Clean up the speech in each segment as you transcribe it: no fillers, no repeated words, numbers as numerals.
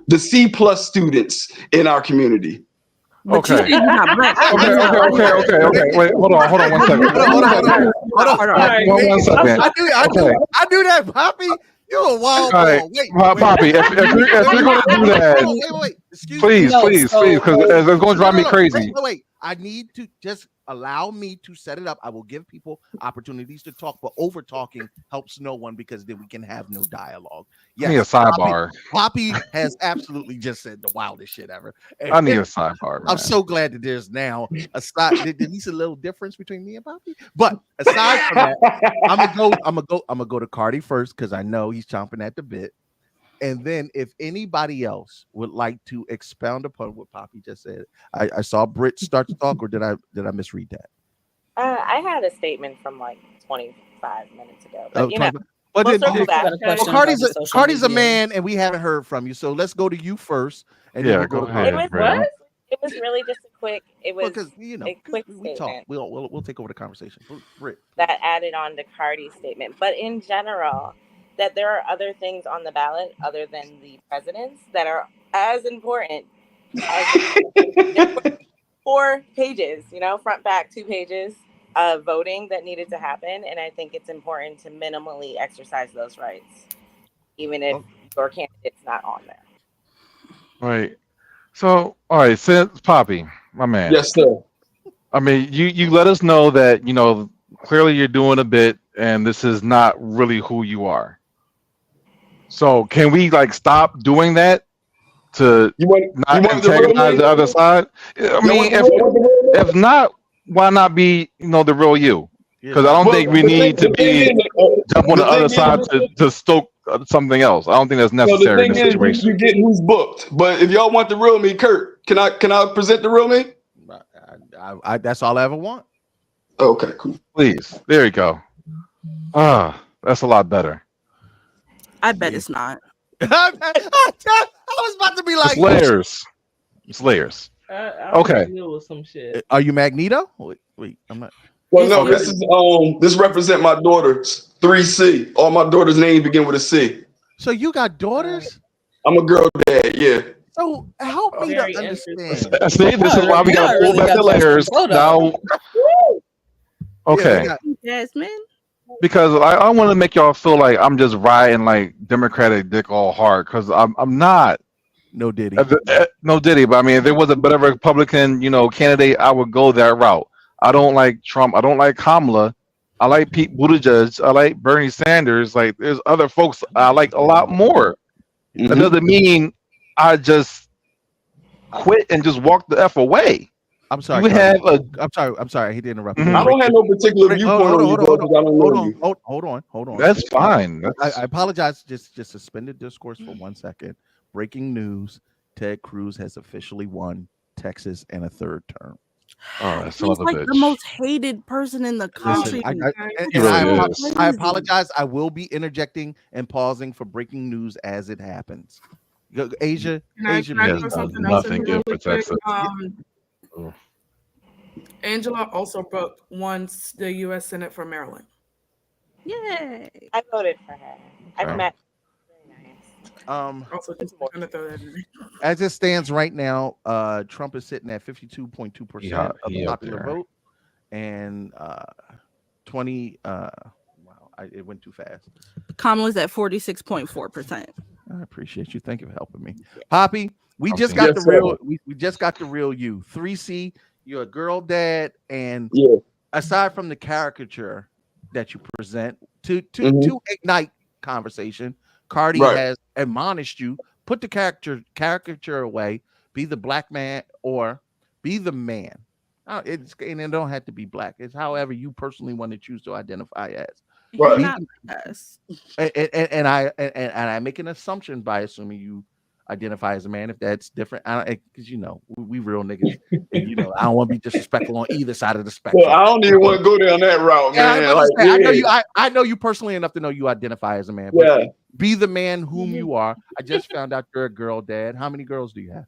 the C+ students in our community. Okay. Okay. Wait, hold on 1 second. One second. I do that, Poppy. You a wild boy. Right. Wait, Poppy, if you're going to do that, wait. Excuse please, me. please, because it's going to drive me crazy. Wait. I need to just allow me to set it up. I will give people opportunities to talk, but over talking helps no one because then we can have no dialogue. Yes, I need a sidebar. Poppy has absolutely just said the wildest shit ever. I need a sidebar. Man. I'm so glad that there's now a side. At least a little difference between me and Poppy. But aside from that, I'm gonna go to Cardi first because I know he's chomping at the bit. And then if anybody else would like to expound upon what Poppy just said, I saw Britt start to talk, or did I misread that? I had a statement from like 25 minutes ago. But, Cardi's a man, and we haven't heard from you. So let's go to you first. And yeah, go ahead. It was really just a quick. It was because a quick we talk. We'll take over the conversation. Britt. That added on to Cardi's statement, but in general, that there are other things on the ballot other than the presidents that are as important as 4 pages, front back 2 pages of voting that needed to happen. And I think it's important to minimally exercise those rights, even if your candidate's not on there. Right. So, all right, since Poppy, my man. Yes, sir. I mean, you let us know that, clearly you're doing a bit and this is not really who you are. So can we stop doing that to not antagonize the other side? I mean, if not, why not be the real you? Because I don't think we need to jump on the other side to stoke something else. I don't think that's necessary in this situation. You get who's booked, but if y'all want the real me, Kurt, can I present the real me? I that's all I ever want. Okay, cool. Please, there you go. That's a lot better. I bet it's not. I was about to be like, it's layers. Okay. Deal with some shit. Are you Magneto? Wait, I'm not. Well, no, this represent my daughters. 3C. All my daughters' names begin with a C. So you got daughters? I'm a girl dad. Yeah. So help me to understand. See, this is why we got to pull back the layers now. Okay. Jasmine. Because I want to make y'all feel like I'm just riding Democratic dick all hard, because I'm not. No Diddy. No Diddy. But I mean, if there was a better Republican, candidate, I would go that route. I don't like Trump. I don't like Kamala. I like Pete Buttigieg. I like Bernie Sanders. There's other folks I like a lot more. Mm-hmm. That doesn't mean I just quit and just walk the F away. I'm sorry. I'm sorry. He didn't interrupt. Mm-hmm. I don't have no particular viewpoint. Hold on. That's fine. I apologize. Just suspended discourse for 1 second. Breaking news: Ted Cruz has officially won Texas in a 3rd term. Oh, he's the most hated person in the country. Listen, I apologize. I will be interjecting and pausing for breaking news as it happens. Asia, nothing good for Texas. Angela also won the U.S. Senate for Maryland. Yay! I voted for her. I've met. Also, just gonna throw that in there. As it stands right now, Trump is sitting at 52.2% of the popular vote, and 20. It went too fast. Kamala's at 46.4%. I appreciate you. Thank you for helping me, Poppy. We just got the real. We just got the real you. 3C. You're a girl dad, and aside from the caricature that you present to ignite conversation, Cardi has admonished you, put the caricature away, be the black man or be the man. And it don't have to be black. It's however you personally want to choose to identify as. Right. And I make an assumption by assuming you identify as a man. If that's different, because we real niggas. And, I don't want to be disrespectful on either side of the spectrum. Well, I don't even want to go down that route, man. I know you personally enough to know you identify as a man. But be the man whom you are. I just found out you're a girl dad. How many girls do you have?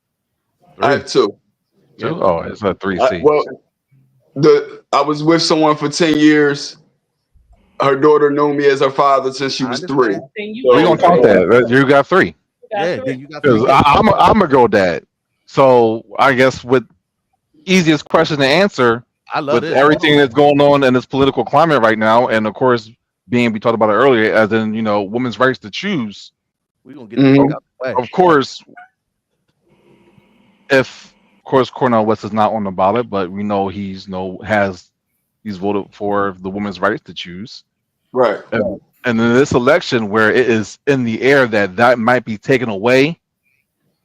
I have 2. Oh, it's a 3C. I was with someone for 10 years. Her daughter knew me as her father since she was 3. We don't count that. You got 3. Yeah, then you got Because three. I'm a girl dad. So I guess with easiest question to answer, I love with this. everything that's going on in this political climate right now, and of course, we talked about it earlier, as in women's rights to choose. We're gonna get the fuck out the way. Of course, Cornel West is not on the ballot, but we know he's voted for the women's rights to choose. Right. And in this election, where it is in the air that might be taken away,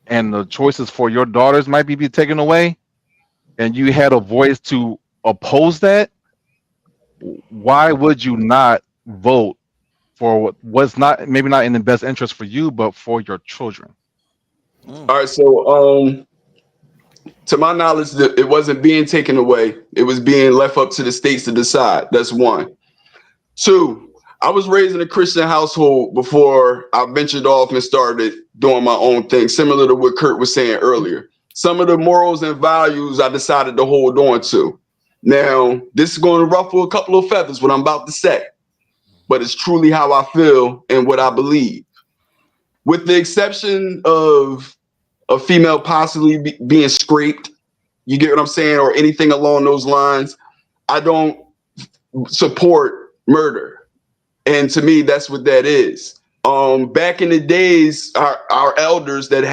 and the choices for your daughters might be taken away, and you had a voice to oppose that, why would you not vote for what's maybe not in the best interest for you, but for your children? All right. So, to my knowledge, it wasn't being taken away. It was being left up to the states to decide. That's one. Two, I was raised in a Christian household before I ventured off and started doing my own thing, similar to what Kurt was saying earlier. Some of the morals and values I decided to hold on to. Now, this is going to ruffle a couple of feathers, what I'm about to say, but it's truly how I feel and what I believe. With the exception of a female possibly being scraped, you get what I'm saying, or anything along those lines, I don't support murder. And to me, that's what that is. Back in the days, our elders that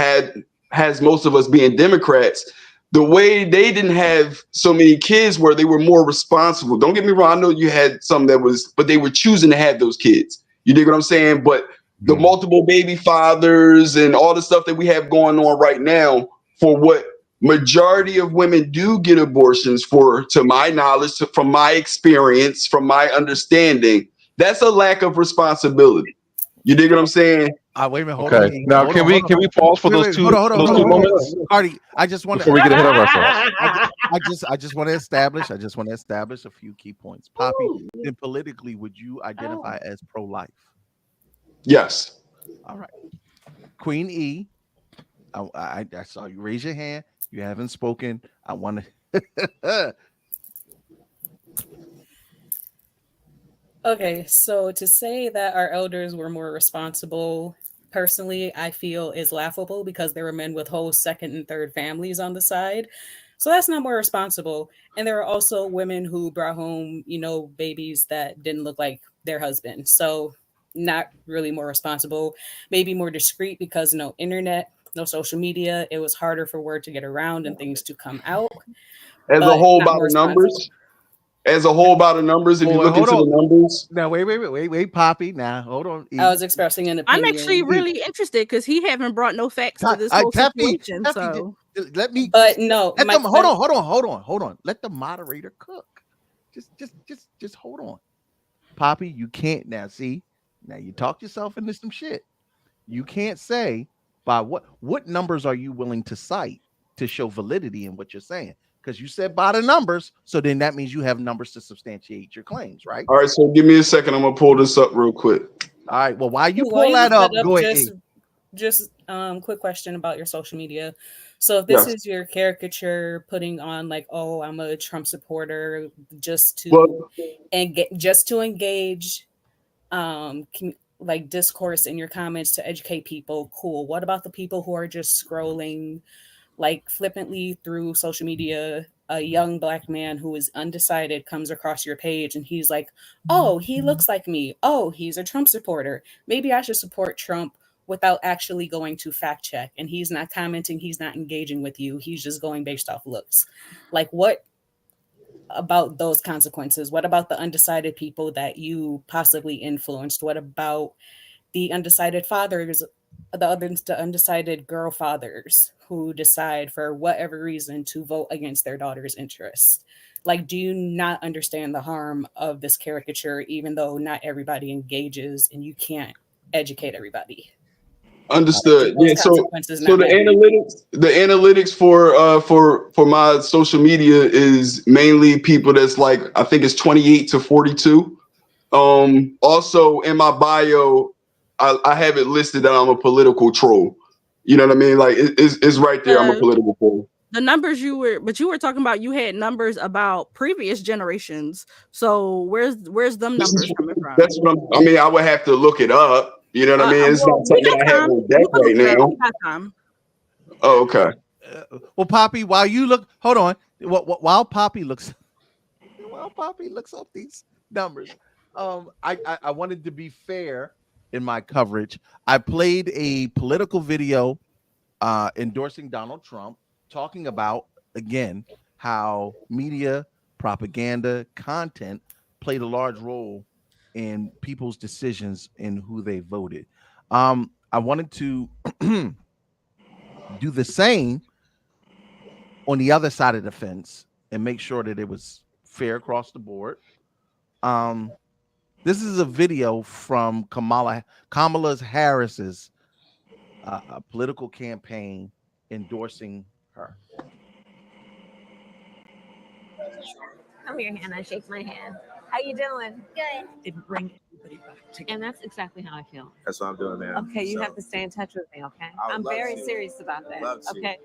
has most of us being Democrats, the way they didn't have so many kids where they were more responsible. Don't get me wrong. I know you had some but they were choosing to have those kids. You dig what I'm saying? But the multiple baby fathers and all the stuff that we have going on right now, for what majority of women do get abortions for, to my knowledge, from my experience, from my understanding, that's a lack of responsibility. You dig what I'm saying? Wait a minute. Hold okay. on. Now, hold can we pause for those two moments? Cardi, I just want before we get ahead of ourselves. I just want to establish a few key points. Poppy, then politically, would you identify as pro-life? Yes. All right. Queen E, I saw you raise your hand. You haven't spoken. I want to. Okay, so to say that our elders were more responsible, personally, I feel is laughable, because there were men with whole second and third families on the side. So that's not more responsible. And there are also women who brought home, babies that didn't look like their husband. So not really more responsible, maybe more discreet, because no internet, no social media. It was harder for word to get around and things to come out. As a whole, by the numbers. As a whole, by the numbers, if you look into the numbers. Now, wait, Poppy. Now, hold on. I was expressing an opinion. I'm actually really interested, because he haven't brought no facts to this whole situation. So let me. But no, hold on. Let the moderator cook. Just hold on. Poppy, you can't now. See, now you talked yourself into some shit. You can't say by what numbers are you willing to cite to show validity in what you're saying. Because you said by the numbers, so then that means you have numbers to substantiate your claims, right? All right, so give me a second. I'm gonna pull this up real quick. All right. Well, while you pull that up, go ahead. Just quick question about your social media. So if this is your caricature putting on like, oh, I'm a Trump supporter, just to engage, like discourse in your comments to educate people, cool. What about the people who are just scrolling like flippantly through social media? A young Black man who is undecided comes across your page and he's like, oh, he looks like me. Oh, he's a Trump supporter. Maybe I should support Trump, without actually going to fact check. And he's not commenting. He's not engaging with you. He's just going based off looks. Like, what about those consequences? What about the undecided people that you possibly influenced? What about the undecided fathers, the undecided girl fathers who decide for whatever reason to vote against their daughter's interests? Like, do you not understand the harm of this caricature, even though not everybody engages and you can't educate everybody? Understood. Yeah. So the analytics for my social media is mainly people that's like, I think it's 28 to 42. Also in my bio, I have it listed that I'm a political troll. You know what I mean? Like it's right there. I'm a political troll. The numbers you were talking about, you had numbers about previous generations. So where's them numbers coming from? That's what I mean, I would have to look it up. You know what I mean? It's not something I have on deck right now. Oh, okay. Well, Poppy, while you look, hold on. While Poppy looks up these numbers, I wanted to be fair in my coverage. I played a political video endorsing Donald Trump, talking about again how media, propaganda, content played a large role in people's decisions in who they voted. I wanted to do the same on the other side of the fence and make sure that it was fair across the board. This is a video from Kamala Harris's political campaign endorsing her. Come here, Hannah. Shake my hand. How you doing? Good. It bring everybody back together. And that's exactly how I feel. That's what I'm doing, man. Okay, you have to stay in touch with me, okay? I'm very serious about that. Okay.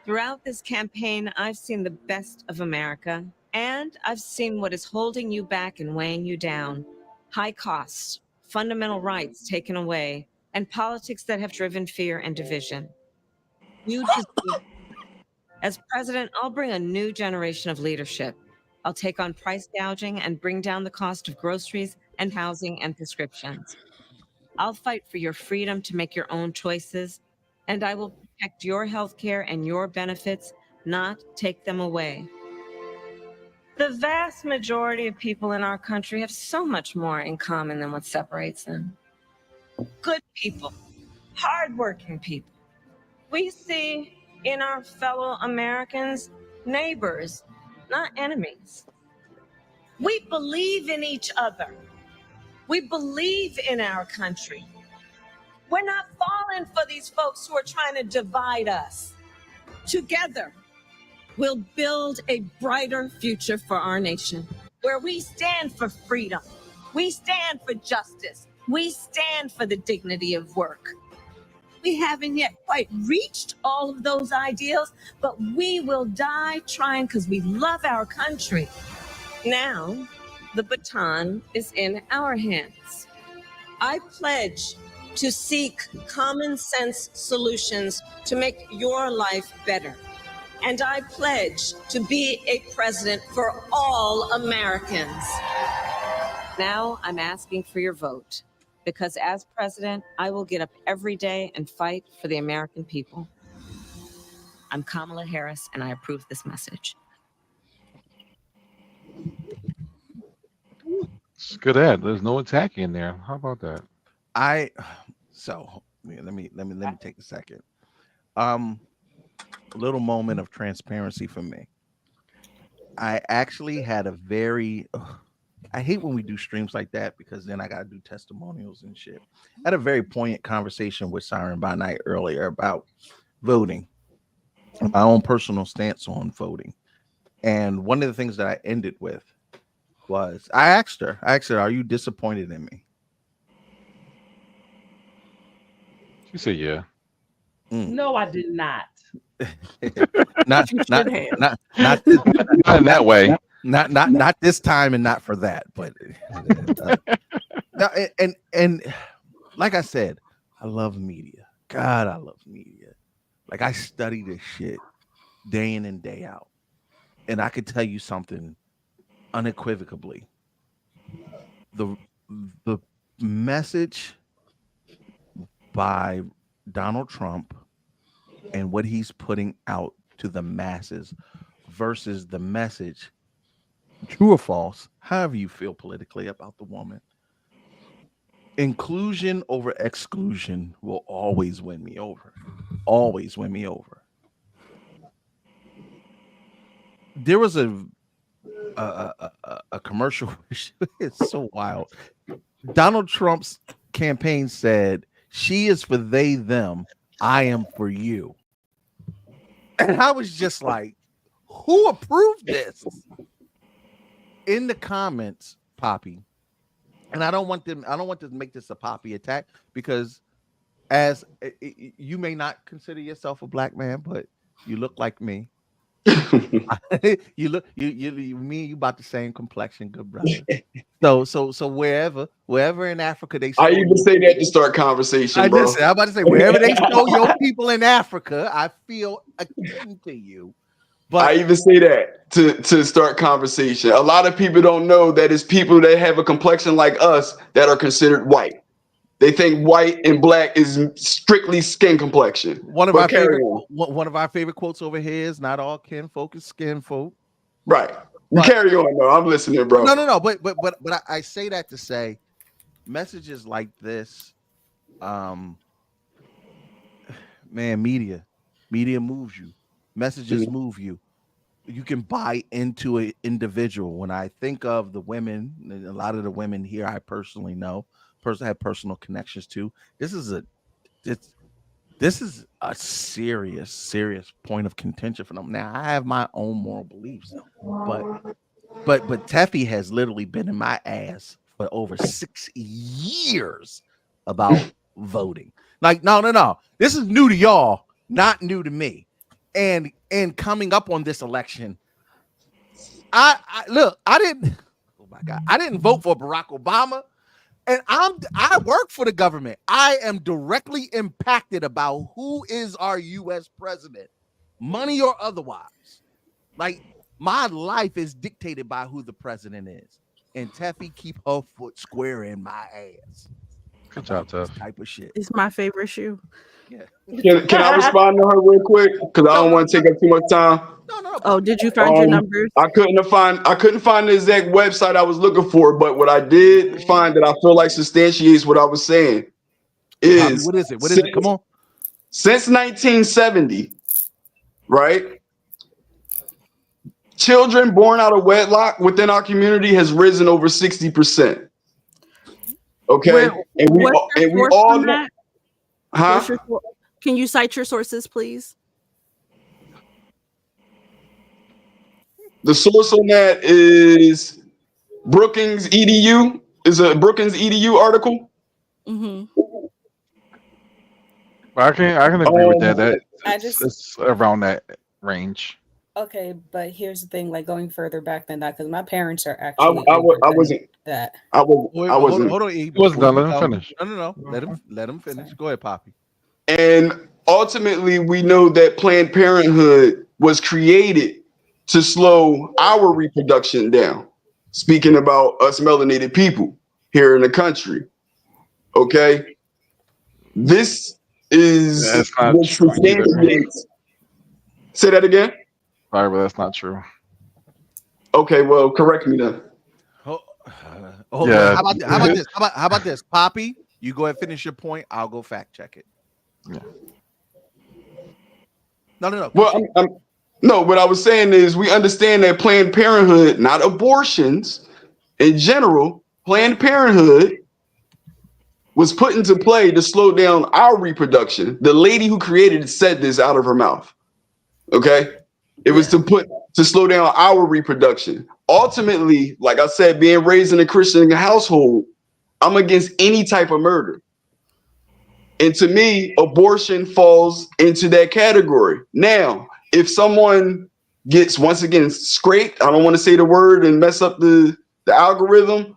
Throughout this campaign, I've seen the best of America, and I've seen what is holding you back and weighing you down. High costs, fundamental rights taken away, and politics that have driven fear and division. As president, I'll bring a new generation of leadership. I'll take on price gouging and bring down the cost of groceries and housing and prescriptions. I'll fight for your freedom to make your own choices, and I will protect your health care and your benefits, not take them away. The vast majority of people in our country have so much more in common than what separates them. Good people, hardworking people. We see in our fellow Americans neighbors, not enemies. We believe in each other. We believe in our country. We're not falling for these folks who are trying to divide us. Together, we'll build a brighter future for our nation, where we stand for freedom. We stand for justice. We stand for the dignity of work. We haven't yet quite reached all of those ideals, but we will die trying because we love our country. Now, the baton is in our hands. I pledge to seek common sense solutions to make your life better. And I pledge to be a president for all Americans. Now I'm asking for your vote, because as president, I will get up every day and fight for the American people. I'm Kamala Harris, and I approve this message. It's a good ad. There's no attacking in there. How about that? Let me take a second. A little moment of transparency for me. I actually had a very I hate when we do streams like that, because then I got to do testimonials and shit. I had a very poignant conversation with Siren by Night earlier about voting, my own personal stance on voting. And one of the things that I ended with was I asked her, are you disappointed in me? She said, yeah. No, I did not. not in that way. Not this time, and not for that. But and like I said, I love media. God, I love media. Like, I study this shit day in and day out, and I could tell you something unequivocally. The message by Donald Trump and what he's putting out to the masses versus the message, true or false, however you feel politically about the woman, inclusion over exclusion will always win me over. Always win me over. There was a commercial. It's so wild. Donald Trump's campaign said, "She is for they, them. I am for you." And I was just like, who approved this? In the comments, Poppy, and I don't want to make this a Poppy attack, because as you may not consider yourself a black man, but you look like me. You look, me and you about the same complexion, good brother. So wherever in Africa they I stole even say that to start conversation, bro. I'm about to say wherever they stole your people in Africa, I feel akin to you. But I even say that to start conversation. A lot of people don't know that it's people that have a complexion like us that are considered white. They think white and black is strictly skin complexion. One of our favorite quotes over here is not all kinfolk is skin folk. Right. Carry on though. I'm listening, bro. No. But I say that to say messages like this, man, media moves you. Messages move you. You can buy into an individual. When I think of the women, a lot of the women here I personally know, have personal connections to. This is a serious point of contention for them. Now I have my own moral beliefs, but Teffy has literally been in my ass for over 6 years about voting. Like, no. This is new to y'all, not new to me. And coming up on this election, I didn't. Oh my God, I didn't vote for Barack Obama, and I work for the government. I am directly impacted about who is our U.S. president, money or otherwise. Like, my life is dictated by who the president is, and Teffy keep her foot square in my ass. Good job, Teff. Type of shit. It's my favorite shoe. Yeah. Can I respond to her real quick? Because I don't want to take up too much time. No. Oh, did you find your numbers? I couldn't find the exact website I was looking for, but what I did find that I feel like substantiates what I was saying is what is it? Come on. Since 1970, right? Children born out of wedlock within our community has risen over 60%. Okay, and we all know. Huh? Can you cite your sources, please? The source on that is Brookings EDU. Is a Brookings EDU article. Mm-hmm. I can agree with that. It's around that range. Okay, but here's the thing: like going further back than that, because my parents are actually. I wasn't. That. I wasn't. Hold on. He wasn't done. Let him finish. No. Let him finish. Go ahead, Poppy. And ultimately, we know that Planned Parenthood was created to slow our reproduction down. Speaking about us melanated people here in the country. Okay. This is what substantiates. Say that again. Sorry, but that's not true. Okay, well, correct me then. Yeah. How about this? Poppy, you go ahead and finish your point. I'll go fact check it. Yeah. No. Well, no, what I was saying is we understand that Planned Parenthood, not abortions in general, Planned Parenthood was put into play to slow down our reproduction. The lady who created it said this out of her mouth. Okay. It was to slow down our reproduction. Ultimately, like I said, being raised in a Christian household, I'm against any type of murder. And to me, abortion falls into that category. Now, if someone gets, once again, scraped, I don't want to say the word and mess up the algorithm,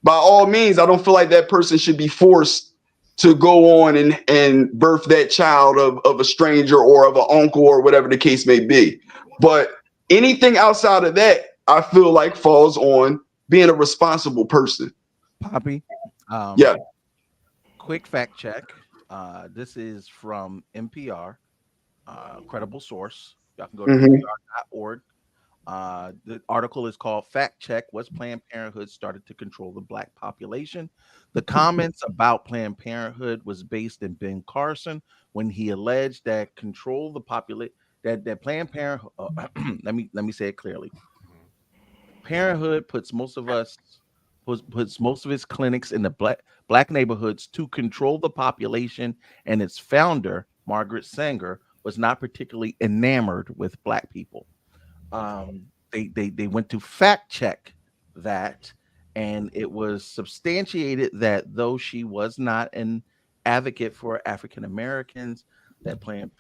by all means, I don't feel like that person should be forced to go on and birth that child of a stranger or of an uncle or whatever the case may be. But anything outside of that, I feel like falls on being a responsible person. Poppy. Yeah. Quick fact check. This is from NPR, credible source. Y'all can go to NPR.org. The article is called Fact Check: Was Planned Parenthood Started to Control the Black Population? The comments about Planned Parenthood was based in Ben Carson when he alleged that control the population, that Planned Parenthood, let me say it clearly. Parenthood puts most of its clinics in the black neighborhoods to control the population, and its founder, Margaret Sanger, was not particularly enamored with black people. They went to fact check that, and it was substantiated that though she was not an advocate for African Americans, that Planned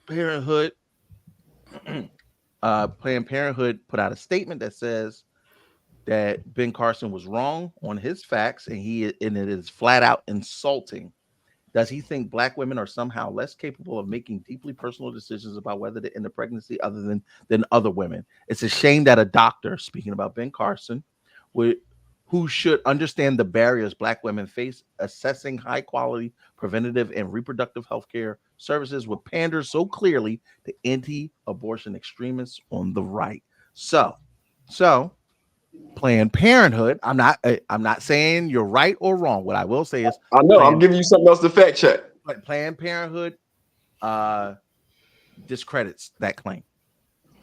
Parenthood Planned Parenthood put out a statement that says that Ben Carson was wrong on his facts, and it is flat out insulting. Does he think Black women are somehow less capable of making deeply personal decisions about whether to end a pregnancy other than other women? It's a shame that a doctor, speaking about Ben Carson, who should understand the barriers Black women face assessing high quality preventative and reproductive health care services, would pander so clearly to anti-abortion extremists on the right. So Planned Parenthood, I'm not saying you're right or wrong. What I will say is, I know I'm giving you something else to fact check. But Planned Parenthood discredits that claim.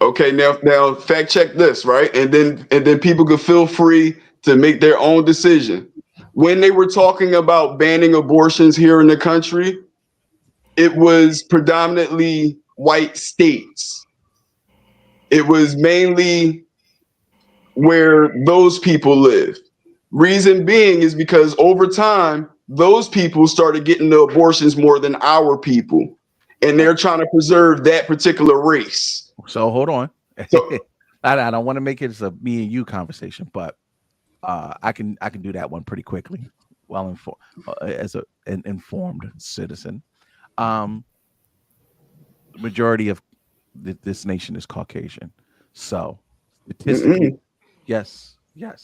Okay, now fact check this, right? And then people could feel free to make their own decision. When they were talking about banning abortions here in the country, it was predominantly white states. It was mainly where those people live. Reason being is because over time, those people started getting the abortions more than our people. And they're trying to preserve that particular race. So hold on. So, I don't want to make it a me and you conversation, but I can do that one pretty quickly. Well informed as an informed citizen. Majority of this nation is Caucasian. So statistically, yes. There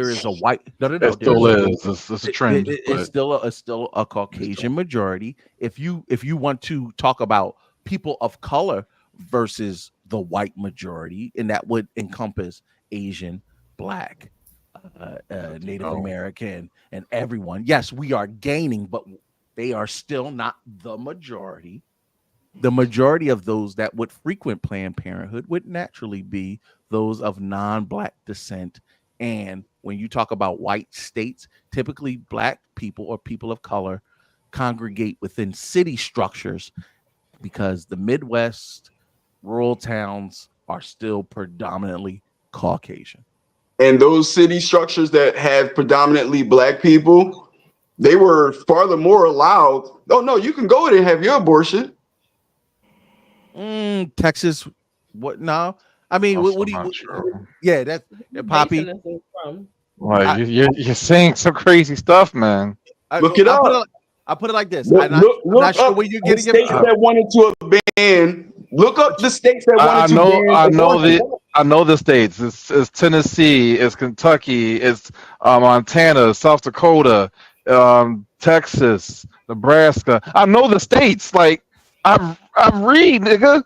is a white. No. It still is. It's a trend. It's still a Caucasian majority. If you want to talk about people of color versus the white majority, and that would encompass Asian, Black, Native American, and everyone. Yes, we are gaining, but they are still not the majority. The majority of those that would frequent Planned Parenthood would naturally be those of non-Black descent. And when you talk about white states, typically Black people or people of color congregate within city structures because the Midwest, rural towns are still predominantly Caucasian. And those city structures that have predominantly Black people, they were furthermore allowed. Oh, no, you can go in and have your abortion. Texas, what now? I mean, what do you? Sure. Yeah, that's Poppy. Like you're saying some crazy stuff, man. Look it up. I'll put it like this. I'm not sure where you're getting it from. That wanted to ban. Look up the states that wanted to ban. I know the states. It's Tennessee. It's Kentucky. It's Montana, South Dakota, Texas, Nebraska. I know the states. Like I read, nigga.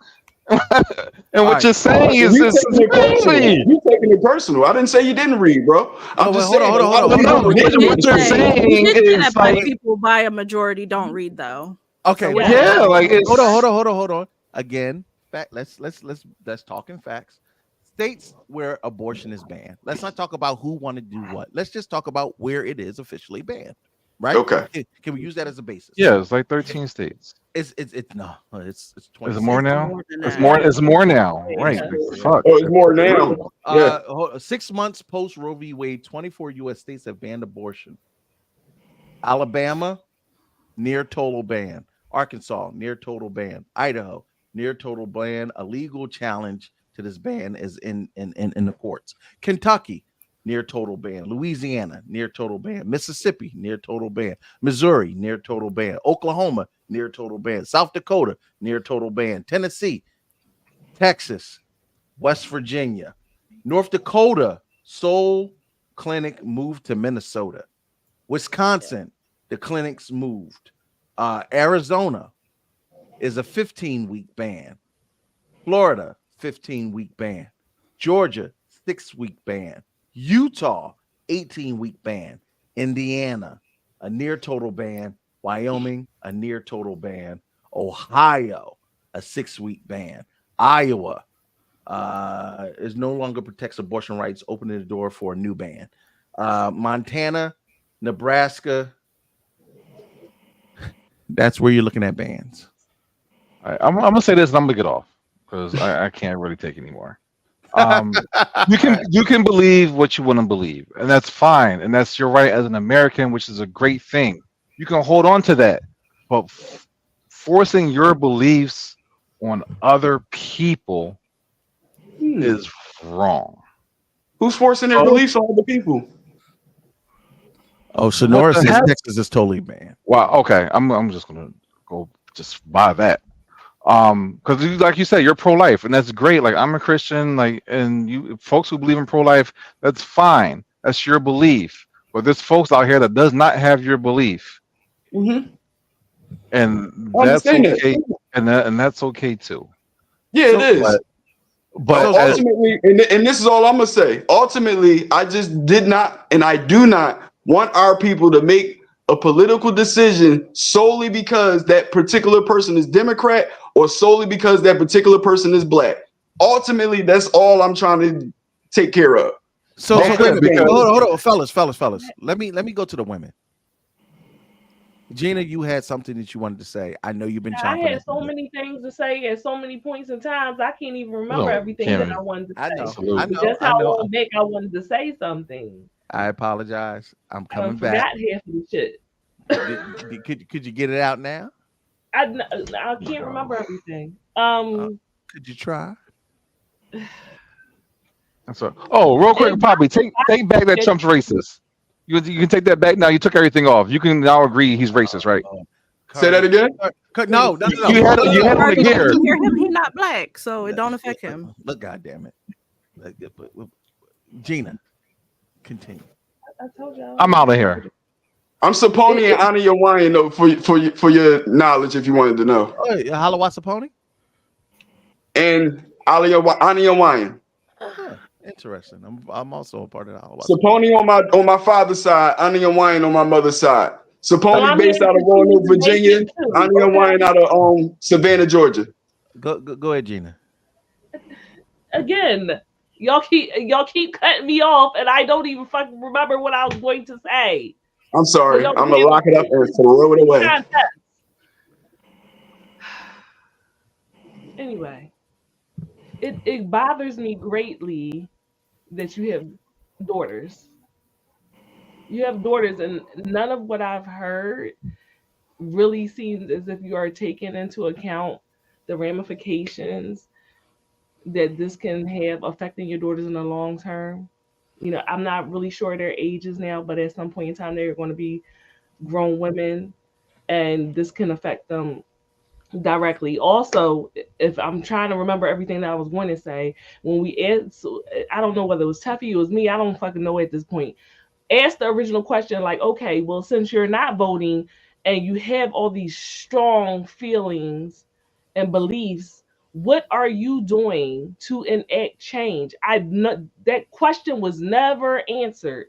And what you're saying is crazy. You're taking it personal. I didn't say you didn't read, bro. I'm just saying. Hold on. What you're saying is like people by a majority don't read, though. Okay. So, yeah. Like hold on. Again, let's talk in facts. States where abortion is banned. Let's not talk about who want to do what. Let's just talk about where it is officially banned. Right? Okay. Can we use that as a basis? Yeah, it's like 13 states. It's 20. Is it more now? It's more now. Right. Fuck. Oh, it's more now. 6 months post Roe v. Wade, 24 U.S. states have banned abortion. Alabama, near total ban. Arkansas, near total ban. Idaho, near total ban. A legal challenge to this ban is in the courts. Kentucky, near total ban. Louisiana, near total ban. Mississippi, near total ban. Missouri, near total ban. Oklahoma, near total ban. South Dakota, near total ban. Tennessee, Texas, West Virginia. North Dakota, Soul Clinic moved to Minnesota. Wisconsin, the clinics moved. Arizona is a 15-week ban. Florida, 15-week ban. Georgia, 6-week ban. Utah, 18-week ban. Indiana, a near total ban. Wyoming, a near total ban. Ohio, a 6-week ban. Iowa is no longer protects abortion rights, opening the door for a new ban. Montana, Nebraska, that's where you're looking at bans. All right, I'm gonna say this and I'm gonna get off because I can't really take anymore. You can believe what you want to believe, and that's fine, and that's your right as an American, which is a great thing. You can hold on to that, but forcing your beliefs on other people is wrong. Who's forcing their beliefs on other people? Oh, Sonora says Texas is totally banned. Wow. Okay, I'm just gonna go just buy that. Because like you said, you're pro-life, and that's great. Like I'm a Christian, like, and you folks who believe in pro-life, that's fine. That's your belief. But there's folks out here that does not have your belief, and that's okay, and that's okay too. Yeah, it is. But ultimately, and this is all I'm gonna say. Ultimately, I just did not, and I do not want our people to make a political decision solely because that particular person is Democrat or solely because that particular person is black. Ultimately, that's all I'm trying to take care of. So wait a minute, hold on, fellas. Let me go to the women. Gina, you had something that you wanted to say. I know you've been chomping. I had so many things to say at so many points in times. I can't even remember everything that I wanted to say. I know. That's how long back I wanted to say something. I apologize. I'm coming back. back. I forgot half of the shit. Could you get it out now? I can't remember everything. Could you try? Real quick, Poppy, take back that Trump's racist. You can take that back now. You took everything off. You can now agree he's racist, right? Say that again. No. You had on a gear. You hear him? He's not black, so it don't affect him. Look, goddamn it, Gina, continue. I told y'all. I'm out of here. I'm Saponi and Ani Hawaiian though for your knowledge if you wanted to know. Oh, Halawa Saponi and Ani Hawaiian. Interesting. I'm also a part of the Halawa. Saponi on my father's side, Ani Hawaiian on my mother's side. Saponi based out of Roanoke, Virginia. Ani Hawaiian out of Savannah, Georgia. Go ahead, Gina. Again, y'all keep cutting me off, and I don't even fucking remember what I was going to say. I'm sorry. I'm gonna lock it up and throw it away. Anyway, it bothers me greatly that you have daughters. You have daughters, and none of what I've heard really seems as if you are taking into account the ramifications that this can have affecting your daughters in the long term. You know, I'm not really sure their ages now, but at some point in time, they're going to be grown women, and this can affect them directly. Also, if I'm trying to remember everything that I was going to say, when we asked, I don't know whether it was Tuffy, it was me, I don't fucking know at this point. Ask the original question, like, okay, well, since you're not voting and you have all these strong feelings and beliefs, what are you doing to enact change? That question was never answered.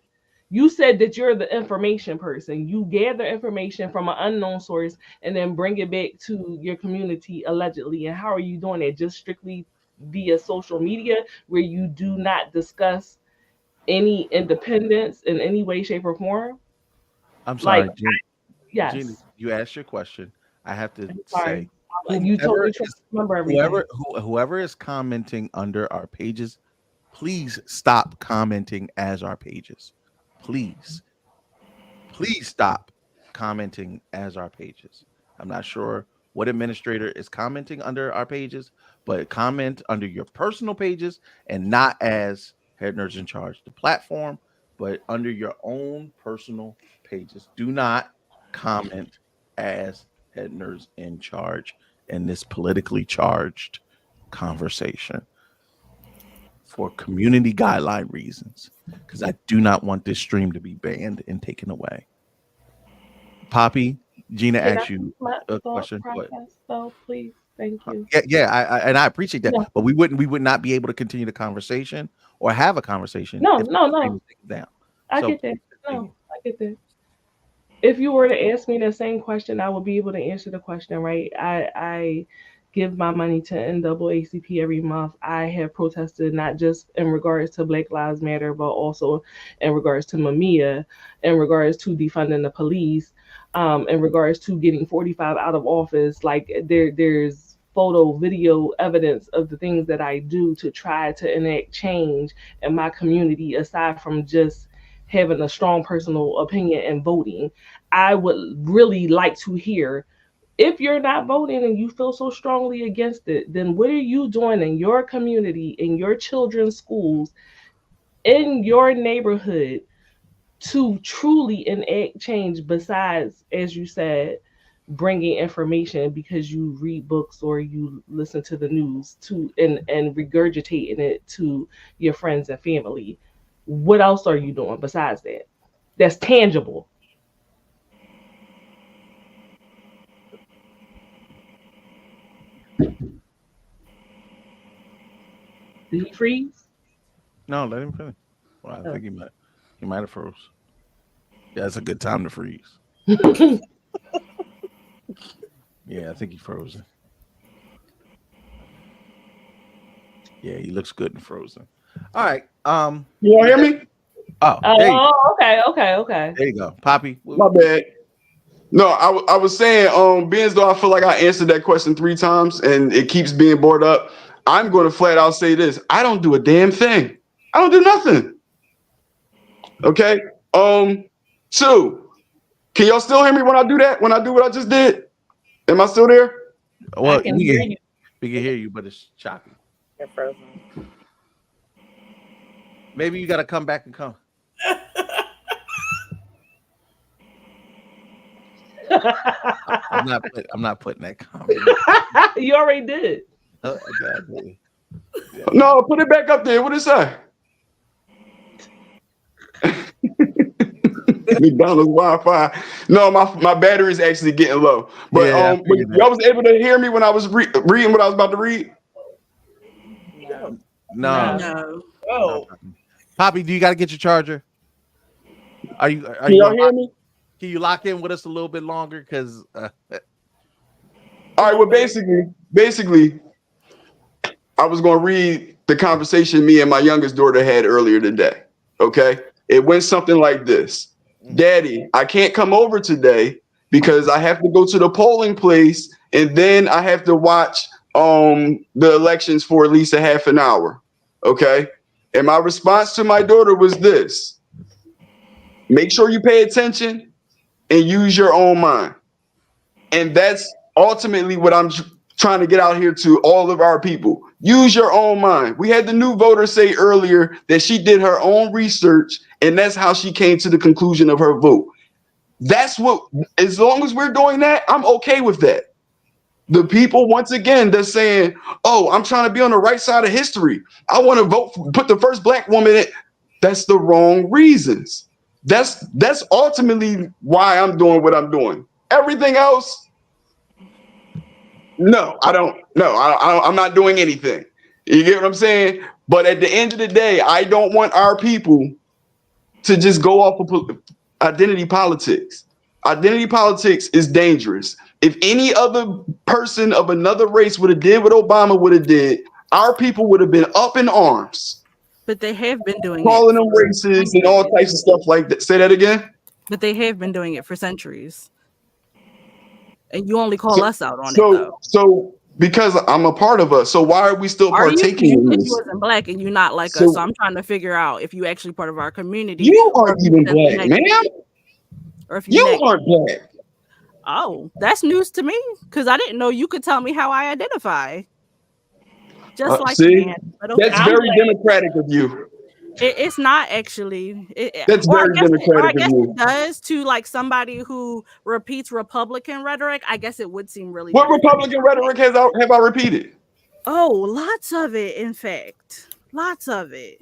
You said that you're the information person. You gather information from an unknown source and then bring it back to your community allegedly. And how are you doing it? Just strictly via social media, where you do not discuss any independence in any way, shape, or form? I'm sorry, like, Gina. Yes. Gina, you asked your question. I have to say, you told me to remember everything. Whoever is commenting under our pages, please stop commenting as our pages. Please stop commenting as our pages. I'm not sure what administrator is commenting under our pages, but comment under your personal pages and not as Head Nerds in Charge, the platform, but under your own personal pages. Do not comment as Head Nerds in Charge in this politically charged conversation for community guideline reasons, because I do not want this stream to be banned and taken away. Poppy, Gina asked you a question. So please, thank you. Yeah, and I appreciate that, but we would not be able to continue the conversation or have a conversation. No. Down. I get that. No, I get that. If you were to ask me the same question, I would be able to answer the question, right? I give my money to NAACP every month. I have protested not just in regards to Black Lives Matter, but also in regards to Mamiya, in regards to defunding the police, in regards to getting 45 out of office. Like there's photo, video evidence of the things that I do to try to enact change in my community, aside from just having a strong personal opinion and voting. I would really like to hear if you're not voting and you feel so strongly against it, then what are you doing in your community, in your children's schools, in your neighborhood to truly enact change besides, as you said, bringing information because you read books or you listen to the news to and regurgitating it to your friends and family? What else are you doing besides that? That's tangible. Did he freeze? No, let him finish. Well, I think he might have froze. Yeah, it's a good time to freeze. Yeah, I think he frozen. Yeah, he looks good and frozen. All right. You want to hear me? Okay. There you go, Poppy. My bad. No, I was saying, being as though I feel like I answered that question 3 times and it keeps being brought up, I'm going to flat out say this. I don't do a damn thing. I don't do nothing. Okay. 2, can y'all still hear me when I do that? When I do what I just did? Am I still there? Well, we can hear you, but it's choppy. You're frozen. Maybe you got to come back and come. I'm not putting that comment. You already did. Oh, God, yeah. No, put it back up there. What did it say? McDonald's Wi-Fi. No, my battery is actually getting low. But but y'all was able to hear me when I was reading what I was about to read? No. Oh. Poppy, do you got to get your charger? Can y'all hear me? Can you lock in with us a little bit longer? Because all right, well, basically, I was going to read the conversation me and my youngest daughter had earlier today. Okay, it went something like this: Daddy, I can't come over today because I have to go to the polling place and then I have to watch the elections for at least a half an hour. Okay, and my response to my daughter was this: make sure you pay attention and use your own mind. And that's ultimately what I'm trying to get out here to all of our people. Use your own mind. We had the new voter say earlier that she did her own research and that's how she came to the conclusion of her vote. That's what, as long as we're doing that, I'm okay with that. The people, once again, they're saying, oh, I'm trying to be on the right side of history. I want to vote for, put the first black woman in. That's the wrong reasons. That's ultimately why I'm doing what I'm doing. Everything else, no, I don't. No, I'm not doing anything. You get what I'm saying? But at the end of the day, I don't want our people to just go off of identity politics. Identity politics is dangerous. If any other person of another race would have did what Obama would have did, our people would have been up in arms. But they have been doing calling them racist and all types of stuff like that. Say that again? But they have been doing it for centuries. And you only call us out on it, though. So because I'm a part of us, so why are we still partaking in this? You wasn't black and you're not like us, so I'm trying to figure out if you actually part of our community. You aren't even black, ma'am. Or if you aren't black. Oh, that's news to me because I didn't know you could tell me how I identify. Just like see, that's very democratic of you. It's not actually. That's very democratic of you. It does to like somebody who repeats Republican rhetoric. I guess it would seem really. What Republican rhetoric have I repeated? Oh, lots of it. In fact, lots of it.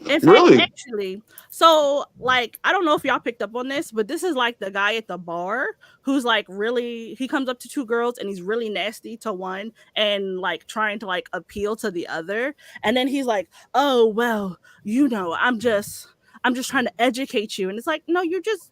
In fact, really? Actually, so like I don't know if y'all picked up on this, but this is like the guy at the bar who's like really, he comes up to 2 girls and he's really nasty to one and like trying to like appeal to the other, and then he's like, oh well, you know, I'm just trying to educate you, and it's like, no, you're just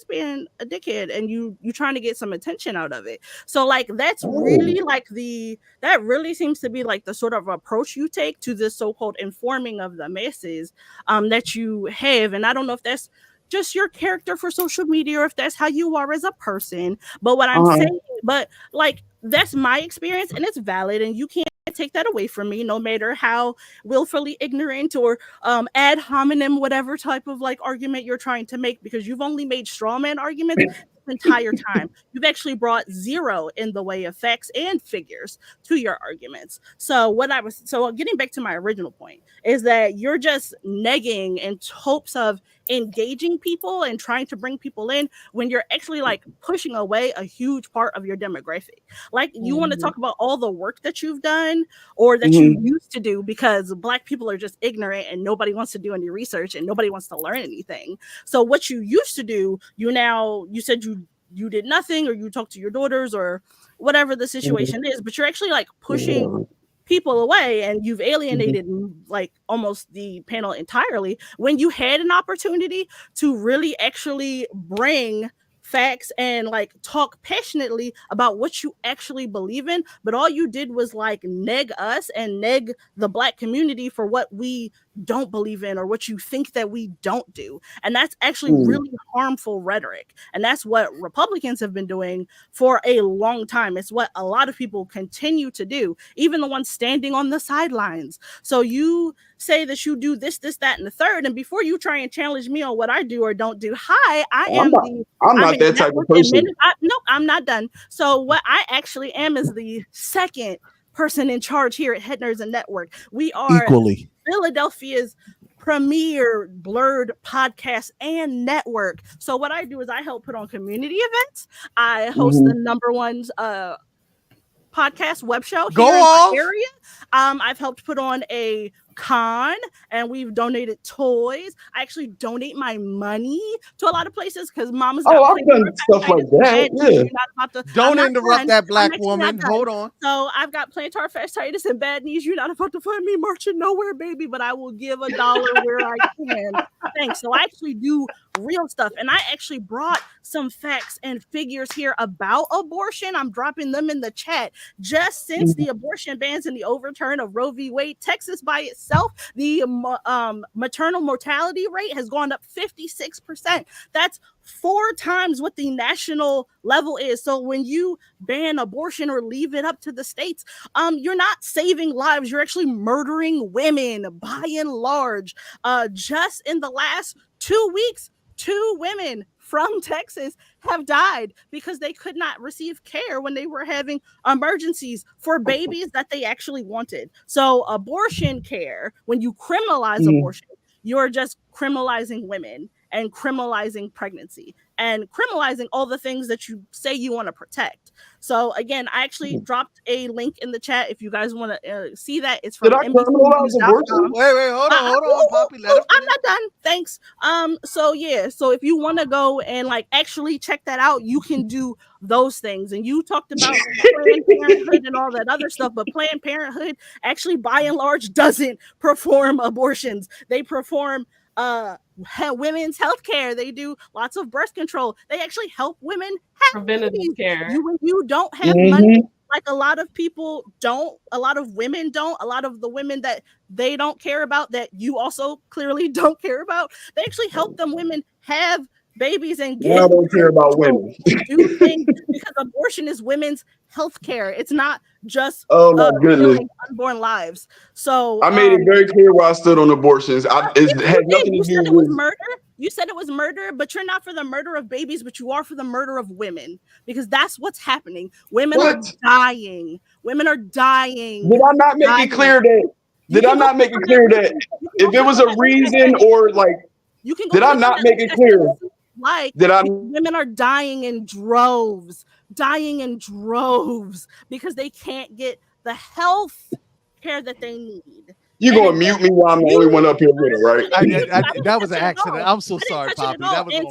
being a dickhead and you trying to get some attention out of it. So like that's really like that really seems to be like the sort of approach you take to this so-called informing of the masses that you have. And I don't know if that's just your character for social media or if that's how you are as a person, but what I'm saying, but like that's my experience and it's valid and you can't take that away from me, no matter how willfully ignorant or ad hominem whatever type of like argument you're trying to make, because you've only made straw man arguments entire time. You've actually brought zero in the way of facts and figures to your arguments. So getting back to my original point is that you're just negging in hopes of engaging people and trying to bring people in when you're actually like pushing away a huge part of your demographic. Like you want to talk about all the work that you've done or that you used to do, because Black people are just ignorant and nobody wants to do any research and nobody wants to learn anything. So what you used to do, you said you did nothing, or you talked to your daughters or whatever the situation is, but you're actually like pushing people away, and you've alienated like almost the panel entirely when you had an opportunity to really actually bring facts and like talk passionately about what you actually believe in. But all you did was like neg us and neg the Black community for what we don't believe in or what you think that we don't do. And that's actually really harmful rhetoric. And that's what Republicans have been doing for a long time. It's what a lot of people continue to do, even the ones standing on the sidelines. So you say that you do this, that, and the third. And before you try and challenge me on what I do or don't do, I'm not that type of person. I'm not done. So what I actually am is the second person in charge here at Head Nerds and Network. We are equally Philadelphia's premier blurred podcast and network. So what I do is I help put on community events. I host the #1 podcast web show here in my area. I've helped put on a con, and we've donated toys. I actually donate my money to a lot of places because Mama's I've done stuff like that. Don't interrupt that Black woman. Hold on. So I've got plantar fasciitis and bad knees. You're not about to find me marching nowhere, baby, but I will give $1 where I can. Thanks. So I actually do real stuff, and I actually brought some facts and figures here about abortion. I'm dropping them in the chat. Just since the abortion bans and the overturn of Roe v. Wade, Texas by itself, the maternal mortality rate has gone up 56%. That's 4 times what the national level is. So when you ban abortion or leave it up to the states, you're not saving lives. You're actually murdering women by and large. Just in the last 2 weeks, 2 women from Texas have died because they could not receive care when they were having emergencies for babies that they actually wanted. So abortion care, when you criminalize abortion, you're just criminalizing women and criminalizing pregnancy and criminalizing all the things that you say you want to protect. So again, I actually dropped a link in the chat if you guys want to see that. It's from NBCnews.com. Wait, hold on, Poppy. I'm not done. Thanks. So if you want to go and like actually check that out, you can do those things. And you talked about Planned Parenthood and all that other stuff, but Planned Parenthood actually by and large doesn't perform abortions. They perform women's health care. They do lots of birth control. They actually help women have preventative care. When you don't have money, like a lot of people don't, a lot of women don't, a lot of the women that they don't care about, that you also clearly don't care about, they actually help them women have babies and get I don't care about women. do things, because abortion is women's health care. It's not just goodness, unborn lives. So I made it very clear where I stood on abortions. It had nothing to do with murder. You said it was murder, but you're not for the murder of babies, but you are for the murder of women, because that's what's happening. Women are dying. Women are dying. Did I not make it clear that? Did I not make it clear that if it was a reason or like? You can. Did I not make it clear? Like women are dying in droves, because they can't get the health care that they need. You're going to mute me while I'm the only one up here with it, right? That was an accident. I'm so sorry, Poppy. That was and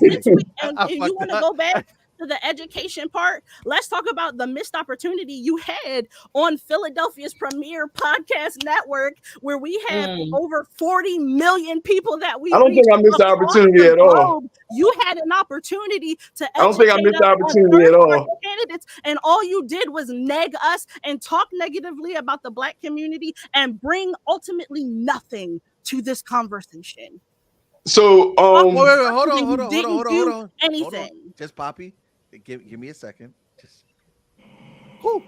you want to go back to the education part? Let's talk about the missed opportunity you had on Philadelphia's premier podcast network, where we have over 40 million people that we. I don't think I missed the opportunity at all. You had an opportunity to. I don't think I missed the opportunity at all. Candidates, and all you did was neg us and talk negatively about the Black community and bring ultimately nothing to this conversation. So, wait, hold on. Anything. Just Poppy. Give me a second. Hold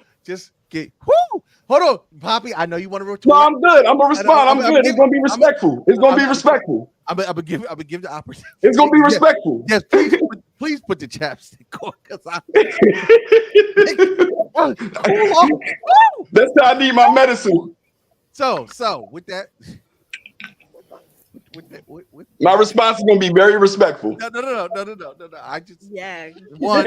on, Poppy. I know you want to retort. No, I'm good. I'm gonna respond. I'm good. It's gonna be respectful. It's gonna be respectful. I'm gonna give the opportunity. It's gonna be respectful. Yes, please put the chapstick on, because that's how I need my medicine. So with that, my response is gonna be very respectful. No. I just one.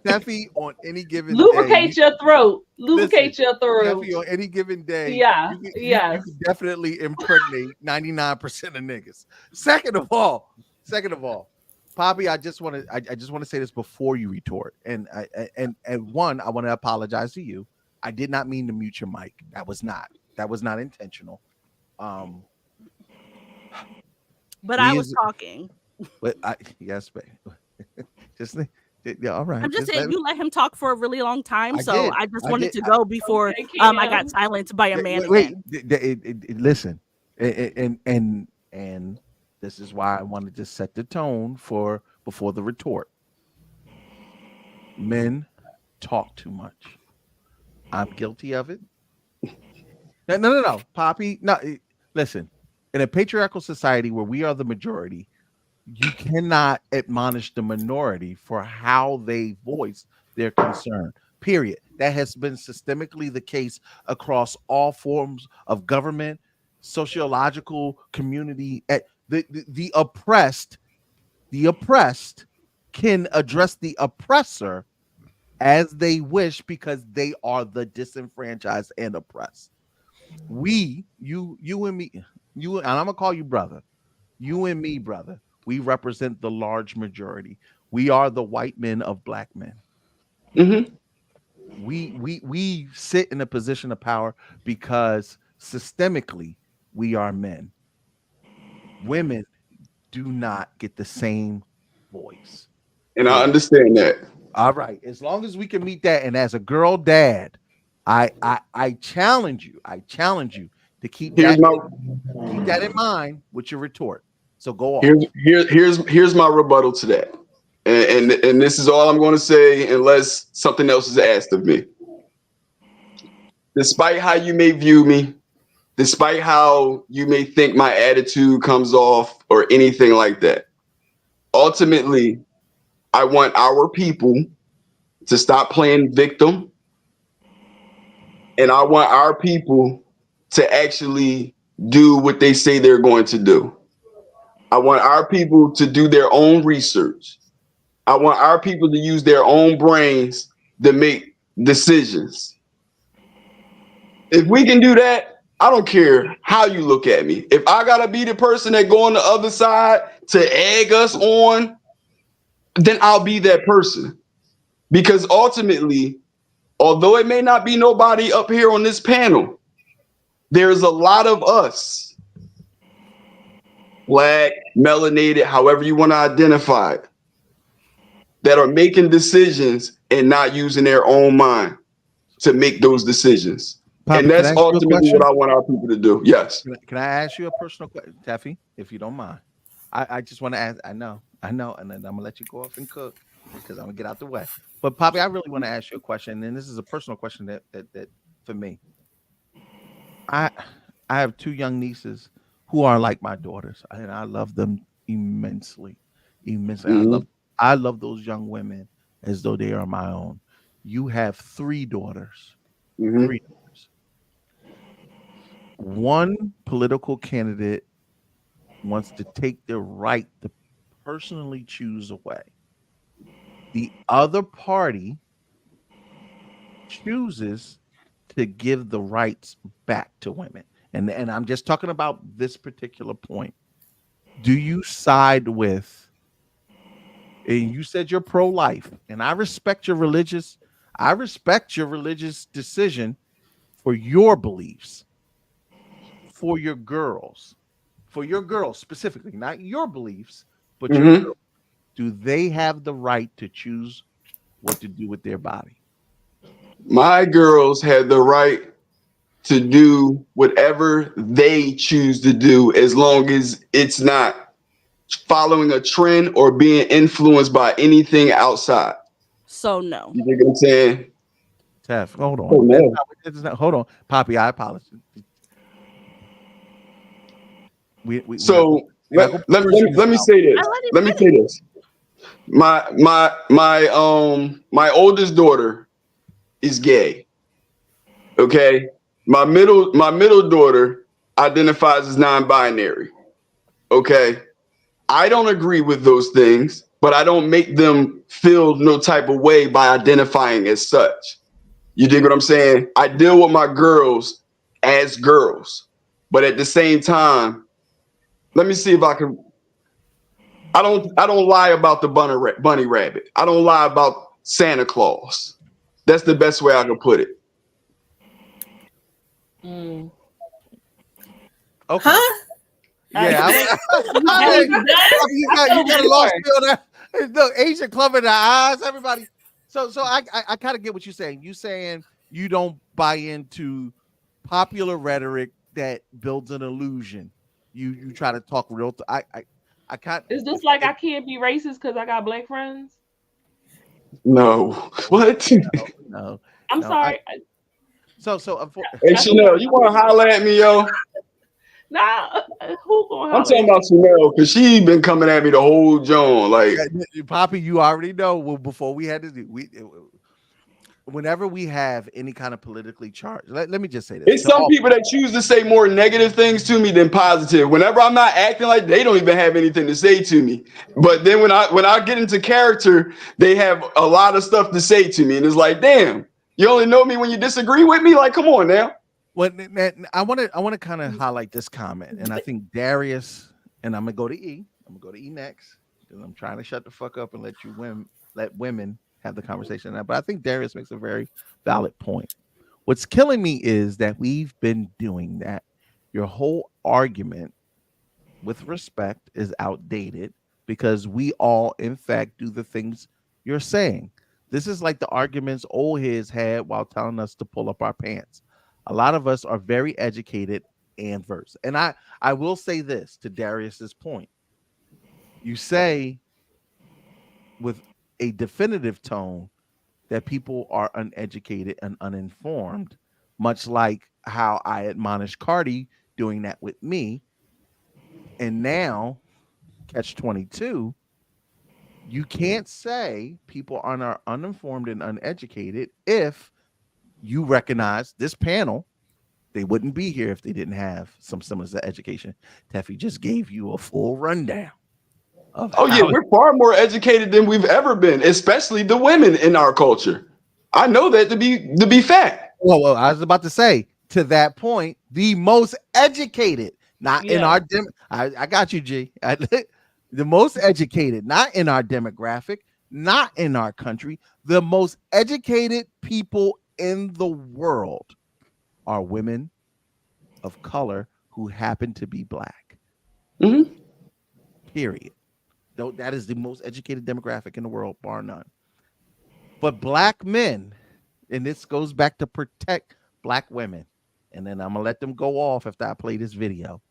Steffi, on any given lubricate day, your throat. Lubricate your throat. Steffi, on any given day, Yeah, you can definitely impregnate 99% of niggas. Second of all, Poppy, I just want to say this before you retort, and one, I want to apologize to you. I did not mean to mute your mic. That was not intentional. But I was talking. But yes, babe. Just all right. I'm just saying you let him talk for a really long time, I just wanted to I go before I got silenced by a man. Wait, listen, and this is why I wanted to set the tone for before the retort. Men talk too much. I'm guilty of it. No, Poppy. No, listen. In a patriarchal society where we are the majority, you cannot admonish the minority for how they voice their concern. Period. That has been systemically the case across all forms of government, sociological community. The oppressed can address the oppressor as they wish, because they are the disenfranchised and oppressed. You and me, and I'm gonna call you brother. You and me, brother. We represent the large majority. We are the white men of black men. Mm-hmm. We sit in a position of power because systemically we are men. Women do not get the same voice. And I understand that. All right. As long as we can meet that, and as a girl dad, I challenge you. To keep that in mind with your retort. So go on. Here's my rebuttal to that. And this is all I'm going to say unless something else is asked of me. Despite how you may view me, despite how you may think my attitude comes off or anything like that, ultimately, I want our people to stop playing victim. And I want our people to actually do what they say they're going to do. I want our people to do their own research. I want our people to use their own brains to make decisions. If we can do that, I don't care how you look at me. If I gotta be the person that go on the other side to egg us on, then I'll be that person. Because ultimately, although it may not be nobody up here on this panel, there's a lot of us, black, melanated, however you want to identify it, that are making decisions and not using their own mind to make those decisions. Poppy, and that's ultimately what I want our people to do. Yes. Can I ask you a personal question, Taffy, if you don't mind? I just want to ask. I know, and then I'm gonna let you go off and cook because I'm gonna get out the way. But Poppy, I really want to ask you a question, and this is a personal question that for me. I have two young nieces who are like my daughters, and I love them immensely. Mm-hmm. I love those young women as though they are my own. You have three daughters. Mm-hmm. Three daughters. One political candidate wants to take their right to personally choose away. The other party chooses to give the rights back to women. And I'm just talking about this particular point. Do you side with, and you said you're pro-life, and I respect your religious decision for your beliefs, for your girls specifically, not your beliefs, but mm-hmm. your girls. Do they have the right to choose what to do with their body? My girls have the right to do whatever they choose to do, as long as it's not following a trend or being influenced by anything outside. So no. You think what I'm saying? Tef, hold on. Oh, no. Hold on. Poppy, I apologize. So let me say this. Let me say this. My oldest daughter is gay. Okay. My middle daughter identifies as non-binary. Okay. I don't agree with those things, but I don't make them feel no type of way by identifying as such. You dig what I'm saying? I deal with my girls as girls, but at the same time, let me see if I can. I don't lie about the bunny rabbit. I don't lie about Santa Claus. That's the best way I can put it. Mm. Okay. Huh? Yeah, you got a lost feel there. Look, Asian club in the eyes, everybody. So I kind of get what you're saying. You saying you don't buy into popular rhetoric that builds an illusion. You try to talk real. I can't. Is this like I can't be racist because I got black friends? No. What? No. I'm sorry. Hey Chanel, you want to holler at me, yo? Nah, who gonna I'm talking about Chanel because she been coming at me the whole John. Like, Poppy, you already know. Well, before we had to do whenever we have any kind of politically charged, let me just say this. It's some people that choose to say more negative things to me than positive. Whenever I'm not acting like, they don't even have anything to say to me. But then when I get into character, they have a lot of stuff to say to me. And it's like, damn, you only know me when you disagree with me? Like, come on now. Well, I want to kind of highlight this comment. And I think Darius, and I'm going to go to E. I'm going to go to E next. Because I'm trying to shut the fuck up and let women have the conversation. But I think Darius makes a very valid point. What's killing me is that we've been doing that. Your whole argument with respect is outdated because we all, in fact, do the things you're saying. This is like the arguments old heads had while telling us to pull up our pants. A lot of us are very educated and versed. And I will say this to Darius's point. You say with a definitive tone that people are uneducated and uninformed, much like how I admonish Cardi doing that with me. And now, catch 22, you can't say people are uninformed and uneducated if you recognize this panel. They wouldn't be here if they didn't have some semblance of education. Teffy just gave you a full rundown. Oh yeah, we're far more educated than we've ever been, especially the women in our culture. I know that to be fact. Well, I was about to say, to that point, the most educated, not in our I got you, G. The most educated, not in our demographic, not in our country. The most educated people in the world are women of color who happen to be black. Mm-hmm. Period. Though that is the most educated demographic in the world, bar none. But black men, and this goes back to protect black women, and then I'm gonna let them go off after I play this video.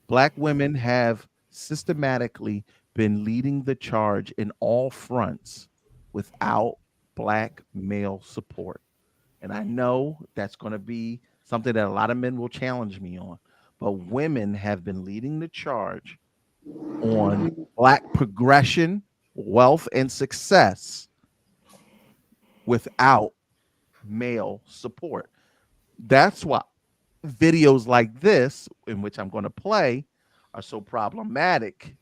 Black women have systematically been leading the charge in all fronts without black male support. And I know that's going to be something that a lot of men will challenge me on, but women have been leading the charge on black progression, wealth, and success without male support. That's why videos like this, in which I'm going to play, are so problematic,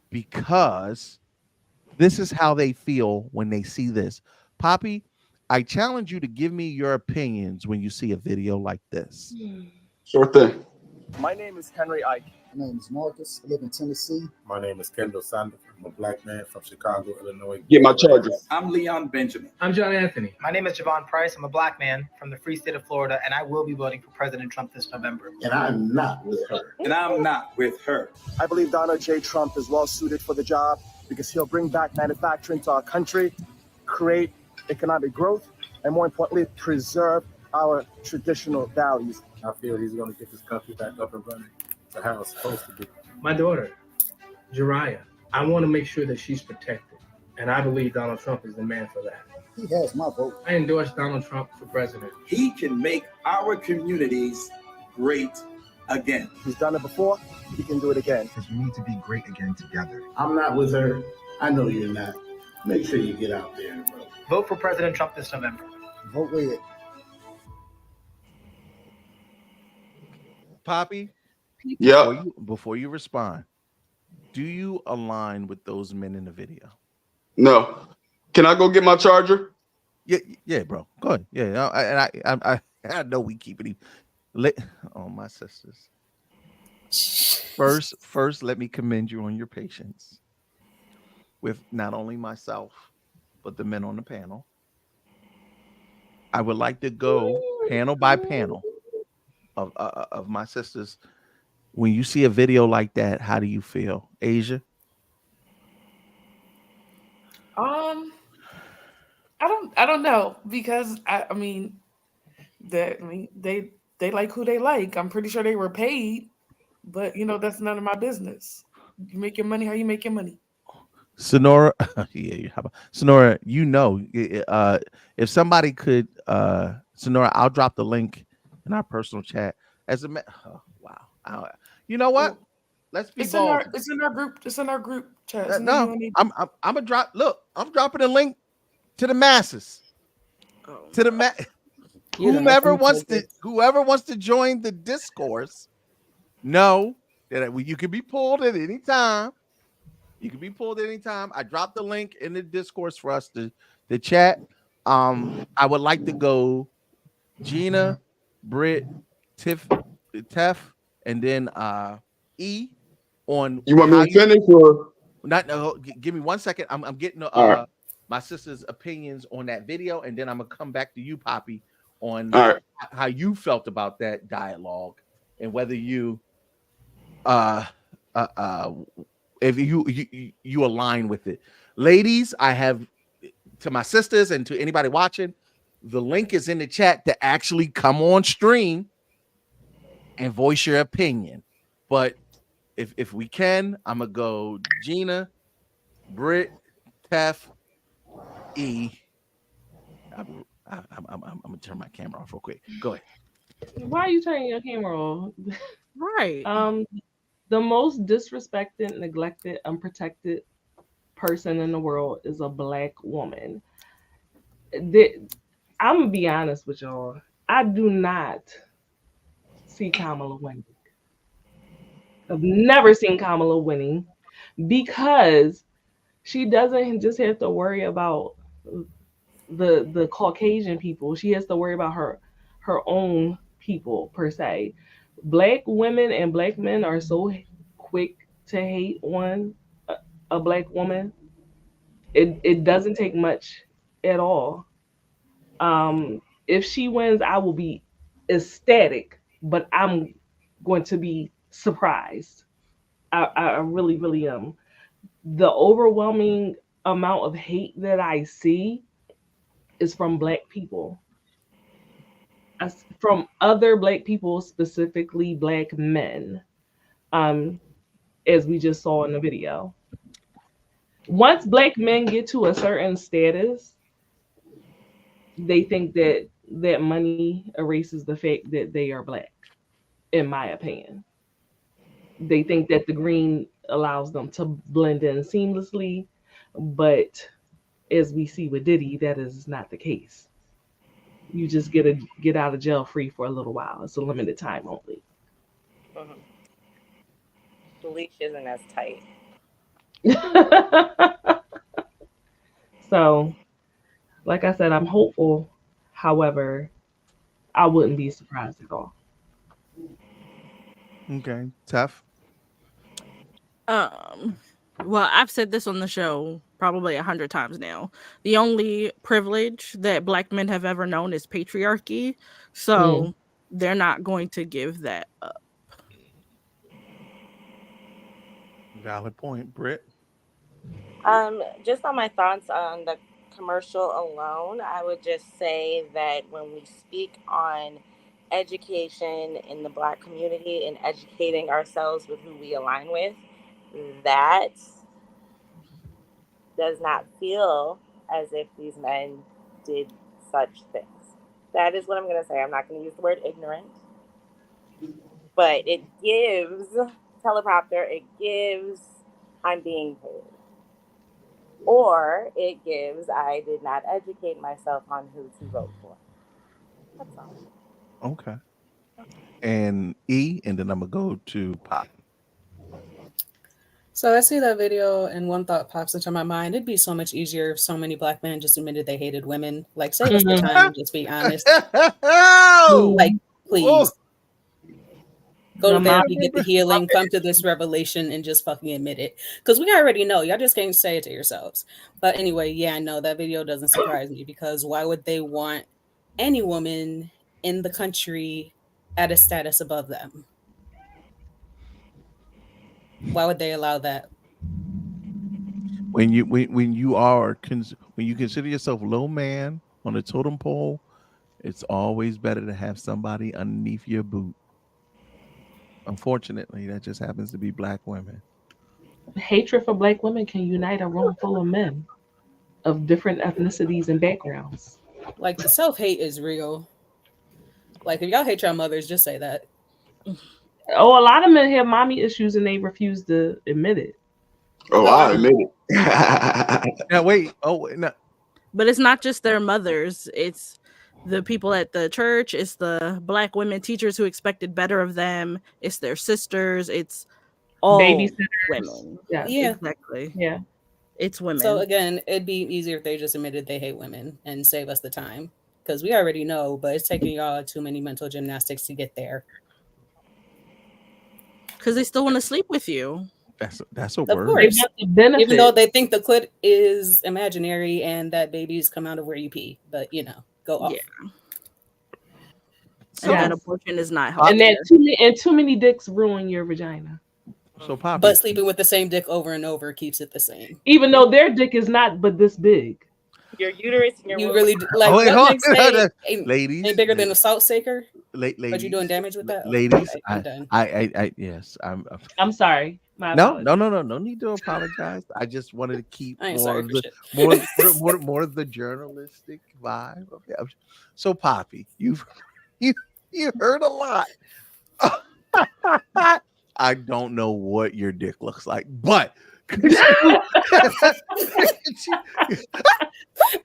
because this is how they feel when they see this. Poppy, I challenge you to give me your opinions when you see a video like this. Sure thing. My name is Henry Ike. My name is Marcus. I live in Tennessee. My name is Kendall Sander. I'm a black man from Chicago, Illinois. Get my charger. I'm Leon Benjamin. I'm John Anthony. My name is Javon Price. I'm a black man from the free state of Florida, and I will be voting for President Trump this November. And I'm not with her. And I'm not with her. I believe Donald J. Trump is well suited for the job because he'll bring back manufacturing to our country, create economic growth, and more importantly, preserve our traditional values. I feel he's going to get this country back up and running to how it's supposed to be. My daughter, Jariah, I want to make sure that she's protected. And I believe Donald Trump is the man for that. He has my vote. I endorse Donald Trump for president. He can make our communities great again. He's done it before. He can do it again. Because we need to be great again together. I'm not with her. I know you're not. Make sure you get out there and vote. Vote for President Trump this November. Vote with it. Poppy, Yeah. before you respond, do you align with those men in the video? No. Can I go get my charger? Yeah, bro. Go ahead. Yeah, I know we keep it. Oh, my sisters. First, let me commend you on your patience with not only myself but the men on the panel. I would like to go panel by panel of my sisters. When you see a video like that, how do you feel, Asia? I don't know, because I mean they like who they like. I'm pretty sure they were paid, but that's none of my business. You make your money how you make your money. Sonora, Sonora, if somebody could, Sonora, I'll drop the link in our personal chat. Wow. You know what? Let's be bold. It's in our group. It's in our group chat. No, I'm gonna drop. Look, I'm dropping a link to the masses. To the whoever wants to join the discourse, know that you can be pulled at any time. You can be pulled at any time. I dropped the link in the discourse for us to chat. I would like to go Gina, Britt, Tef, and then E on. You want me to finish or not? No, give me 1 second. I'm getting my sister's opinions on that video, and then I'm gonna come back to you, Poppy, on how you felt about that dialogue and whether you if you align with it. Ladies, I have, to my sisters and to anybody watching, the link is in the chat to actually come on stream and voice your opinion. But if we can, I'm gonna go Gina, Britt, Tef, E. I'm gonna turn my camera off real quick. Go ahead. Why are you turning your camera off? Right. The most disrespected, neglected, unprotected person in the world is a Black woman. I'm gonna be honest with y'all. I do not see Kamala winning. I've never seen Kamala winning because she doesn't just have to worry about the Caucasian people. She has to worry about her own people per se. Black women and Black men are so quick to hate on a Black woman. It doesn't take much at all. If she wins, I will be ecstatic, but I'm going to be surprised. I really, really am. The overwhelming amount of hate that I see is from Black people. From other Black people, specifically Black men, as we just saw in the video. Once Black men get to a certain status, they think that money erases the fact that they are Black, in my opinion. They think that the green allows them to blend in seamlessly, but as we see with Diddy, that is not the case. You just get out of jail free for a little while. It's a limited time only. The leash isn't as tight. So, like I said, I'm hopeful. However, I wouldn't be surprised at all. Okay, tough. Well, I've said this on the show probably 100 times now. The only privilege that Black men have ever known is patriarchy. So they're not going to give that up. Valid point, Britt. Just on my thoughts on the commercial alone, I would just say that when we speak on education in the Black community and educating ourselves with who we align with, that does not feel as if these men did such things. That is what I'm going to say. I'm not going to use the word ignorant. but it gives teleprompter. It gives I'm being paid, or it gives I did not educate myself on who to vote for. That's all. Okay. And E, and then I'm gonna go to Pop. So I see that video, and one thought pops into my mind: it'd be so much easier if so many black men just admitted they hated women. Like, save us the time and just be honest. Like, please. Go to therapy, get the healing, come to this revelation, and just fucking admit it. Because we already know. Y'all just can't say it to yourselves. But anyway, yeah, no, that video doesn't surprise me, because why would they want any woman in the country at a status above them? Why would they allow that? When you consider yourself low man on a totem pole, it's always better to have somebody underneath your boot. Unfortunately, that just happens to be black women. Hatred for black women can unite a room full of men of different ethnicities and backgrounds. Like, the self-hate is real. Like, if y'all hate your mothers, just say that. Oh, a lot of men have mommy issues and they refuse to admit it. Oh, I admit it. Now wait. Oh, no. But it's not just their mothers. It's the people at the church. It's the black women teachers who expected better of them. It's their sisters. It's all babysitters. Women. Yeah, exactly. Yeah. It's women. So again, it'd be easier if they just admitted they hate women and save us the time. Because we already know, but it's taking y'all too many mental gymnastics to get there. Because they still want to sleep with you. That's a Of word. course. Even though they think the clit is imaginary and that babies come out of where you pee. But, you know, go off. Yeah. So that abortion is not And healthy. that too many dicks ruin your vagina. So Poppy. But sleeping with the same dick over and over keeps it the same. Even though their dick is not but this big. Your uterus and your You womb. really like Oh, wait, what hold makes say on. ain't, Ladies, ain't bigger than a salt shaker? Ladies, But you doing damage with that? Ladies, Okay, I'm done. I yes, I'm sorry. No need to apologize. I just wanted to keep I ain't more sorry of for the shit. more of the journalistic vibe. Okay. So Poppy, you heard a lot. I don't know what your dick looks like, but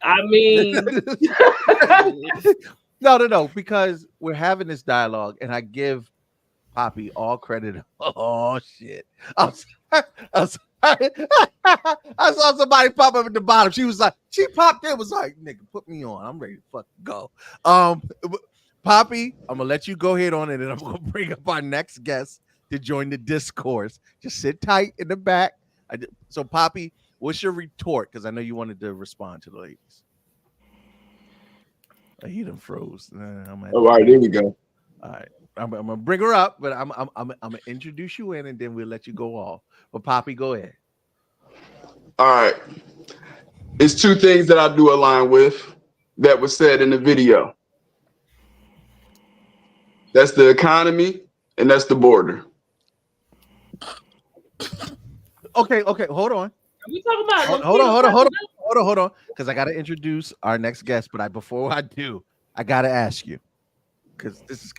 I mean, no, because we're having this dialogue, and I give Poppy all credit. Oh shit! I saw somebody pop up at the bottom. She popped in, was like, "Nigga, put me on. I'm ready to fucking go." Poppy, I'm gonna let you go ahead on it, and I'm gonna bring up our next guest to join the discourse. Just sit tight in the back. So, Poppy, what's your retort? Because I know you wanted to respond to the ladies. He done froze. All right, there we go. All right, I'm gonna bring her up, but I'm gonna introduce you in, and then we'll let you go off. But Poppy, go ahead. All right. It's two things that I do align with that was said in the video. That's the economy, and that's the border. Okay, hold on. Are we talking about Hold on, because I gotta introduce our next guest. But before I do, I gotta ask you, because this is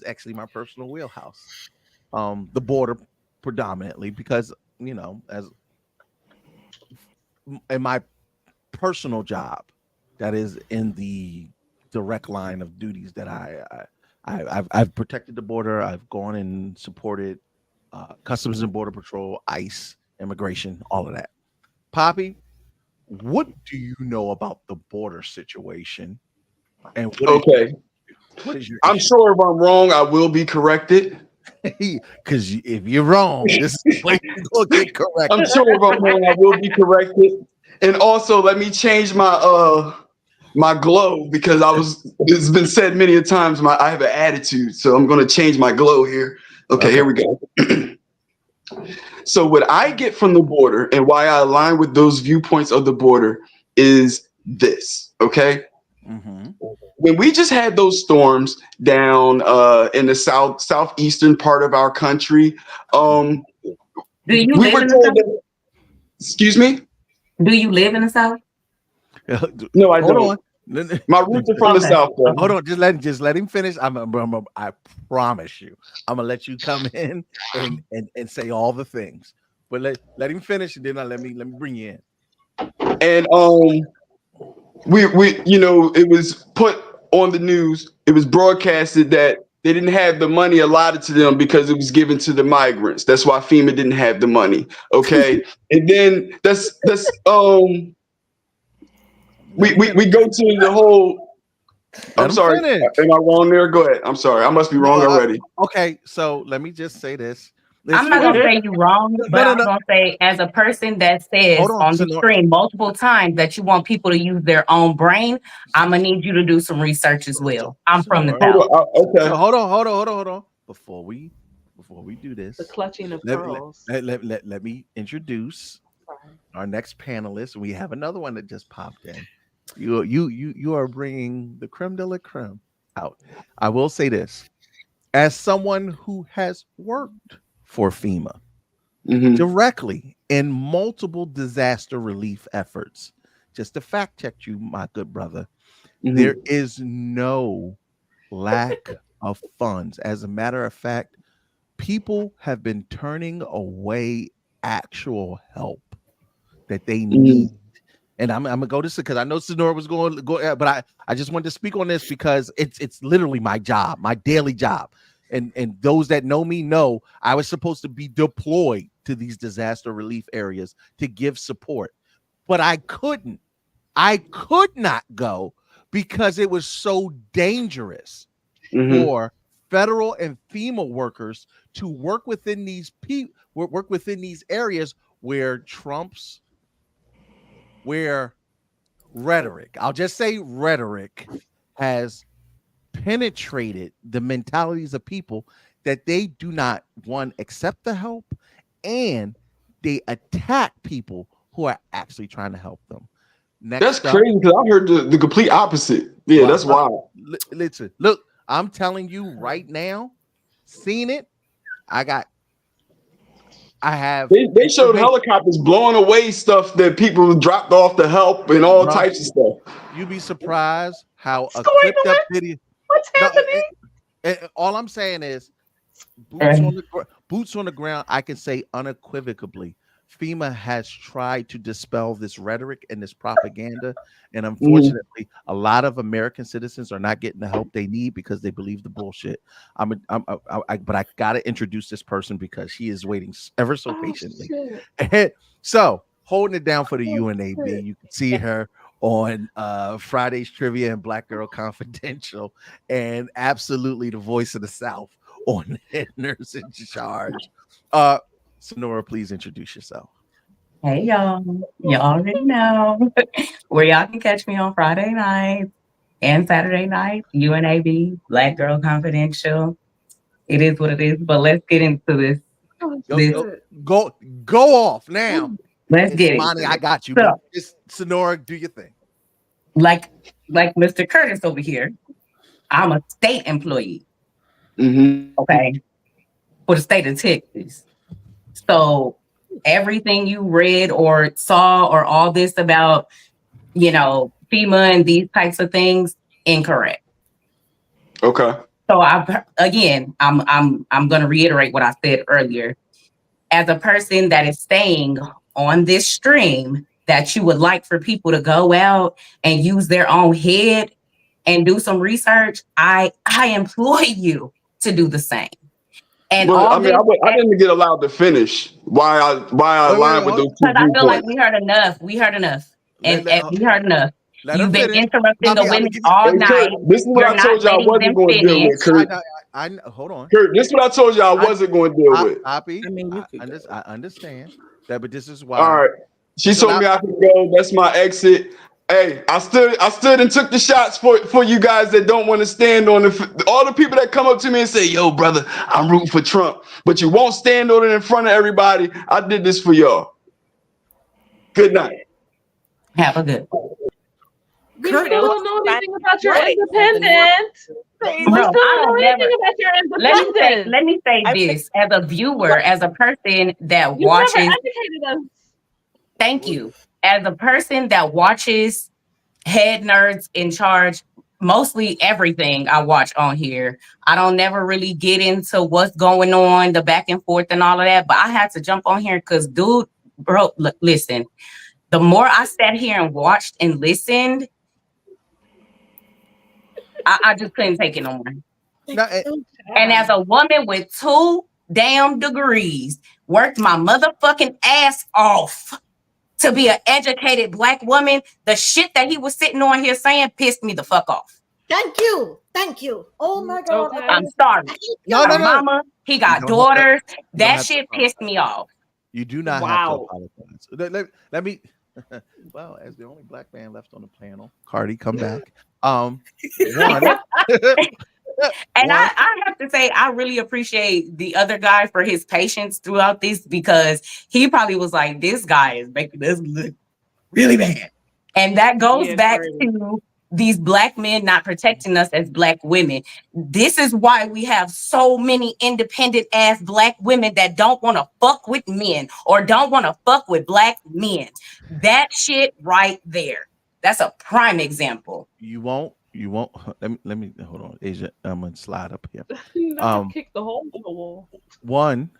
actually my personal wheelhouse. The border predominantly, because as in my personal job, that is in the direct line of duties that I've protected the border. I've gone and supported Customs and Border Patrol, ICE, immigration, all of that. Poppy, what do you know about the border situation? And what is your I'm sure if I'm wrong, I will be corrected. Because if you're wrong, this is where you will get corrected. I'm sure if I'm wrong, I will be corrected. And also, let me change my my glow, because it's been said many a times, I have an attitude, so I'm going to change my glow here. Okay, here we go. So what I get from the border and why I align with those viewpoints of the border is this, okay? Mm-hmm. When we just had those storms down in the southeastern part of our country, Do you live in the South? Excuse me? Do you live in the South? No, I don't. My roots are from the South. Though. Hold on, just let him finish. I promise you, I'm gonna let you come in and say all the things. But let him finish, and then let me bring you in. And we it was put on the news. It was broadcasted that they didn't have the money allotted to them because it was given to the migrants. That's why FEMA didn't have the money. Okay, and then that's we go to the whole. I'm sorry. Am I wrong there? Go ahead. I'm sorry. I must be wrong already. Okay, so let me just say this. I'm not gonna say you wrong, but I'm gonna say, as a person that says on the screen multiple times that you want people to use their own brain, I'm gonna need you to do some research as well. I'm from the South. Okay. So hold on. Before we do this, The clutching of let me introduce our next panelist. We have another one that just popped in. You are bringing the creme de la creme out. I will say this, as someone who has worked for FEMA directly in multiple disaster relief efforts. Just to fact check you, my good brother, there is no lack of funds. As a matter of fact, people have been turning away actual help that they need. And I'm gonna go this because I know Sonora was going, but I just wanted to speak on this because it's literally my job, my daily job. And those that know me know I was supposed to be deployed to these disaster relief areas to give support, but I could not go because it was so dangerous for federal and FEMA workers to work within these areas where rhetoric, I'll just say rhetoric, has penetrated the mentalities of people that they do not, one, accept the help, and they attack people who are actually trying to help them. That's crazy because I heard the complete opposite. Yeah, well, that's wild. Listen, look, I'm telling you right now, seen it. They showed helicopters blowing away stuff that people dropped off to help and all types of stuff. You'd be surprised how a clipped up video. What's happening? All I'm saying is, boots on the ground. I can say unequivocally, FEMA has tried to dispel this rhetoric and this propaganda, and unfortunately, a lot of American citizens are not getting the help they need because they believe the bullshit. But I gotta introduce this person because she is waiting ever so patiently. So, holding it down for the UNAB, you can see her on Friday's Trivia and Black Girl Confidential, and absolutely the voice of the South on Nurse in Charge. Sonora, please introduce yourself. Hey, y'all. You already know where y'all can catch me on Friday night and Saturday night. UNAB, Black Girl Confidential. It is what it is, but let's get into this. Go off now. Let's get it. Monty, I got you. So, Sonora, do your thing. Like Mr. Curtis over here, I'm a state employee. Okay. For the state of Texas. So everything you read or saw or all this about, FEMA and these types of things, incorrect. Okay. So I'm going to reiterate what I said earlier. As a person that is staying on this stream, that you would like for people to go out and use their own head and do some research, I employ you to do the same. And well, I didn't get allowed to finish. Why I aligned with those two because I feel viewpoints. like we heard enough. We heard enough. And we heard enough. You've been interrupting the women all night. Kurt, this is what I told you I wasn't going to deal with, Kurt. Hold on. Kurt, this is what I told you I wasn't going to deal with. Poppy, I understand that, but this is why. All right. She told me I could go. That's my exit. Hey, I stood and took the shots for you guys that don't want to stand on all the people that come up to me and say, "Yo, brother, I'm rooting for Trump," but you won't stand on it in front of everybody. I did this for y'all. Good night. Have a good. We still don't know anything about your independence. Let me say this as a viewer, as a person that watches. Never educated us. Thank you. As a person that watches head nerds in charge. Mostly everything I watch on here. I don't never really get into what's going on, the back and forth and all of that. But I had to jump on here because, dude, bro, listen. The more I sat here and watched and listened, I just couldn't take it no more. And as a woman with 2 damn degrees, worked my motherfucking ass off to be an educated Black woman, the shit that he was sitting on here saying pissed me the fuck off. Thank you. Thank you. Oh my God. Okay. I'm sorry. No, He got a mama. He got daughters. That have to shit pissed me off. You do not have to apologize. Let me. Well, as the only Black man left on the panel, Cardi, come back. One. And I have to say, I really appreciate the other guy for his patience throughout this, because he probably was like, this guy is making this look really bad. And that goes back to these Black men not protecting us as Black women. This is why we have so many independent ass Black women that don't want to fuck with men or don't want to fuck with Black men. That shit right there. That's a prime example. You won't. Let me hold on, Asia. I'm gonna slide up here. Kick the hole in the wall. One.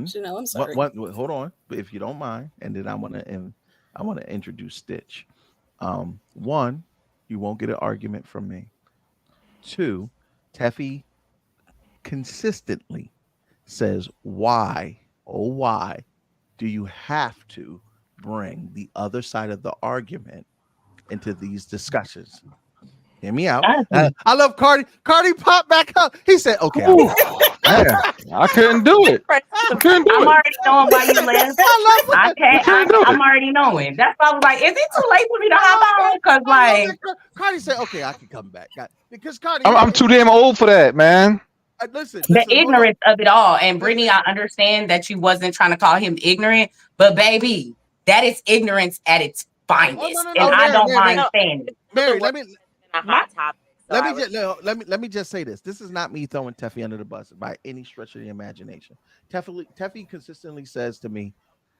Chanel, I'm sorry. Hold on, but if you don't mind, and then I want to introduce Stitch. One, you won't get an argument from me. 2, Teffy consistently says, why do you have to bring the other side of the argument into these discussions? Hear me out. I love Cardi. Cardi popped back up. He said, okay. Man, I couldn't do it. I'm already knowing why you left. I'm already knowing. That's why I was like, is it too late for me to hop on? Because like Cardi said, okay, I can come back. Because Cardi, I'm too damn old for that, man. Listen, the ignorance of it all. And Brittany, I understand that you wasn't trying to call him ignorant, but baby, that is ignorance at its finest. I don't mind saying it. Mary, let me just say this. This is not me throwing Teffy under the bus by any stretch of the imagination. Teffy consistently says to me,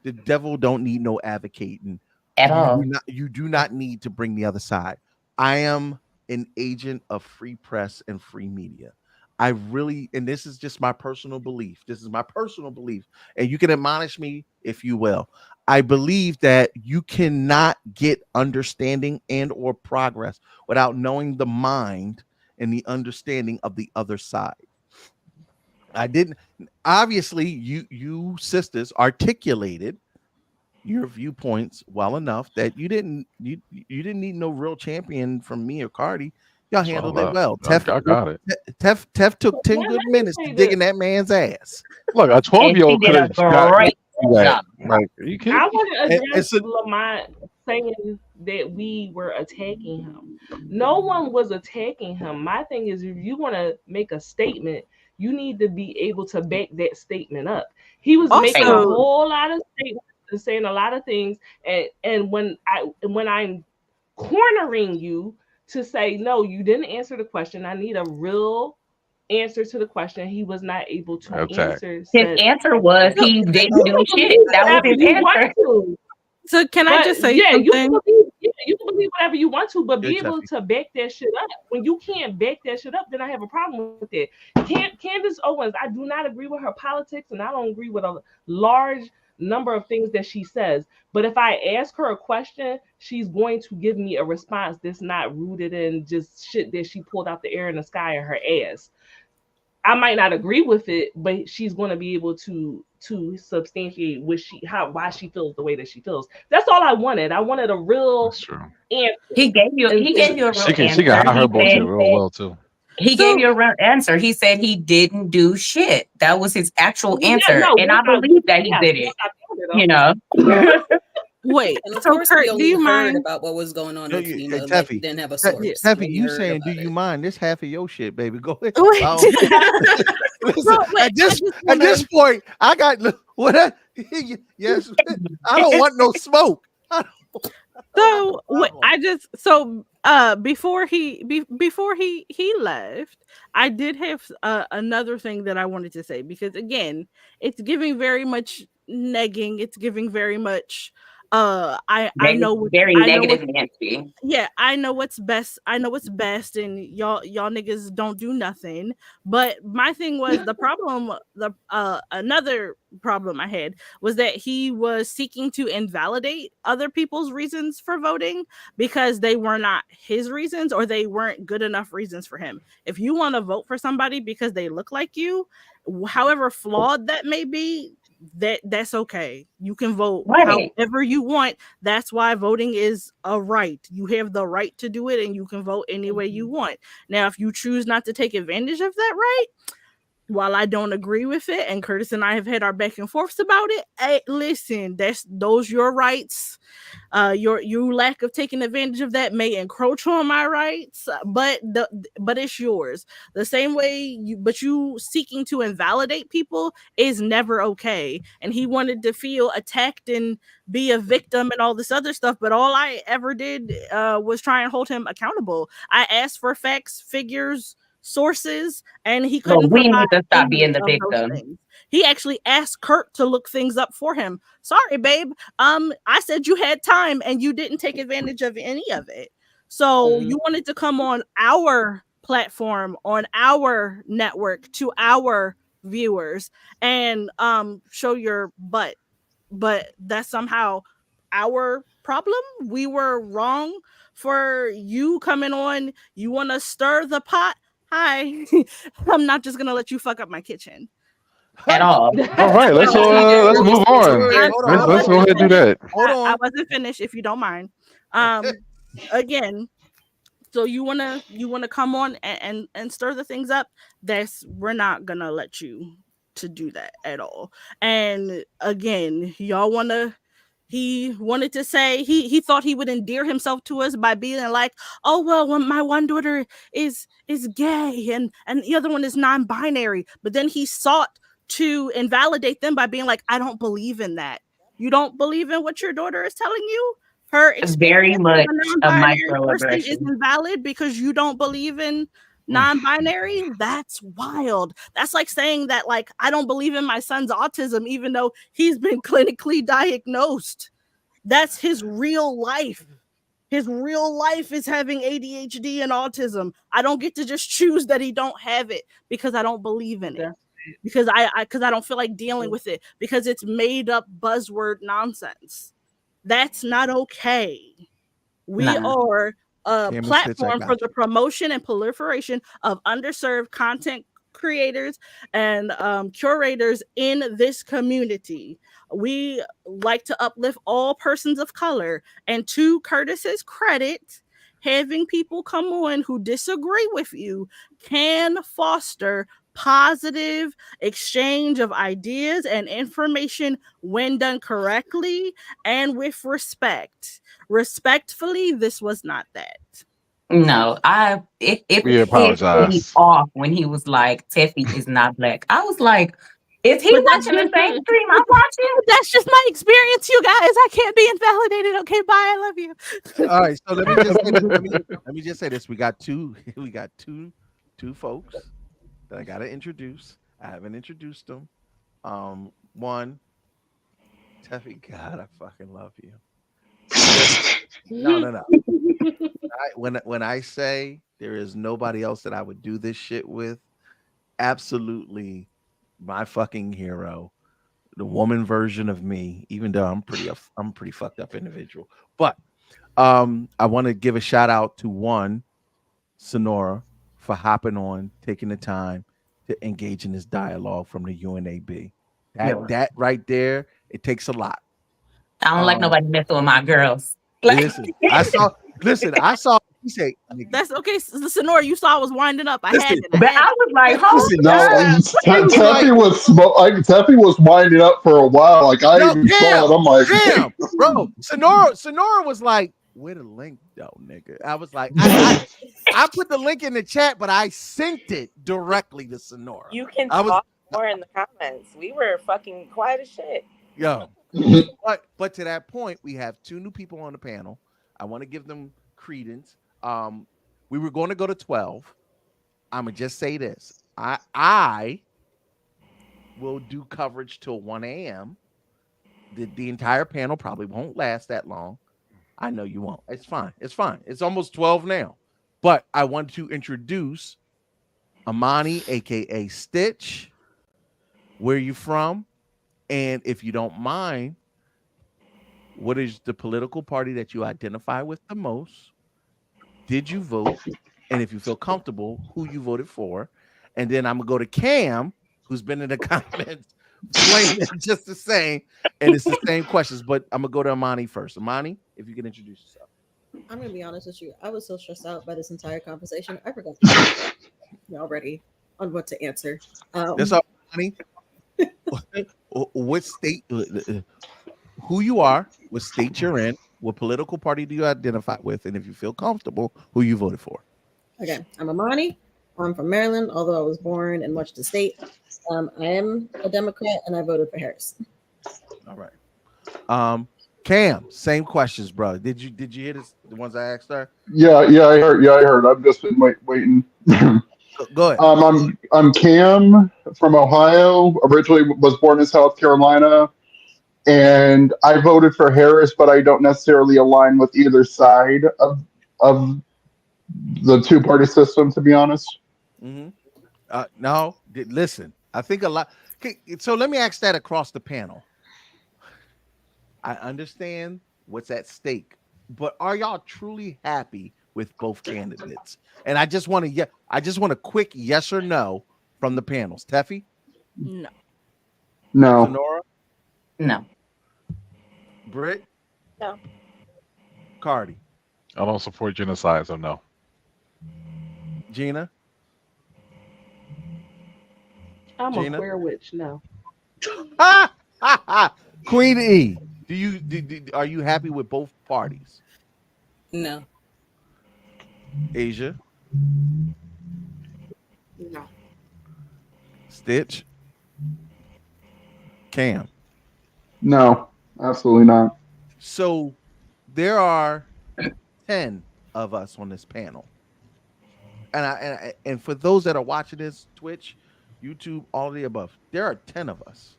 the devil don't need no advocating at all. You do not need to bring the other side. I am an agent of free press and free media. I really, and this is just my personal belief. And you can admonish me if you will. I believe that you cannot get understanding and or progress without knowing the mind and the understanding of the other side. Obviously, you sisters articulated your viewpoints well enough that you didn't need no real champion from me or Cardi. Y'all handled it well. I got it. Teff took 10 good minutes to dig in that man's ass. Look, a 12-year-old could have got that. Like, are you kidding? I want to address Lamont saying that we were attacking him. No one was attacking him. My thing is, if you want to make a statement, you need to be able to back that statement up. He was making a whole lot of statements and saying a lot of things, and when I'm cornering you to say, no, you didn't answer the question, I need a real answer to the question, he was not able to answer. His answer was he didn't do shit. That was his answer. So can I just say something? You can believe whatever you want to, but be able to back that shit up. When you can't back that shit up, then I have a problem with it. Candace Owens, I do not agree with her politics, and I don't agree with a large number of things that she says. But if I ask her a question, she's going to give me a response that's not rooted in just shit that she pulled out the air in the sky in her ass. I might not agree with it, but she's going to be able to substantiate why she feels the way that she feels. That's all I wanted. I wanted a real answer. He gave you a real answer. She can hide her bullshit real well too. He gave you a real answer. He said he didn't do shit. That was his actual answer, and I believe that he did it. You know. Wait, and of course, we only heard about what was going on. Like, didn't have a source. Teffy, you saying, "Do you mind?" This half of your shit, baby. Go ahead. Listen, at this point, I got what? Yes, I don't want no smoke. Before he left, I did have another thing that I wanted to say, because again, it's giving very much negging. It's giving very much I Very, know very I know what negative Nancy. yeah, I know what's best. I know what's best, and y'all niggas don't do nothing. But my thing was another problem I had was that he was seeking to invalidate other people's reasons for voting because they were not his reasons or they weren't good enough reasons for him. If you want to vote for somebody because they look like you, however flawed that may be, that's okay. You can vote Right. however you want. That's why voting is a right. You have the right to do it and you can vote any way you want. Now, if you choose not to take advantage of that right, while I don't agree with it, and Curtis and I have had our back and forths about it, hey, listen, those your rights. Your lack of taking advantage of that may encroach on my rights, but it's yours. The same way you seeking to invalidate people is never okay. And he wanted to feel attacked and be a victim and all this other stuff, but all I ever did was try and hold him accountable. I asked for facts, figures, sources, and he Well, couldn't we provide need to stop any being the of those victim. things. He actually asked Kurt to look things up for him. Sorry, babe. I said you had time and you didn't take advantage of any of it. So you wanted to come on our platform, on our network, to our viewers and show your butt. But that's somehow our problem. We were wrong for you coming on. You want to stir the pot? Hi. I'm not just gonna let you fuck up my kitchen. At all. All right, let's move on. Let's go ahead and do that. Hold on. I wasn't finished, if you don't mind. Again, so you wanna come on and stir the things up? We're not gonna let you to do that at all. And again, he wanted to say he thought he would endear himself to us by being like, oh well, when my one daughter is gay and the other one is non-binary, but then he sought to invalidate them by being like, I don't believe in that. You don't believe in what your daughter is telling you? Her experience Very much as a a non-binary person is microaggression. invalid because you don't believe in non-binary? That's wild. That's like saying that, like, I don't believe in my son's autism even though he's been clinically diagnosed. That's his real life. His real life is having ADHD and autism. I don't get to just choose that he don't have it because I don't believe in it. Because I don't feel like dealing with it because it's made up buzzword nonsense. That's not okay. We are a platform for the promotion and proliferation of underserved content creators and curators in this community. We like to uplift all persons of color, and to Curtis's credit, having people come on who disagree with you can foster positive exchange of ideas and information when done correctly and with respect. Respectfully, this was not that. No, it we apologize. pissed me off when he was like, Teffy is not black. I was like, is he watching the same stream I'm watching? That's just my experience, you guys. I can't be invalidated. Okay, bye. I love you. All right, so let me just say this. Let me just say this. We got two folks that I gotta introduce. I haven't introduced them. One, Teffy, God, I fucking love you. No. When I say there is nobody else that I would do this shit with, absolutely my fucking hero, the woman version of me, even though I'm pretty fucked up individual. But I want to give a shout out to one, Sonora, for hopping on, taking the time to engage in this dialogue from the UNAB. That right there, it takes a lot. I don't like nobody messing with my girls. Listen, I saw. He said, "That's okay." Sonora, you saw I was winding up. I had it. But I was like, Teffy was winding up for a while. Like I even saw it. I'm like, damn, bro. Sonora was like, where the link though, nigga? I was like, I put the link in the chat, but I synced it directly to Sonora. You can talk more in the comments. We were fucking quiet as shit. Yo, but to that point, we have two new people on the panel. I want to give them credence. We were going to go to 12. I'm gonna just say this. I will do coverage till 1 a.m. the entire panel probably won't last that long. I know you won't. It's fine. It's fine. It's almost 12 now. But I want to introduce Amani, aka Stitch. Where are you from? And if you don't mind, what is the political party that you identify with the most? Did you vote? And if you feel comfortable, who you voted for? And then I'm gonna go to Cam, who's been in the comments playing it just the same, and it's the same questions. But I'm gonna go to Amani first. Amani, if you can introduce yourself. I'm gonna be honest with you. I was so stressed out by this entire conversation. I forgot already on what to answer. That's all, Amani. What state? Who you are? What state you're in? What political party do you identify with? And if you feel comfortable, who you voted for? Okay, I'm Amani. I'm from Maryland, although I was born in Washington State. I am a Democrat, and I voted for Harris. All right. Cam, same questions, bro. Did you hear this? The ones I asked her? Yeah, I heard. I've just been waiting. Go ahead. I'm Cam from Ohio. Originally was born in South Carolina, and I voted for Harris, but I don't necessarily align with either side of the two-party system, to be honest. Mm-hmm. No, listen. I think a lot. Okay, so let me ask that across the panel. I understand what's at stake, but are y'all truly happy with both candidates? And I just want a quick yes or no from the panels. Teffy? No. No. Sonora? No. Britt? No. Cardi? I don't support genocide, so no. Gina? I'm Gina? a queer witch. No. Queen E, are you happy with both parties? No. Asia? No. Stitch? Cam? No, absolutely not. So there are 10 of us on this panel. And for those that are watching this, Twitch, YouTube, all of the above, there are 10 of us.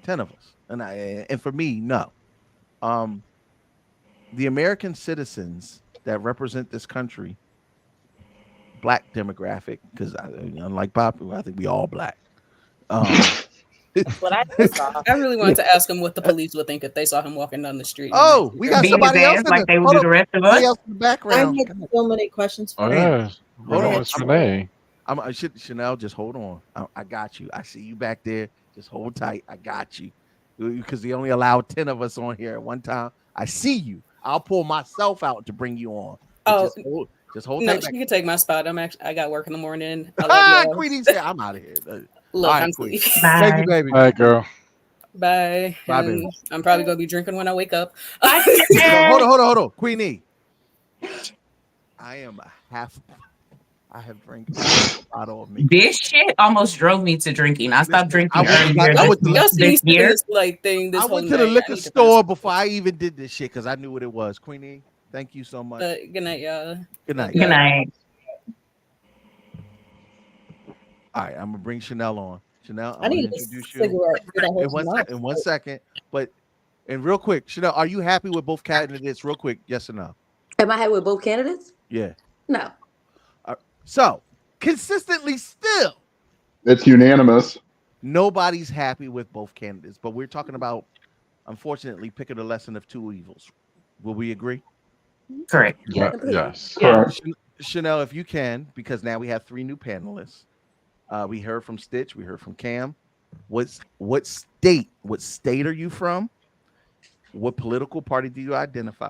10 of us. And for me, no. The American citizens that represent this country, black demographic, because unlike Pop, I think we all black. What I just saw. I really wanted to ask him what the police would think if they saw him walking down the street. Oh, we got somebody else like they would do the rest of somebody us. else in the background. I had so many questions for Oh, you. yeah. Hold on. It's Renee. Chanel, just hold on. I got you. I see you back there. Just hold tight. I got you. Because they only allowed 10 of us on here at one time. I see you. I'll pull myself out to bring you on. Oh, just hold no, tight. she can take my spot. I got work in the morning. I love y'all. Queenie said, I'm out of here. Look, right, I'm Queen. sleeping. Thank you, baby. All right, girl. Bye. Bye, And baby. I'm probably gonna be drinking when I wake up. Hold on. Queenie. I have drank a bottle of me. This shit almost drove me to drinking. I stopped drinking earlier this year. Thing this I whole went to the night. liquor store before I even did this shit because I knew what it was. Queenie, thank you so much. Good night, y'all. Good night. Good night. All right, I'm gonna bring Chanel on. Chanel, I I'm need gonna a introduce you cigarette. in 1 second. But and real quick, Chanel, are you happy with both candidates? Real quick, yes or no? Am I happy with both candidates? Yeah. No. So consistently, still, it's unanimous. Nobody's happy with both candidates, but we're talking about, unfortunately, picking a lesson of two evils. Will we agree? Correct. Yeah, yes. Correct. Chanel, if you can, because now we have 3 new panelists. We heard from Stitch. We heard from Cam. What state are you from? What political party do you identify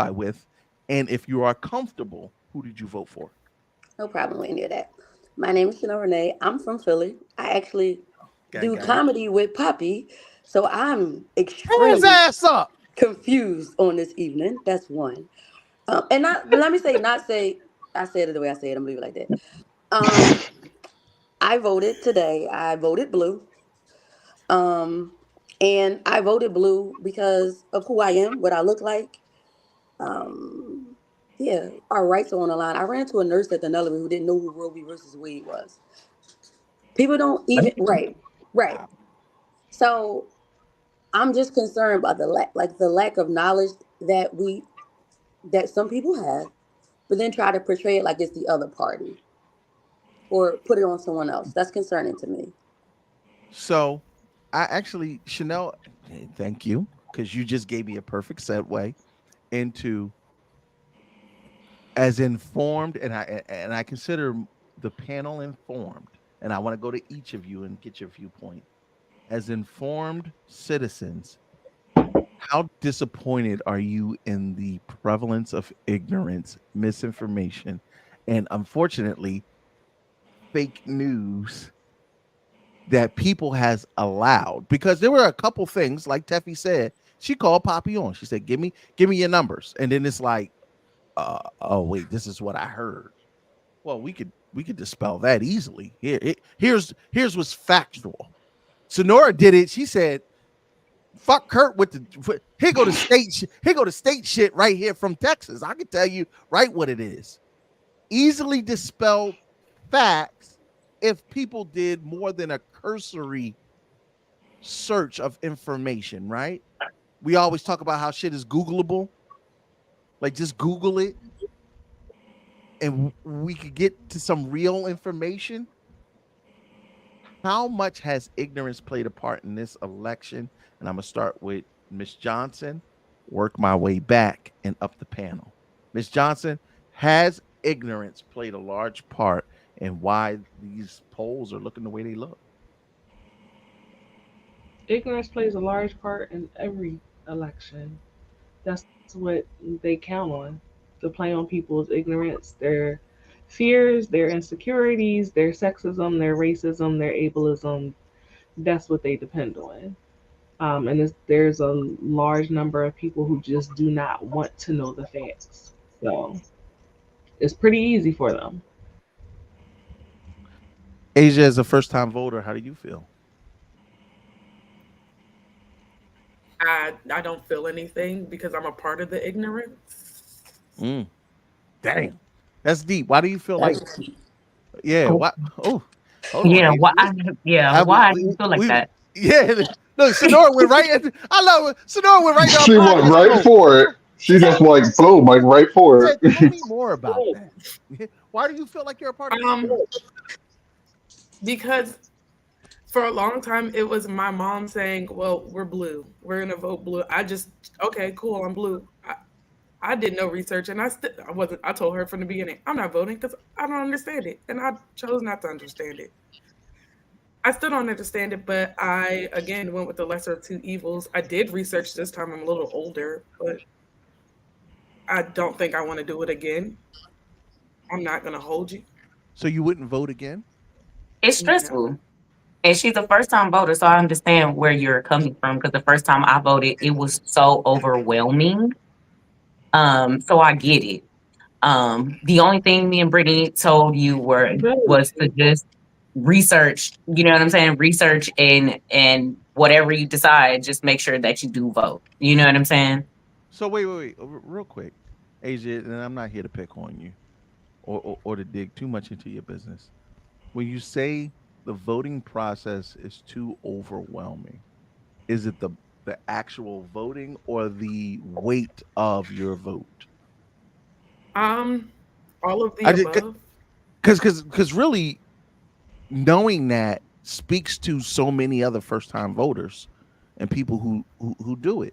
with? And if you are comfortable, who did you vote for? No problem with any of that. My name is Chanel Renee. I'm from Philly. I actually do comedy with Poppy. So I'm extremely confused on this evening. That's one. And I said it the way I said it. I'm leaving it like that. I voted today. I voted blue. And I voted blue because of who I am, what I look like. Yeah, our rights are on the line. I ran into a nurse at the Nullary who didn't know who Roe v. versus Wade was. People don't even right. So I'm just concerned about the lack of knowledge that some people have, but then try to portray it like it's the other party or put it on someone else. That's concerning to me. So, I actually, Chanel, thank you, because you just gave me a perfect segue into as informed, and I consider the panel informed, and I want to go to each of you and get your viewpoint. As informed citizens, how disappointed are you in the prevalence of ignorance, misinformation, and unfortunately, fake news that people has allowed? Because there were a couple things, like Teffy said, she called Poppy on. She said, give me your numbers. And then it's like, oh wait, this is what I heard. Well, we could dispel that easily. Here's what's factual. Sonora did it. She said, fuck Kurt with the here go to state shit right here from Texas. I can tell you right what it is. Easily dispelled facts if people did more than a cursory search of information, right? We always talk about how shit is Googleable. Like just Google it and we could get to some real information. How much has ignorance played a part in this election? And I'm going to start with Ms. Johnson, work my way back and up the panel. Ms. Johnson, has ignorance played a large part in why these polls are looking the way they look? Ignorance plays a large part in every election. That's what they count on, to play on people's ignorance, their fears, their insecurities, their sexism, their racism, their ableism. That's what they depend on. And there's a large number of people who just do not want to know the facts. So it's pretty easy for them. Asia, as a first-time voter, how do you feel? I don't feel anything because I'm a part of the ignorance. Dang, that's deep. Why do you feel like? Yeah. What? Oh, hold on. Yeah. Asia. Why do you feel like that? Yeah. Look, Sonora went right into. I love it. Sonora went right down. She went right for it. She just like boom, like right for it. Tell me more about that. Why do you feel like you're a part of it? Because for a long time it was my mom saying, "Well, we're blue. We're gonna vote blue." Okay, cool. I'm blue. I did no research, and I wasn't. I told her from the beginning, I'm not voting because I don't understand it, and I chose not to understand it. I still don't understand it, but I again went with the lesser of two evils. I did research this time. I'm a little older, but I don't think I want to do it again. I'm not gonna hold you. So you wouldn't vote again? It's stressful. And she's a first-time voter, so I understand where you're coming from, because the first time I voted, it was so overwhelming. So I get it. The only thing me and Brittany told you was to just research, you know what I'm saying? Research and whatever you decide, just make sure that you do vote. You know what I'm saying? So wait, real quick, Asia, and I'm not here to pick on you or to dig too much into your business. When you say the voting process is too overwhelming, is it the actual voting or the weight of your vote? All of the above. Because really, knowing that speaks to so many other first-time voters and people who do it.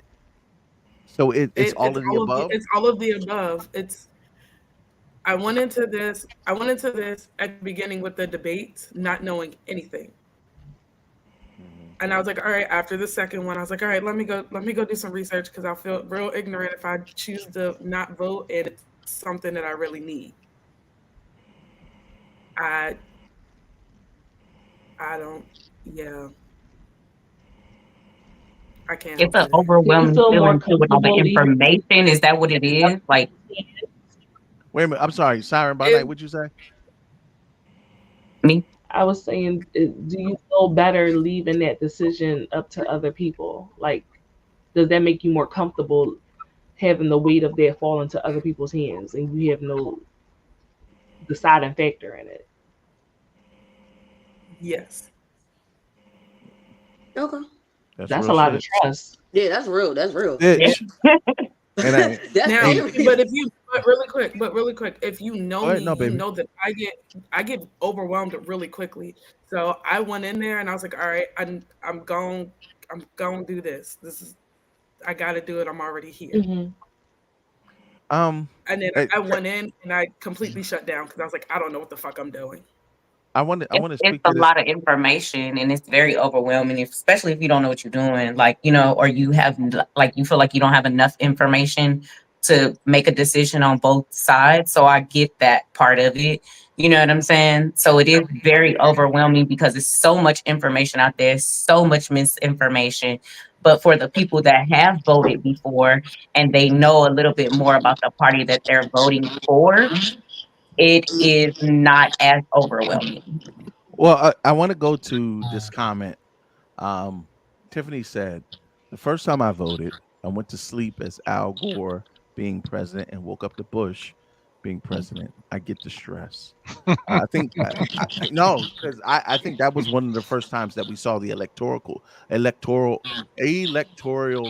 So it's all of the above. It's all of the above. I went into this at the beginning with the debates, not knowing anything. And I was like, all right, after the second one, I was like, all right, let me go do some research because I feel real ignorant if I choose to not vote and it's something that I really need. I can't. It's an overwhelming feeling too with all the information. Is that what it is? Like, wait a minute. I'm sorry, Siren by Night. What'd you say? Me? I was saying, do you feel better leaving that decision up to other people? Like, does that make you more comfortable having the weight of that fall into other people's hands and you have no deciding factor in it? Yes. Okay. That's a lot of trust. Yeah, that's real. That's real. Bitch. And that's Now, serious. but really quick, if you know me, No, you know that I get overwhelmed really quickly. So I went in there and I was like, all right, I'm going to do this. I got to do it. I'm already here. Mm-hmm. And then I went in and I completely shut down because I was like, I don't know what the fuck I'm doing. I want to It's speak a to this. lot of information and it's very overwhelming, especially if you don't know what you're doing, like, you know, or you have like you feel like you don't have enough information to make a decision on both sides. So I get that part of it. You know what I'm saying? So it is very overwhelming because there's so much information out there, so much misinformation. But for the people that have voted before and they know a little bit more about the party that they're voting for, it is not as overwhelming. Well, I want to go to this comment. Tiffany said, the first time I voted, I went to sleep as Al Gore being president and woke up to Bush being president. I get the stress. I think no, because I think that was one of the first times that we saw the electoral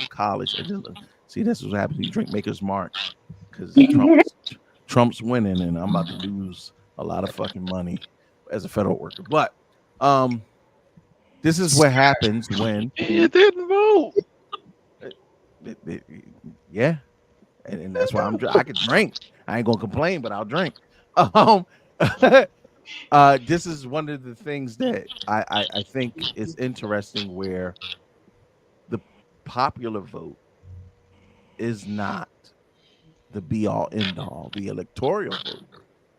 college. See, this is what happens when you drink Maker's Mark, because Trump's winning and I'm about to lose a lot of fucking money as a federal worker. But this is what happens when you didn't vote. Yeah, and that's why I could drink. I ain't gonna complain, but I'll drink. This is one of the things that I think is interesting, where the popular vote is not the be all end all. The electoral vote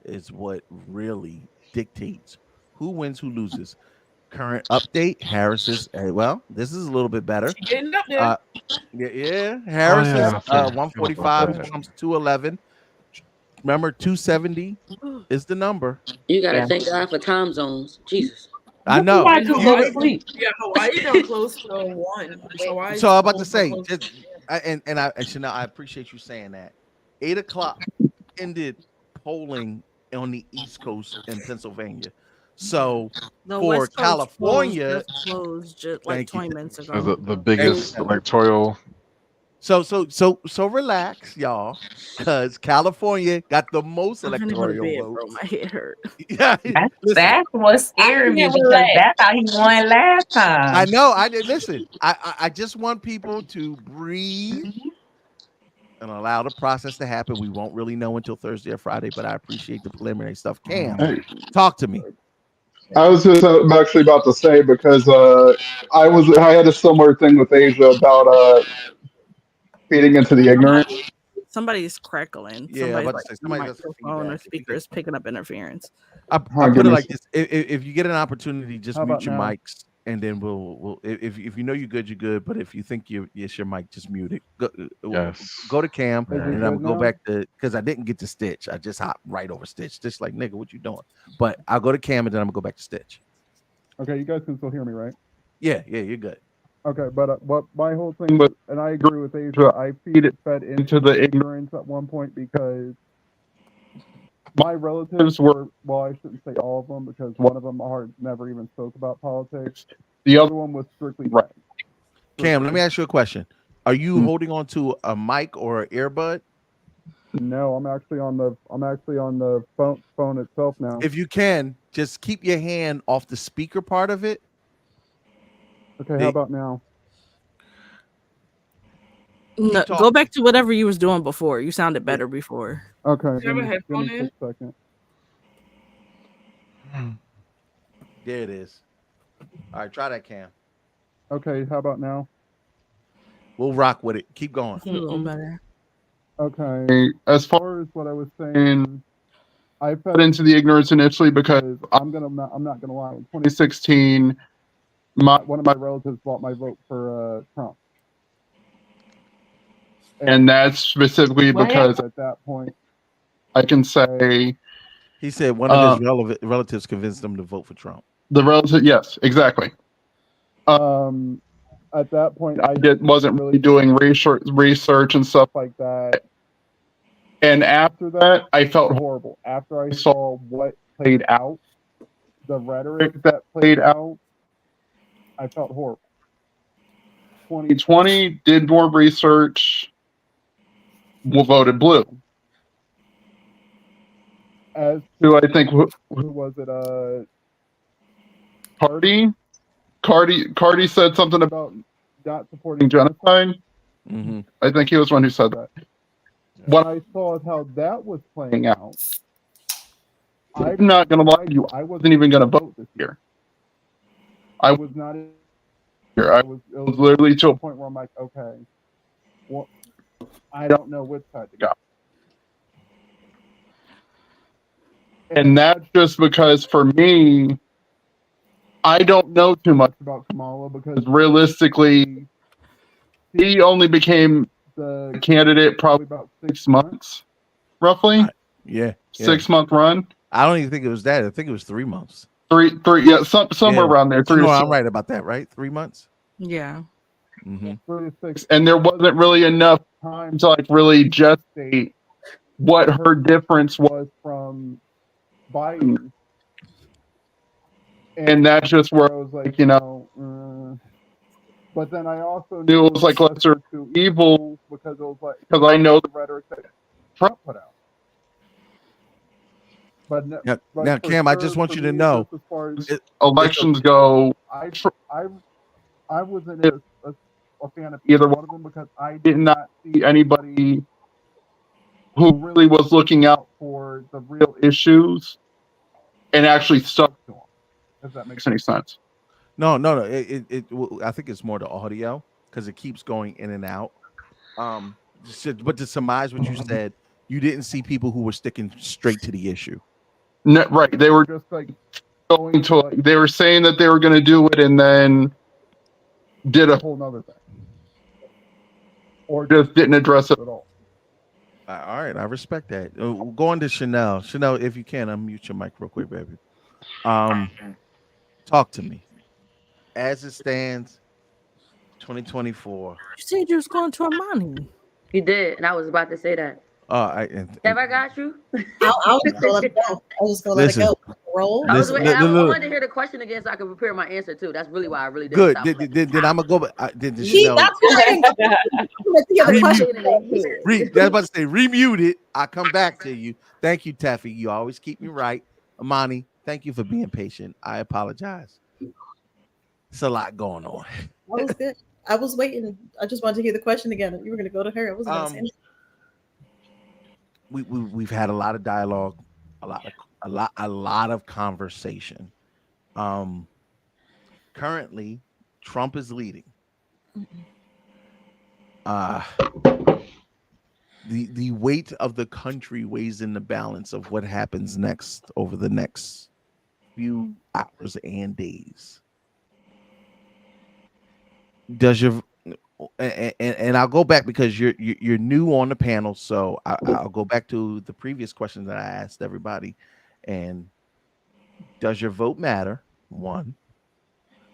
is what really dictates who wins, who loses. Current update: Harris is well. This is a little bit better. Getting up there. Yeah. Harris is I 145. Trump's 211. Remember, 270 is the number. You gotta thank God for time zones. Jesus. I know. Hawaii don't close till 1. So I'm about to say, Chanel, I appreciate you saying that. 8:00 ended polling on the East Coast in Pennsylvania. So The for West Coast California, closed just like 20 minutes ago. The biggest electoral. So relax, y'all, because California got the most electoral votes. Bro, my head hurt. Yeah, that's what's scaring me, because that's how he won last time. I know. I did. Listen, I just want people to breathe and allow the process to happen. We won't really know until Thursday or Friday, but I appreciate the preliminary stuff. Cam, talk to me. I was just actually about to say, because I had a similar thing with Asia about feeding into the ignorance. Somebody's crackling. Yeah, Somebody's microphone or speaker is picking up interference. I put it like this: if you get an opportunity, just mute your now? mics, and then we'll if you know you're good, you're good. But if you think it's your mic, just mute it. Go to Cam, and I'm go back to, because I didn't get to Stitch. I just hopped right over Stitch. Stitch like, nigga, what you doing? But I'll go to Cam, and then I'm gonna go back to Stitch. Okay, you guys can still hear me, right? Yeah, you're good. Okay, but what my whole thing was, and I agree with Asia, I fed into the ignorance at one point, because my relatives were, well, I shouldn't say all of them, because one of them never even spoke about politics. The other one was strictly right. Cam, let me ask you a question. Are you holding on to a mic or an earbud? No, I'm actually on the phone itself now. If you can, just keep your hand off the speaker part of it. Okay, how about now? No, go back to whatever you was doing before. You sounded better before. Okay. You have a headphone in? A second. There it is. All right, try that, Cam. Okay, how about now? We'll rock with it. Keep going. A little better. Okay. As far as what I was saying, I fed into the ignorance initially because I'm not gonna lie. In 2016, one of my relatives bought my vote for Trump, and that's specifically because at that point, I can say he said one of his relatives convinced him to vote for Trump. The relative, yes, exactly. At that point, I wasn't really doing research and stuff like that. And after that, I felt horrible. After I saw what played out, the rhetoric that played out, I felt horrible. 2020, did more research, voted blue. As to, I think, who was it? Cardi said something about not supporting genocide. Mm-hmm. I think he was one who said that. When I saw how that was playing out, I'm not going to lie to you. I wasn't even going to vote this year. I was not here. It was literally to a point where I'm like, okay, well, I don't know which side to go. And that's just because for me, I don't know too much about Kamala because realistically, he only became the candidate probably about 6 months, roughly. Yeah. 6 month run. I don't even think it was that. I think it was 3 months. Three, yeah, somewhere around there. No, I'm right about that, right? 3 months. Yeah. Mm-hmm. 3 to 6, and there wasn't really enough time to like really gestate what her difference was from Biden, and that's just where I was like, but then I also knew it was like lesser of two evils because it was like because I know the rhetoric that Trump put out. But now Cam, I just want you to know, as far as elections go, I wasn't a fan of either one of them because I did not see anybody who really was looking out for the real issues and actually stuck to them. If that makes any sense. No. I think it's more the audio because it keeps going in and out. But to surmise what you said, you didn't see people who were sticking straight to the issue. No, right. They were just like going to. They were saying that they were going to do it and then did a whole nother thing, or just didn't address it at all. All right, I respect that. Go on to Chanel. Chanel, if you can, unmute your mic real quick, baby. Talk to me. As it stands, 2024. You said you was going to Armani. You did, and I was about to say that. Have I got you? I was just gonna let it go. I was gonna let it go. Roll. I wanted to hear the question again so I could prepare my answer too. That's really why I really did. Good. Then I'm gonna go. That's why I about to say remute it. I come back to you. Thank you, Taffy. You always keep me right. Amani, thank you for being patient. I apologize. It's a lot going on. That was good. I was waiting. I just wanted to hear the question again. You were gonna go to her. I wasn't gonna say anything. We've had a lot of dialogue, a lot of conversation. Currently, Trump is leading. The weight of the country weighs in the balance of what happens next over the next few hours and days. Does your and I'll go back because you're new on the panel, so I'll go back to the previous questions that I asked everybody. And does your vote matter? One,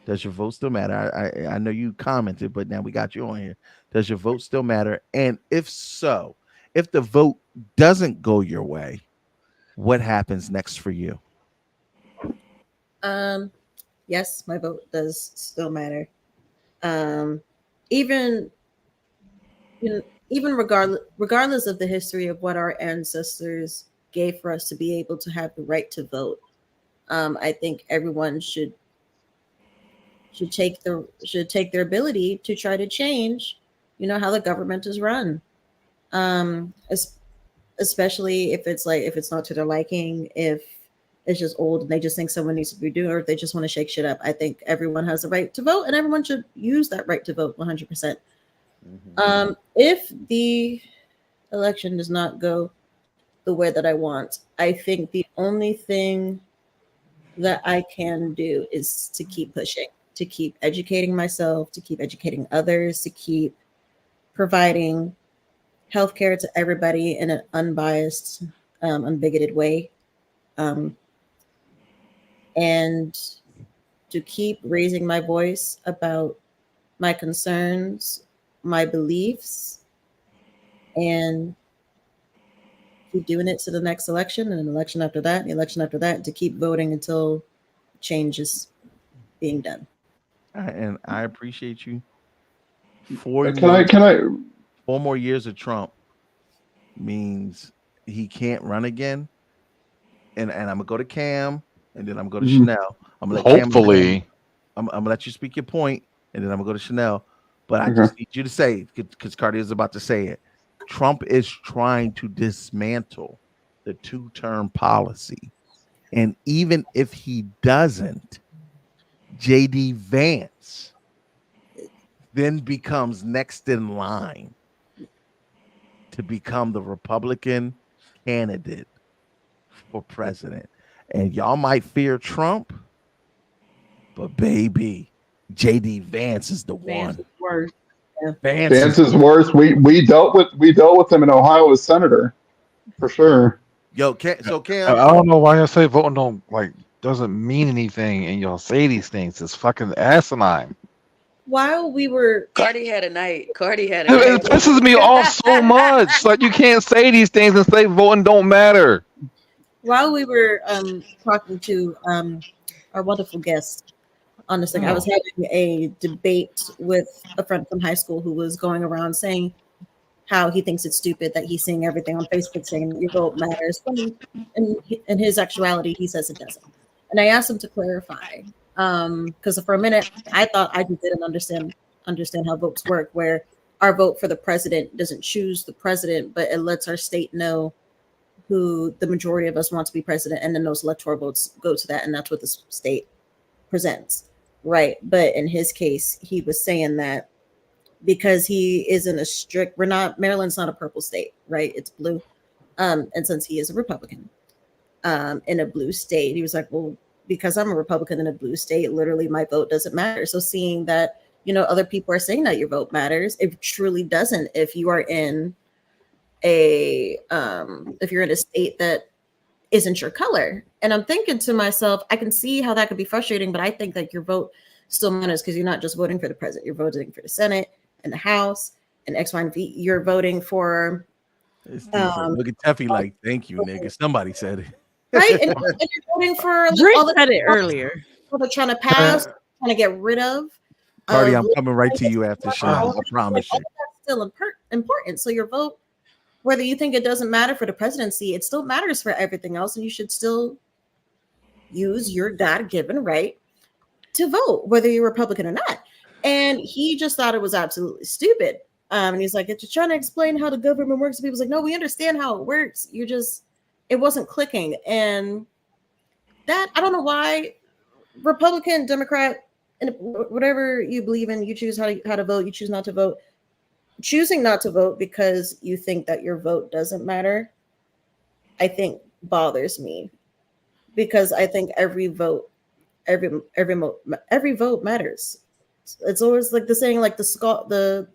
does your vote still matter? I know you commented, but now we got you on here. Does your vote still matter? And if so, if the vote doesn't go your way, what happens next for you? Yes, my vote does still matter. Even regardless of the history of what our ancestors gave for us to be able to have the right to vote, I think everyone should take their ability to try to change, how the government is run, especially if it's not to their liking, if it's just old and they just think someone needs to be doing, or if they just want to shake shit up. I think everyone has the right to vote, and everyone should use that right to vote 100%. If the election does not go the way that I want, I think the only thing that I can do is to keep pushing, to keep educating myself, to keep educating others, to keep providing healthcare to everybody in an unbiased, unbigoted way. And to keep raising my voice about my concerns, my beliefs, and keep doing it to the next election and an election after that, and the election after that, to keep voting until change is being done. And I appreciate you. Can 4 more years of Trump means he can't run again. And I'm gonna go to Cam, and then I'm gonna go to Chanel. I'm gonna let Hopefully. I'm gonna let you speak your point, and then I'm gonna go to Chanel. But I just need you to say, because Cardi is about to say it. Trump is trying to dismantle the 2-term policy, and even if he doesn't, JD Vance then becomes next in line to become the Republican candidate for president. And y'all might fear Trump, but baby, JD Vance is the one. Is worse. Vance is worse. We dealt with him in Ohio as senator, for sure. Yo, Cam. I don't know why y'all say voting doesn't mean anything, and y'all say these things. It's fucking asinine. While we were Cardi had a night. It pisses me off so much. Like, you can't say these things and say voting don't matter. While we were talking to our wonderful guest on this thing, I was having a debate with a friend from high school who was going around saying how he thinks it's stupid that he's seeing everything on Facebook saying your vote matters. In his actuality, he says it doesn't. And I asked him to clarify, because for a minute I thought I just didn't understand how votes work, where our vote for the president doesn't choose the president, but it lets our state know who the majority of us want to be president, and then those electoral votes go to that, and that's what the state presents, right? But in his case, he was saying that because he isn't a strict, Maryland's not a purple state, right? It's blue. And since he is a Republican in a blue state, he was like, well, because I'm a Republican in a blue state, literally my vote doesn't matter. So seeing that, other people are saying that your vote matters, it truly doesn't. If you are in if you're in a state that isn't your color. And I'm thinking to myself, I can see how that could be frustrating, but I think that your vote still matters, because you're not just voting for the president, you're voting for the Senate and the House and X, Y, and Z. You're voting for look at Teffy like, thank you, nigga. Somebody said it. Right? And you're voting for Drake said it earlier. They're trying to pass, trying to get rid of. Cardi, I'm coming right to you after Chanel. I promise you. That's still important. So your vote, whether you think it doesn't matter for the presidency, it still matters for everything else, and you should still use your God-given right to vote, whether you're Republican or not. And he just thought it was absolutely stupid. And he's like, it's trying to explain how the government works. And people's like, no, we understand how it works. It wasn't clicking. And that, I don't know why Republican, Democrat, and whatever you believe in, you choose how to vote, you choose not to vote. Choosing not to vote because you think that your vote doesn't matter, I think bothers me, because I think every vote matters. It's always like the saying, like the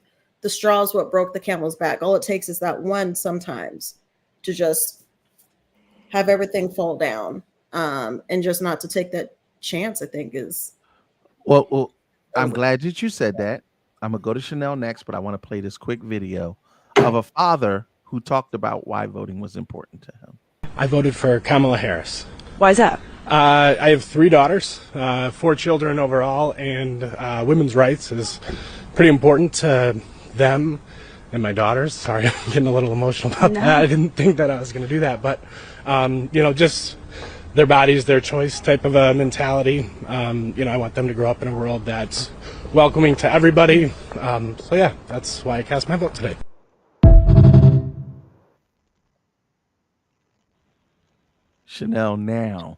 straws what broke the camel's back. All it takes is that one sometimes to just have everything fall down, and just not to take that chance, I think is. Well, I'm glad that you said that. I'm gonna go to Chanel next, but I want to play this quick video of a father who talked about why voting was important to him. I voted for Kamala Harris. Why is that? I have 3 daughters, 4 children overall, and women's rights is pretty important to them and my daughters. Sorry, I'm getting a little emotional about that. I didn't think that I was going to do that, but just their bodies, their choice type of a mentality. I want them to grow up in a world that's welcoming to everybody. So yeah, that's why I cast my vote today. Chanel, now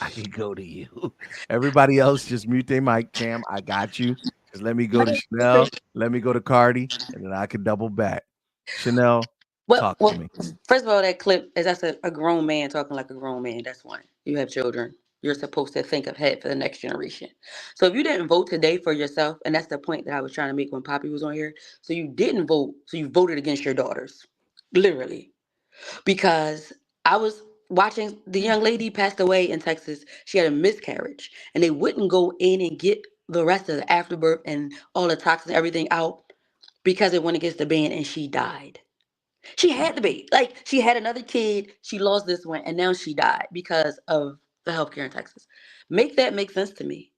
I can go to you. Everybody else just mute their mic. Cam, I got you. Just let me go to Chanel, let me go to Cardi, and then I can double back. Chanel, talk to me. First of all, that clip is that's a grown man talking like a grown man. That's one. You have children. You're supposed to think ahead for the next generation. So if you didn't vote today for yourself, and that's the point that I was trying to make when Poppy was on here. So you didn't vote, so you voted against your daughters. Literally. Because I was watching the young lady passed away in Texas. She had a miscarriage, and they wouldn't go in and get the rest of the afterbirth and all the toxins, everything out, because it went against the ban, and she died. She had to be. Like, she had another kid, she lost this one, and now she died because of the healthcare in Texas. Make that make sense to me.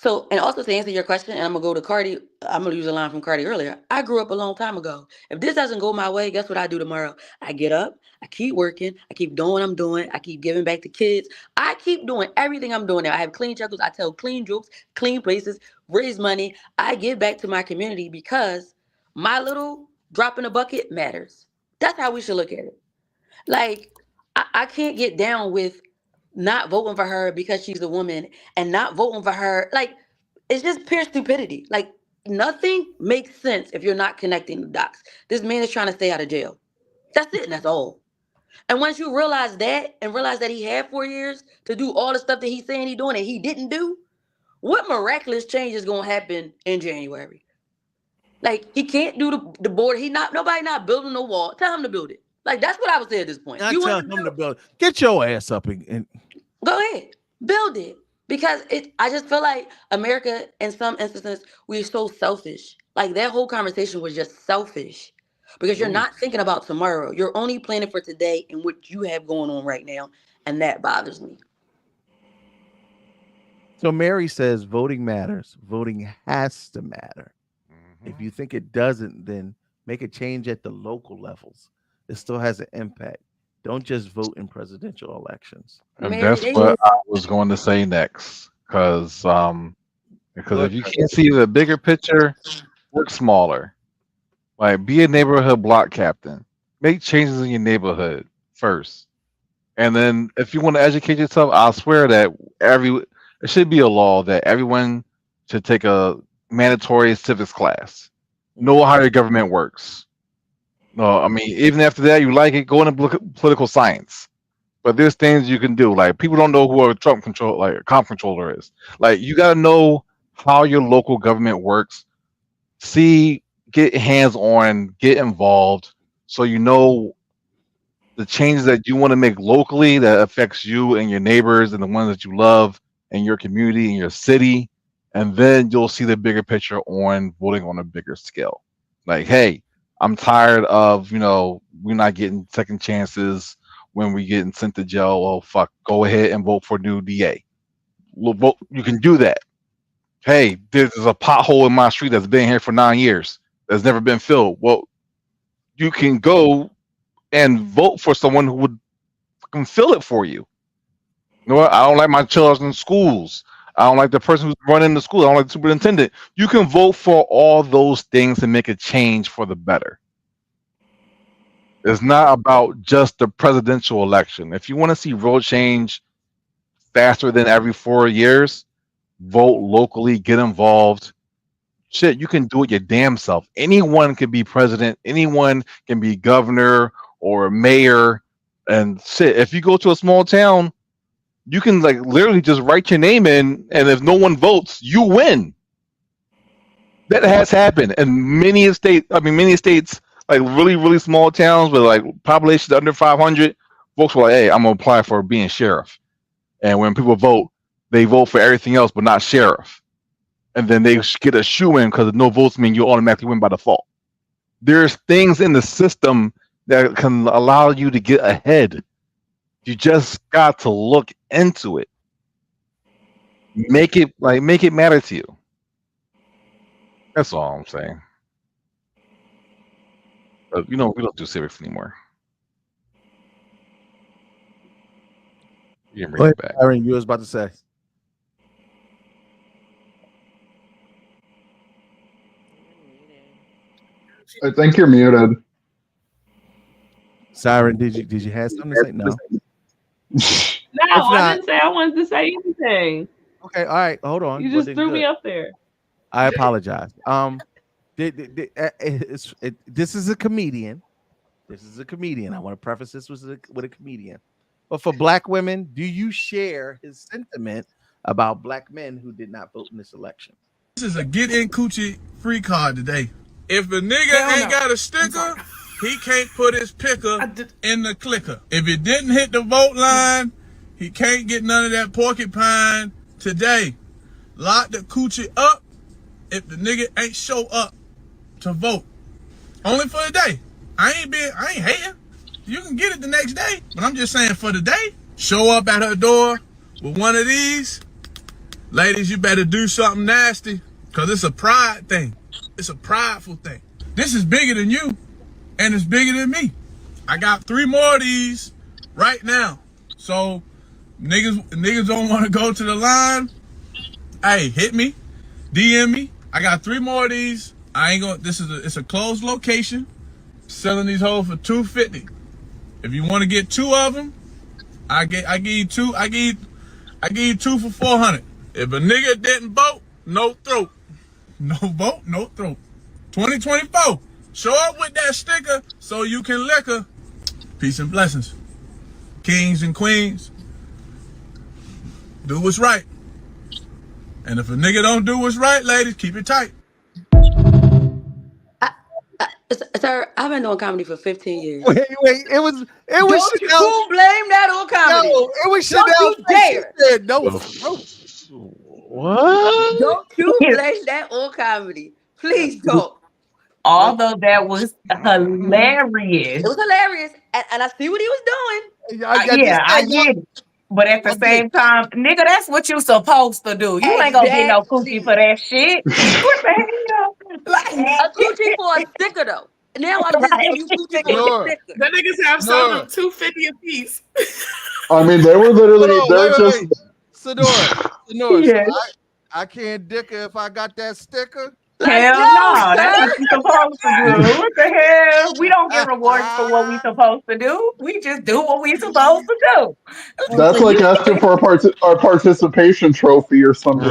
So, and also to answer your question, and I'm gonna go to Cardi. I'm gonna use a line from Cardi earlier. I grew up a long time ago. If this doesn't go my way, guess what I do tomorrow? I get up, I keep working, I keep doing what I'm doing, I keep giving back to kids. I keep doing everything I'm doing now. I have clean chuckles, I tell clean jokes, clean places, raise money. I give back to my community because my little drop in the bucket matters. That's how we should look at it. Like, I can't get down with not voting for her because she's a woman and not voting for her. Like, it's just pure stupidity. Like, nothing makes sense if you're not connecting the dots. This man is trying to stay out of jail. That's it, and that's all. And once you realize that and realize that he had 4 years to do all the stuff that he's saying he's doing and he didn't do, what miraculous change is going to happen in January? Like, he can't do the board. Nobody not building no wall. Tell him to build it. Like, that's what I would say at this point. I tell him to build. Get your ass up and go ahead, build it. Because I just feel like America, in some instances, we're so selfish. Like, that whole conversation was just selfish. Because you're not thinking about tomorrow. You're only planning for today and what you have going on right now. And that bothers me. So Mary says voting matters. Voting has to matter. If you think it doesn't, then make a change at the local levels. It still has an impact. Don't just vote in presidential elections. And that's what I was going to say next. Because if you can't see the bigger picture, work smaller. Like, be a neighborhood block captain. Make changes in your neighborhood first. And then if you want to educate yourself, I swear that it should be a law that everyone should take a mandatory civics class. Know how your government works. No, I mean, even after that, you like it, go into political science. But there's things you can do. Like, people don't know who a comptroller is. Like, you got to know how your local government works. Get hands-on, get involved, so you know the changes that you want to make locally that affects you and your neighbors and the ones that you love and your community and your city. And then you'll see the bigger picture on voting on a bigger scale. Like, hey, I'm tired of, we're not getting second chances when we getting sent to jail. Well, fuck, go ahead and vote for new DA. You can do that. Hey, there's a pothole in my street that's been here for 9 years that's never been filled. Well, you can go and vote for someone who would fucking fill it for you. You know what? I don't like my children in schools. I don't like the person who's running the school. I don't like the superintendent. You can vote for all those things and make a change for the better. It's not about just the presidential election. If you want to see real change faster than every 4 years, vote locally, get involved. Shit, you can do it your damn self. Anyone can be president. Anyone can be governor or mayor. And shit, if you go to a small town, you can literally just write your name in, and if no one votes, you win. That has happened in many states. Many states, like really, really small towns with populations under 500. Folks were like, "Hey, I'm gonna apply for being sheriff." And when people vote, they vote for everything else but not sheriff. And then they get a shoe-in because no votes mean you automatically win by default. There's things in the system that can allow you to get ahead. You just got to look into it. Make it matter to you. That's all I'm saying. But, we don't do civics anymore. You can bring it back. Aaron, you was about to say. I think you're muted. Siren, did you have something to say? No. No, I didn't say I wanted to say anything. Okay, all right, hold on. You just threw me up there. I apologize. This is a comedian. I want to preface this with a comedian. But for Black women, do you share his sentiment about Black men who did not vote in this election? This is a get in coochie free card today. If a nigga ain't got a sticker, he can't put his picker in the clicker. If it didn't hit the vote line, he can't get none of that porcupine today. Lock the coochie up if the nigga ain't show up to vote. Only for the day. I ain't hating. You can get it the next day, but I'm just saying for the day. Show up at her door with one of these. Ladies, you better do something nasty, because it's a pride thing. It's a prideful thing. This is bigger than you, and it's bigger than me. I got 3 more of these right now. So niggas don't want to go to the line. Hey, hit me, DM me. I got 3 more of these. I ain't going. It's a closed location. Selling these hoes for $250. If you want to get 2 of them, I give you 2. I give you 2 for $400. If a nigga didn't vote, no throat. No vote, no throat. 2024. Show up with that sticker so you can liquor. Peace and blessings. Kings and queens, do what's right. And if a nigga don't do what's right, ladies, keep it tight. Sir, I've been doing comedy for 15 years. Wait, it was Don't you blame that on comedy. No, it was Don't Chanel. you dare. Said no. What? Don't you blame that on comedy. Please don't. Although that was hilarious. It was hilarious, and I see what he was doing. I get it. But at the same time, nigga, that's what you supposed to do. You ain't gonna get no coochie for that shit. What the hell? A coochie for a sticker, though. Now I'm just giving you coochie for a sticker. The niggas have some of $250 a piece. I mean, they were literally, Wait. Sadora, Yes. so I can't dick her if I got that sticker? Hell no, that's what you supposed to do. What the hell? We don't get rewards for what we supposed to do. We just do what we supposed to do. That's like asking for a participation trophy or something.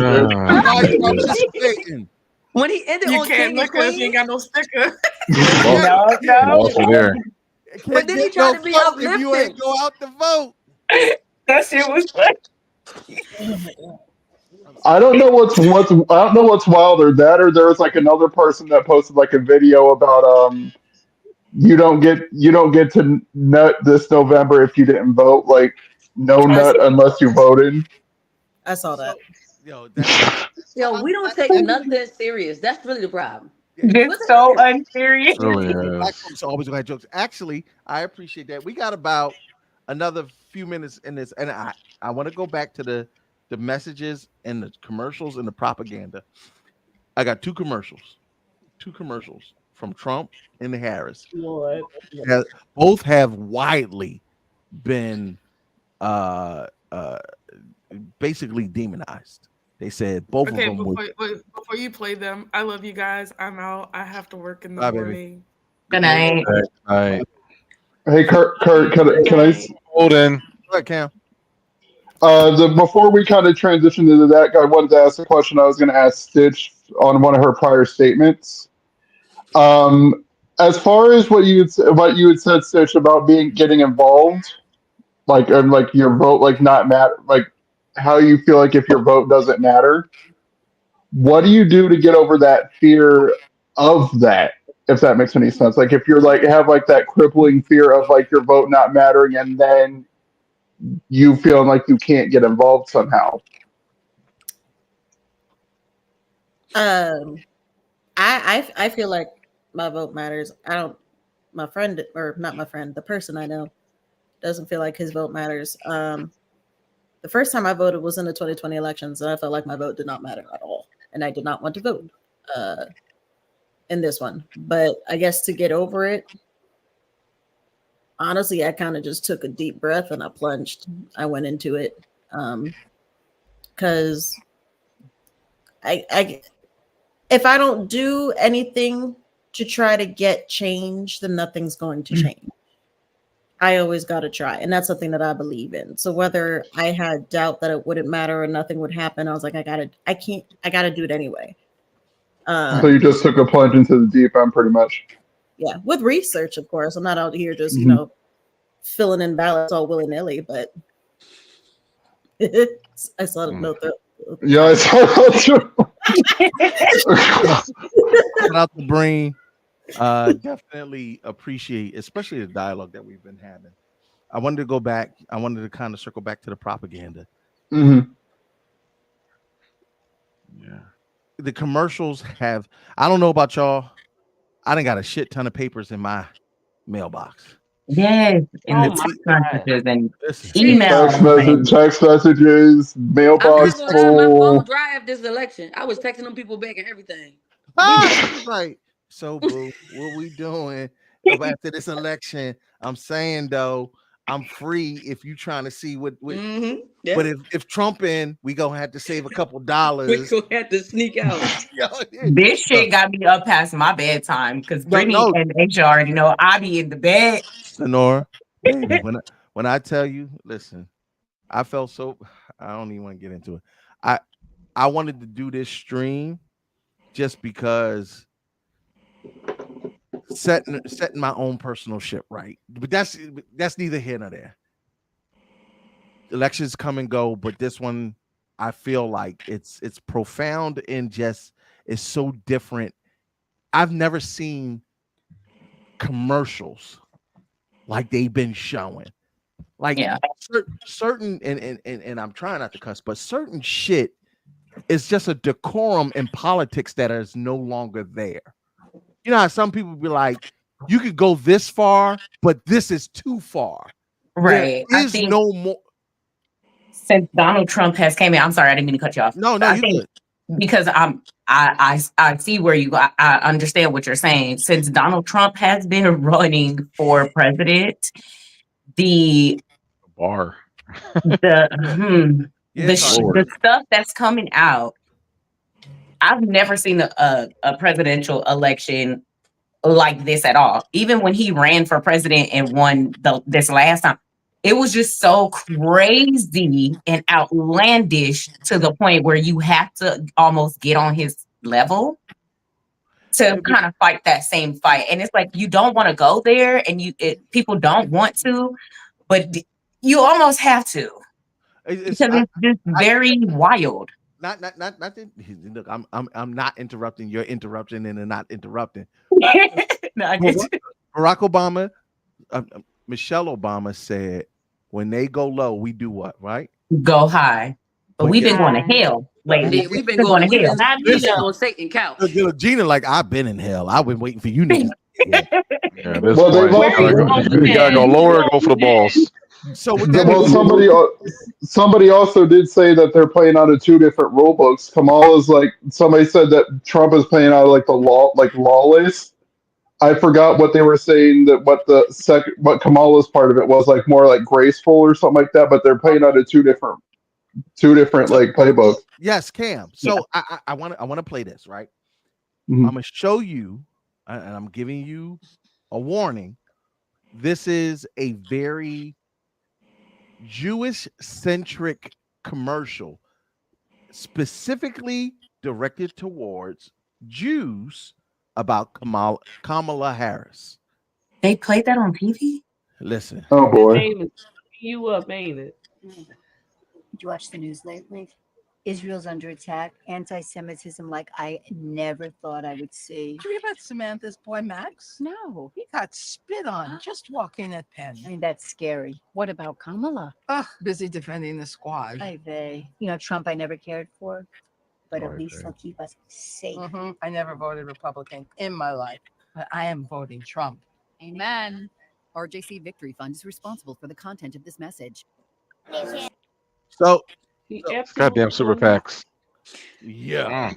When he ended You on can't King look and if you ain't got no sticker. No. But then he tried to be uplifting. If you ain't go out to vote. That shit was funny. I don't know what's wilder, that or there was like another person that posted like a video about you don't get to nut this November if you didn't vote, like no nut unless you voted. I saw that. Yo, we don't take nothing serious. That's really the problem. It's so unserious. Black folks always gonna have jokes. Actually, I appreciate that. We got about another few minutes in this, and I want to go back to the messages and the commercials and the propaganda. I got 2 commercials from Trump and Harris. Lord. Both have widely been basically demonized. They said both of them before you play them, I love you guys. I'm out. I have to work in the Bye, morning. Good night. Hey, Kurt, can I hold in? Go ahead, Cam. Before we kind of transition into that, I wanted to ask a question I was going to ask Stitch on one of her prior statements. As far as what you had said, Stitch, about getting involved, like your vote, like not matter, like how you feel like if your vote doesn't matter. What do you do to get over that fear of that? If that makes any sense, like if you're like have like that crippling fear of like your vote not mattering, and then you feeling like you can't get involved somehow. I feel like my vote matters. The person I know doesn't feel like his vote matters. The first time I voted was in the 2020 elections, and I felt like my vote did not matter at all, and I did not want to vote in this one. But I guess to get over it, honestly, I kind of just took a deep breath and I plunged. I went into it because if I don't do anything to try to get change, then nothing's going to change. I always got to try, and that's something that I believe in. So whether I had doubt that it wouldn't matter or nothing would happen, I was like, I gotta do it anyway. So you just took a plunge into the deep end, pretty much. Yeah, with research, of course. I'm not out here just filling in ballots all willy nilly, but I saw the note that. Yeah, I saw that too. Shout out to Brain. Definitely appreciate, especially the dialogue that we've been having. I wanted to go back. I wanted to kind of circle back to the propaganda. Mm-hmm. Yeah. The commercials I don't know about y'all. I done got a shit ton of papers in my mailbox. Yes, in the Oh my text God. messages and Text emails and messages, I'm not mailbox gonna lie, my phone full. dry after this election. I was texting them people back and everything. He's like, so boo, what we doing after this election? I'm saying though, I'm free if you trying to see what Yeah. but if Trump in, we gonna have to save a couple We dollars. gonna have to sneak out. this shit got me up past my bedtime because Brittany no. and Asia already know I be in the bed. Sonora, baby, when I tell you, listen, I felt so I don't even want to get into it. I wanted to do this stream just because setting my own personal shit right. But that's neither here nor there. Elections come and go, but this one I feel like it's profound and just it's so different. I've never seen commercials like they've been showing. Like certain and I'm trying not to cuss, but certain shit is just a decorum in politics that is no longer there. You know how some people be like, you could go this far, but this is too far. Right. There is no more. Since Donald Trump has came in, I'm sorry, I didn't mean to cut you off. No, I you think good. because I see where you go. I understand what you're saying. Since Donald Trump has been running for president, the stuff that's coming out, I've never seen a presidential election like this at all. Even when he ran for president and won this last time, it was just so crazy and outlandish to the point where you have to almost get on his level to kind of fight that same fight. And it's like you don't want to go there, and people don't want to, but you almost have to because it's just very wild. Not look, I'm not interrupting. You're interrupting and not interrupting. No, I get you. Barack Obama, Michelle Obama said, when they go low, we do what, right? Go high. But we've been going to hell lately. We've been going on Satan couch. Gina, like, I've been in hell. I've been waiting for you niggas. Yeah, at this point, you gotta go lower or go for the balls. So somebody also did say that they're playing out of two different rule books. Kamala's like, somebody said that Trump is playing out of like the law, like lawless. I forgot what they were saying, that what Kamala's part of it was, like more like graceful or something like that, but they're playing out of two different like playbooks. Yes, Cam. So I want to play this, right? Mm-hmm. I'm gonna show you, and I'm giving you a warning. This is a very Jewish-centric commercial, specifically directed towards Jews, about Kamala Harris. They played that on TV? Listen. Oh boy. You up, ain't it? Did you watch the news lately? Israel's under attack, anti-Semitism like I never thought I would see. Did you read about Samantha's boy Max? No, he got spit on just walking at Penn. I mean, that's scary. What about Kamala? Ugh, busy defending the squad. Ay vey. You know, Trump I never cared for, but at least he'll keep us safe. I never voted Republican in my life, but I am voting Trump. Amen. RJC Victory Fund is responsible for the content of this message. So, goddamn super PACs. Yeah.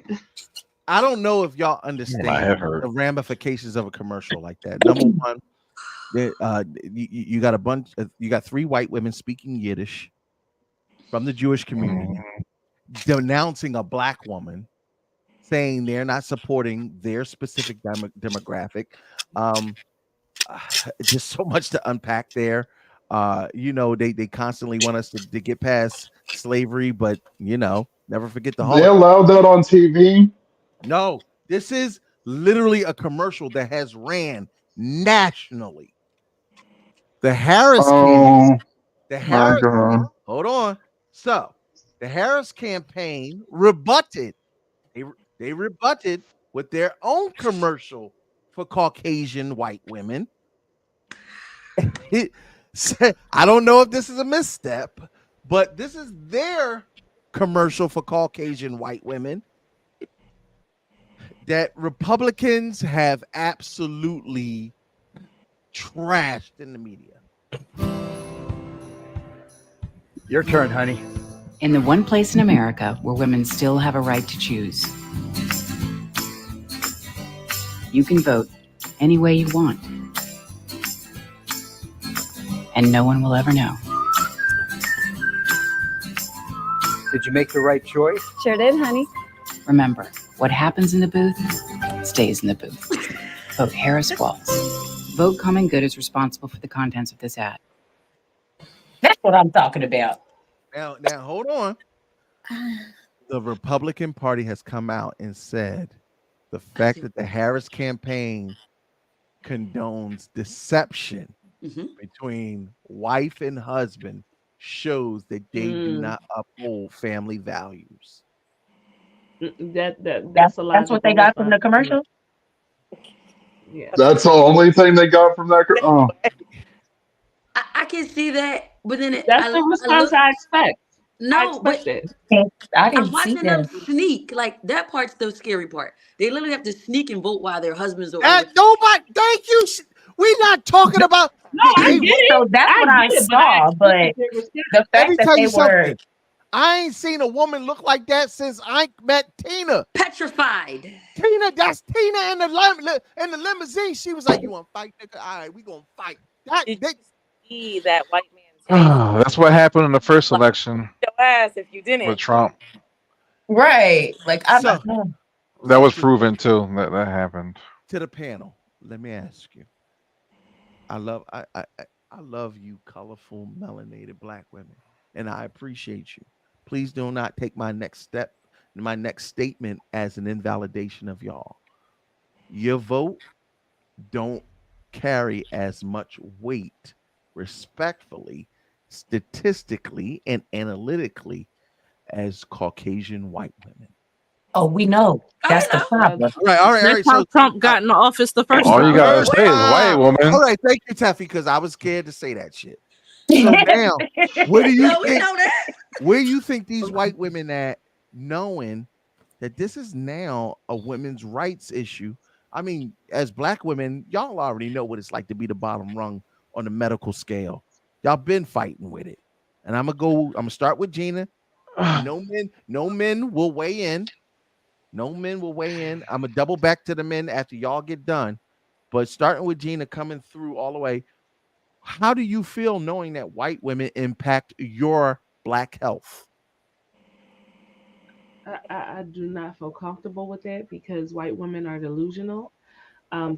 I don't know if y'all understand the ramifications of a commercial like that. Number one, you got you got three white women speaking Yiddish from the Jewish community, denouncing a black woman, saying they're not supporting their specific demographic. Just so much to unpack there. They constantly want us to get past slavery, but never forget the Holocaust. They allowed that on TV? No, this is literally a commercial that has ran nationally. The Harris campaign. Hold on. So the Harris campaign rebutted. They rebutted with their own commercial for Caucasian white women. I don't know if this is a misstep, but this is their commercial for Caucasian white women that Republicans have absolutely trashed in the media. Your turn, honey. In the one place in America where women still have a right to choose, you can vote any way you want, and no one will ever know. Did you make the right choice? Sure did, honey. Remember, what happens in the booth stays in the booth. Vote Harris Walls. Vote Common Good is responsible for the contents of this ad. That's what I'm talking about. Now, hold on. The Republican Party has come out and said the fact that the Harris campaign condones deception between wife and husband shows that they do not uphold family values. That's a lot. That's what they got from the commercial. Yeah, That's the only thing they got from that. Oh, I can see that, but then that's the response I expect. No, but I I'm didn't see watching them that. sneak. Like that part's the scary part. They literally have to sneak and vote while their husbands are. Nobody. Thank you. We're not talking about. No, I get it. So that's what I saw, but the Let me fact that tell they you were something. I ain't seen a woman look like that since I met Tina. Petrified. That's Tina in the limousine. She was like, "You want to fight, nigga? All right, we gonna fight." See that white man's That's what happened in the first election your ass if you didn't. with Trump. right. Like So- That was proven too. That happened. To the panel, let me ask you. I love you, colorful, melanated black women, and I appreciate you. Please do not take my next statement as an invalidation of y'all. Your vote don't carry as much weight, respectfully, statistically, and analytically, as Caucasian white women. Oh, we know. That's the problem. All right. That's how Trump got in the office the first All time. you gotta say is white woman. All right, thank you, Taffy, because I was scared to say that shit. So now, where do you think? Where you think these white women at, knowing that this is now a women's rights issue? I mean, as black women, y'all already know what it's like to be the bottom rung on the medical scale. Y'all been fighting with it, and I'm gonna start with Gina. No men will weigh in. No men will weigh in. I'm gonna double back to the men after y'all get done. But starting with Gina coming through all the way, how do you feel knowing that white women impact your black health? I do not feel comfortable with that because white women are delusional.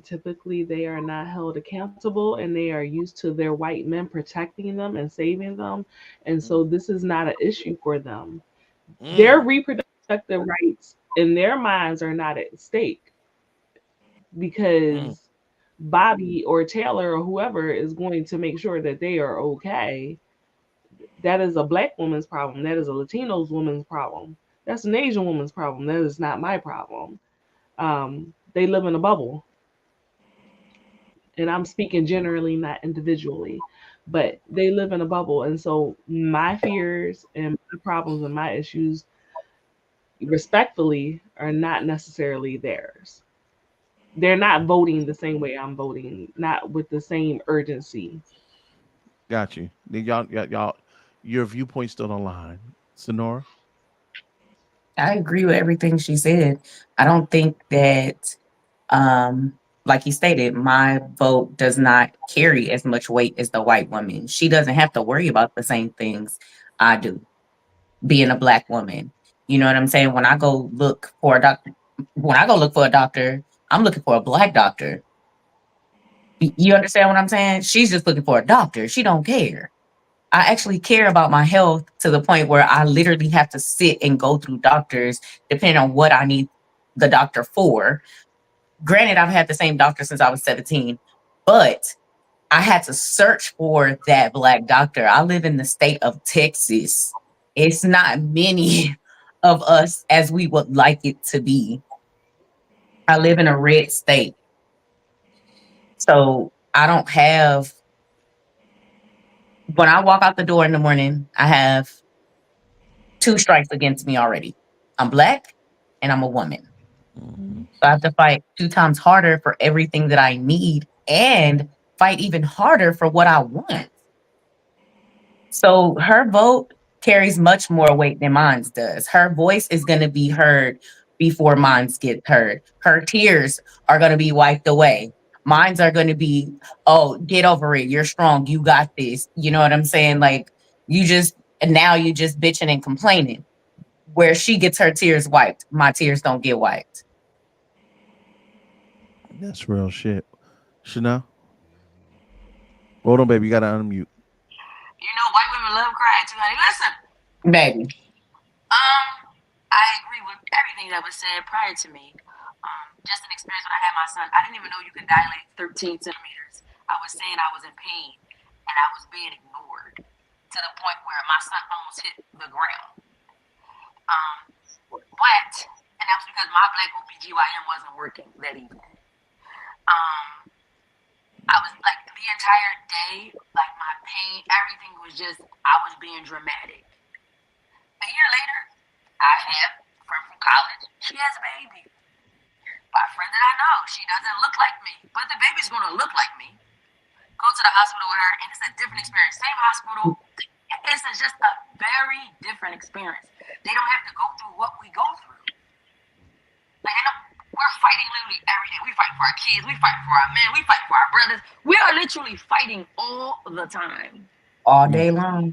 Typically, they are not held accountable and they are used to their white men protecting them and saving them. And so this is not an issue for them. Their reproductive rights in their minds are not at stake because Bobby or Taylor or whoever is going to make sure that they are okay. That is a black woman's problem. That is a Latino woman's problem. That's an Asian woman's problem. That is not my problem. They live in a bubble. And I'm speaking generally, not individually, but they live in a bubble. And so my fears and my problems and my issues, respectfully, are not necessarily theirs. They're not voting the same way I'm voting, not with the same urgency. Got you. Y'all, your viewpoint still aligned. Sonora? I agree with everything she said. I don't think that, like he stated, my vote does not carry as much weight as the white woman. She doesn't have to worry about the same things I do, being a black woman. You know what I'm saying? When I go look for a doctor, I'm looking for a black doctor. You understand what I'm saying? She's just looking for a doctor. She don't care. I actually care about my health to the point where I literally have to sit and go through doctors depending on what I need the doctor for. Granted, I've had the same doctor since I was 17, but I had to search for that black doctor. I live in the state of Texas. It's not many of us as we would like it to be. I live in a red state. So I don't have, when I walk out the door in the morning, I have 2 strikes against me already. I'm black and I'm a woman. So I have to fight 2 times harder for everything that I need and fight even harder for what I want. So her vote carries much more weight than mine does. Her voice is going to be heard before mine get heard. Her tears are going to be wiped away. Mines are going to be, oh, get over it. You're strong. You got this. You know what I'm saying? Like, now you just bitching and complaining. Where she gets her tears wiped, my tears don't get wiped. That's real shit. Chanel? Hold on, baby. You got to unmute. You know, white women love crying too, honey. Listen, baby. I agree with everything that was said prior to me. Just an experience when I had my son. I didn't even know you could dilate 13 centimeters. I was saying I was in pain, and I was being ignored to the point where my son almost hit the ground. But, and that was because my black OBGYN wasn't working that evening. I was like, the entire day, like my pain, everything was just, I was being dramatic. A year later, I have a friend from college. She has a baby. My friend that I know, she doesn't look like me, but the baby's going to look like me. Go to the hospital with her, and it's a different experience. Same hospital. It's just a very different experience. They don't have to go through what we go through. Like, we're fighting literally every day. We fight for our kids. We fight for our men. We fight for our brothers. We are literally fighting all the time. All day long.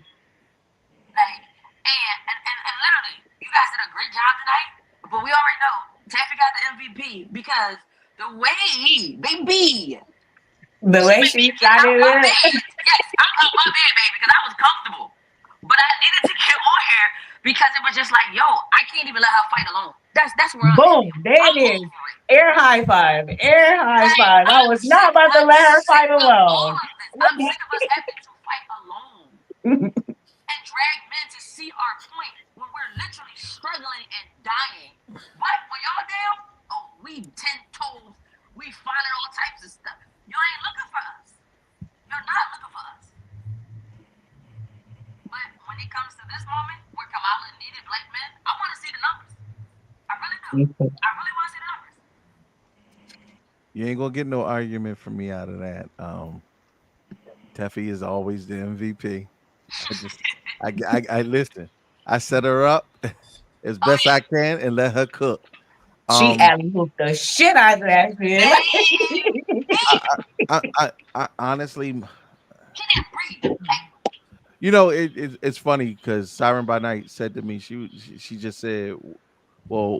Like, and literally, you guys did a great job tonight, but we already know Taffy got the MVP because the way, baby. The way she shot it in. Yes, I'm up my bed, baby, because I was comfortable. But I needed to get on here because it was just like, yo, I can't even let her fight alone. That's where I'm boom, there it is. Air high five. Air high five. I was not about to let her fight alone. I'm sick of us having to fight alone and drag men to see our point when we're literally struggling and dying. But when y'all down, oh, we 10 toes, we finding all types of stuff. You ain't looking for us. You're not looking for us. But when it comes to this moment where Kamala needed black men, I want to see the numbers. I really do. I really want to see the numbers. You ain't gonna get no argument from me out of that. Teffy is always the MVP. I listen. I set her up as best I can and let her cook. She alley-hooped the shit out of that shit. I honestly, you know, it's funny because Siren by Night said to me, she just said, "Well,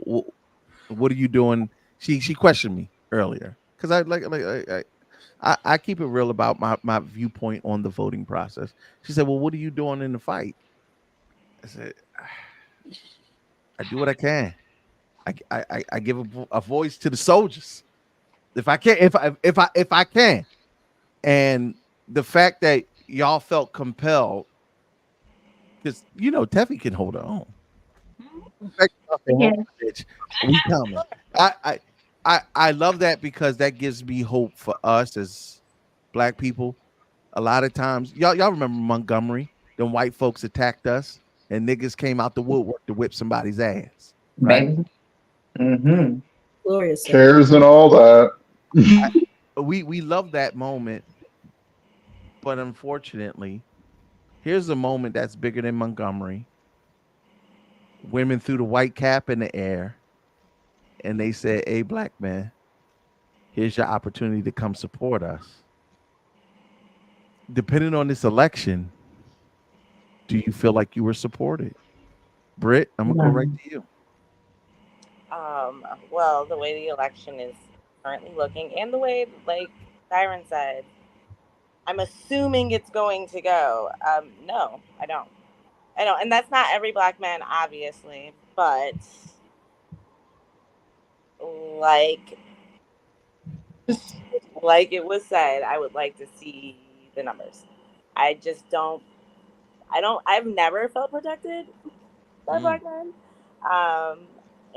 what are you doing?" She questioned me earlier because I keep it real about my viewpoint on the voting process. She said, "Well, what are you doing in the fight?" I said, "I do what I can. I give a voice to the soldiers if I can, if I can." And the fact that y'all felt compelled, because you know Teffy can hold her own. We coming. I love that because that gives me hope for us as black people. A lot of times, y'all remember Montgomery? Them white folks attacked us, and niggas came out the woodwork to whip somebody's ass. Right? Baby. Mm-hmm. Glorious. Chairs and all that. We love that moment, but unfortunately, here's a moment that's bigger than Montgomery. Women threw the white cap in the air, and they said, "Hey, black man, here's your opportunity to come support us." Depending on this election, do you feel like you were supported? Britt, I'm gonna go right to you. Well, the way the election is currently looking, and the way, like Siren said, I'm assuming it's going to go. No, I don't, and that's not every black man, obviously, but like it was said, I would like to see the numbers. I've never felt protected by black men.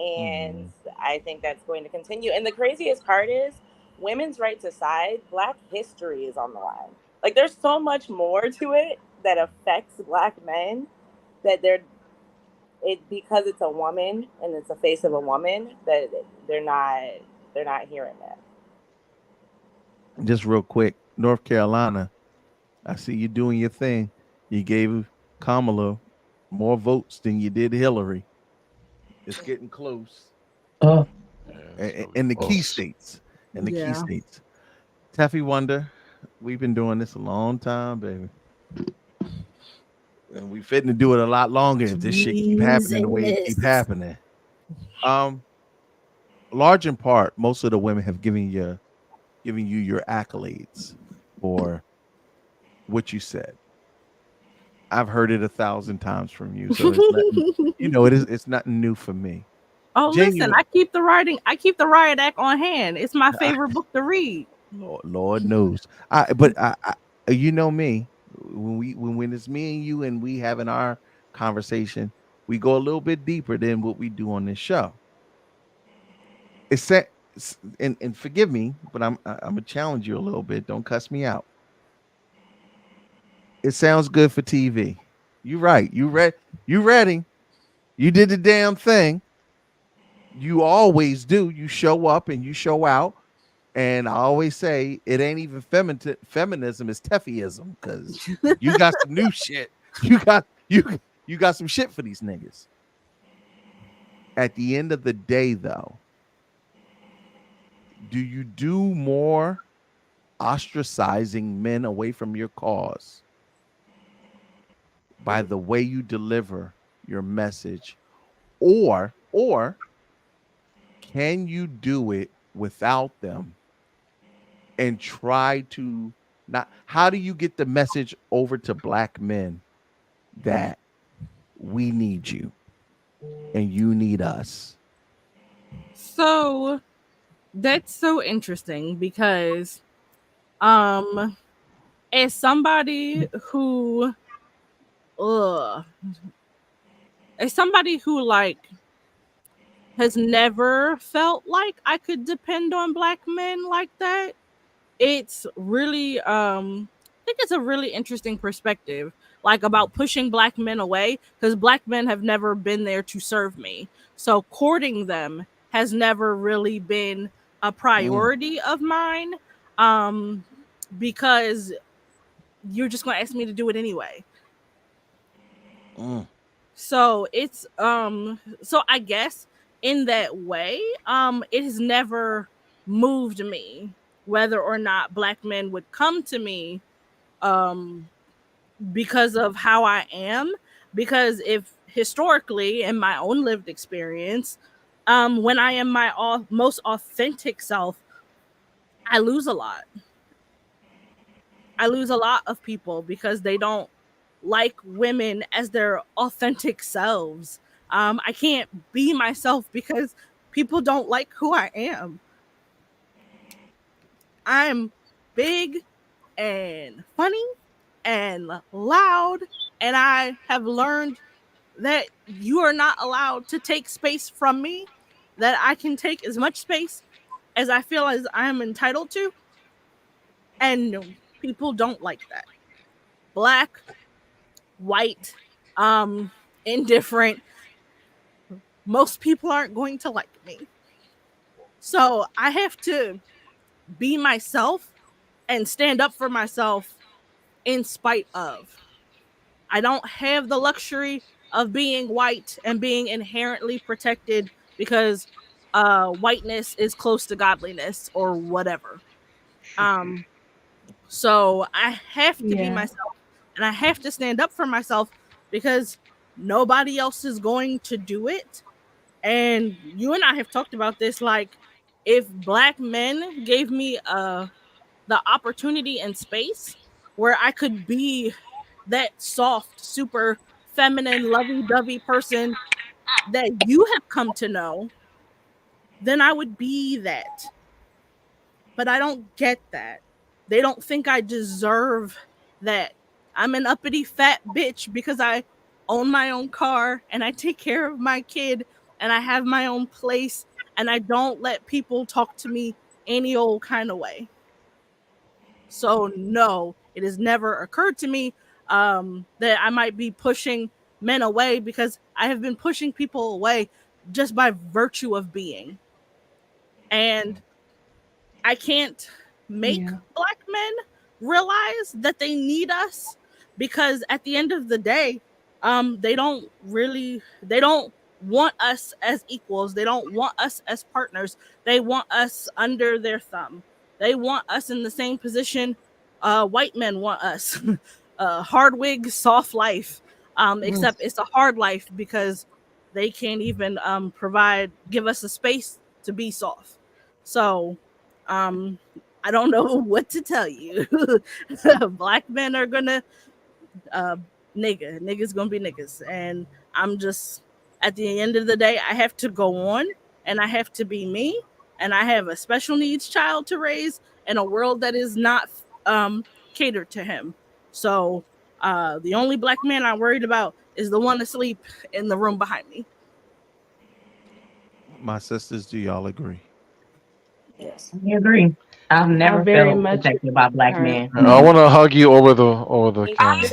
And I think that's going to continue. And the craziest part is women's rights aside, black history is on the line. Like, there's so much more to it that affects black men that because it's a woman and it's the face of a woman that they're not hearing that. Just real quick, North Carolina. I see you doing your thing. You gave Kamala more votes than you did Hillary. It's getting close. In the key states. In the key states. Taffy Wonder, we've been doing this a long time, baby. And we fitting to do it a lot longer if this shit keep happening the way it keep happening. Large in part, most of the women have given you your accolades for what you said. I've heard it 1,000 times from you, so it's nothing, it's nothing new for me. Oh, listen, I keep the riot act on hand. It's my favorite book to read. Lord knows. But you know me, when it's me and you and we having our conversation, we go a little bit deeper than what we do on this show. And forgive me, but I'm gonna challenge you a little bit. Don't cuss me out. It sounds good for TV. You're right. You ready. You did the damn thing. You always do. You show up and you show out. And I always say it ain't even feminism, it's Teffyism, because you got some new shit. You got some shit for these niggas. At the end of the day, though, do you do more ostracizing men away from your cause by the way you deliver your message, or can you do it without them and try to not? How do you get the message over to black men that we need you and you need us? So that's so interesting because as somebody who like has never felt like I could depend on black men like that, it's really I think it's a really interesting perspective, like about pushing black men away, because black men have never been there to serve me. So courting them has never really been a priority of mine, because you're just gonna ask me to do it anyway. So it's so I guess in that way, it has never moved me whether or not black men would come to me because of how I am. Because if historically, in my own lived experience, when I am my most authentic self, I lose a lot. I lose a lot of people because they don't like women as their authentic selves. I can't be myself because people don't like who I am. I'm big and funny and loud, and I have learned that you are not allowed to take space from me, that I can take as much space as I feel as I'm entitled to, and people don't like that. Black, white, indifferent, most people aren't going to like me. So I have to be myself and stand up for myself in spite of. I don't have the luxury of being white and being inherently protected because whiteness is close to godliness or whatever. So I have to be myself, and I have to stand up for myself because nobody else is going to do it. And you and I have talked about this, like if black men gave me the opportunity and space where I could be that soft, super feminine, lovey-dovey person that you have come to know, then I would be that. But I don't get that. They don't think I deserve that. I'm an uppity fat bitch because I own my own car and I take care of my kid and I have my own place and I don't let people talk to me any old kind of way. So no, it has never occurred to me that I might be pushing men away, because I have been pushing people away just by virtue of being. And I can't make black men realize that they need us, because at the end of the day, they don't want us as equals. They don't want us as partners. They want us under their thumb. They want us in the same position white men want us. Hard wig, soft life. Except it's a hard life because they can't even give us a space to be soft. So I don't know what to tell you. Black men are gonna niggas gonna be niggas, and I'm just, at the end of the day, I have to go on and I have to be me, and I have a special needs child to raise in a world that is not catered to him. So the only black man I'm worried about is the one asleep in the room behind me. My sisters, do y'all agree? Yes, I agree. I've never very felt much protected by black agree. men. I want to hug you over the camera.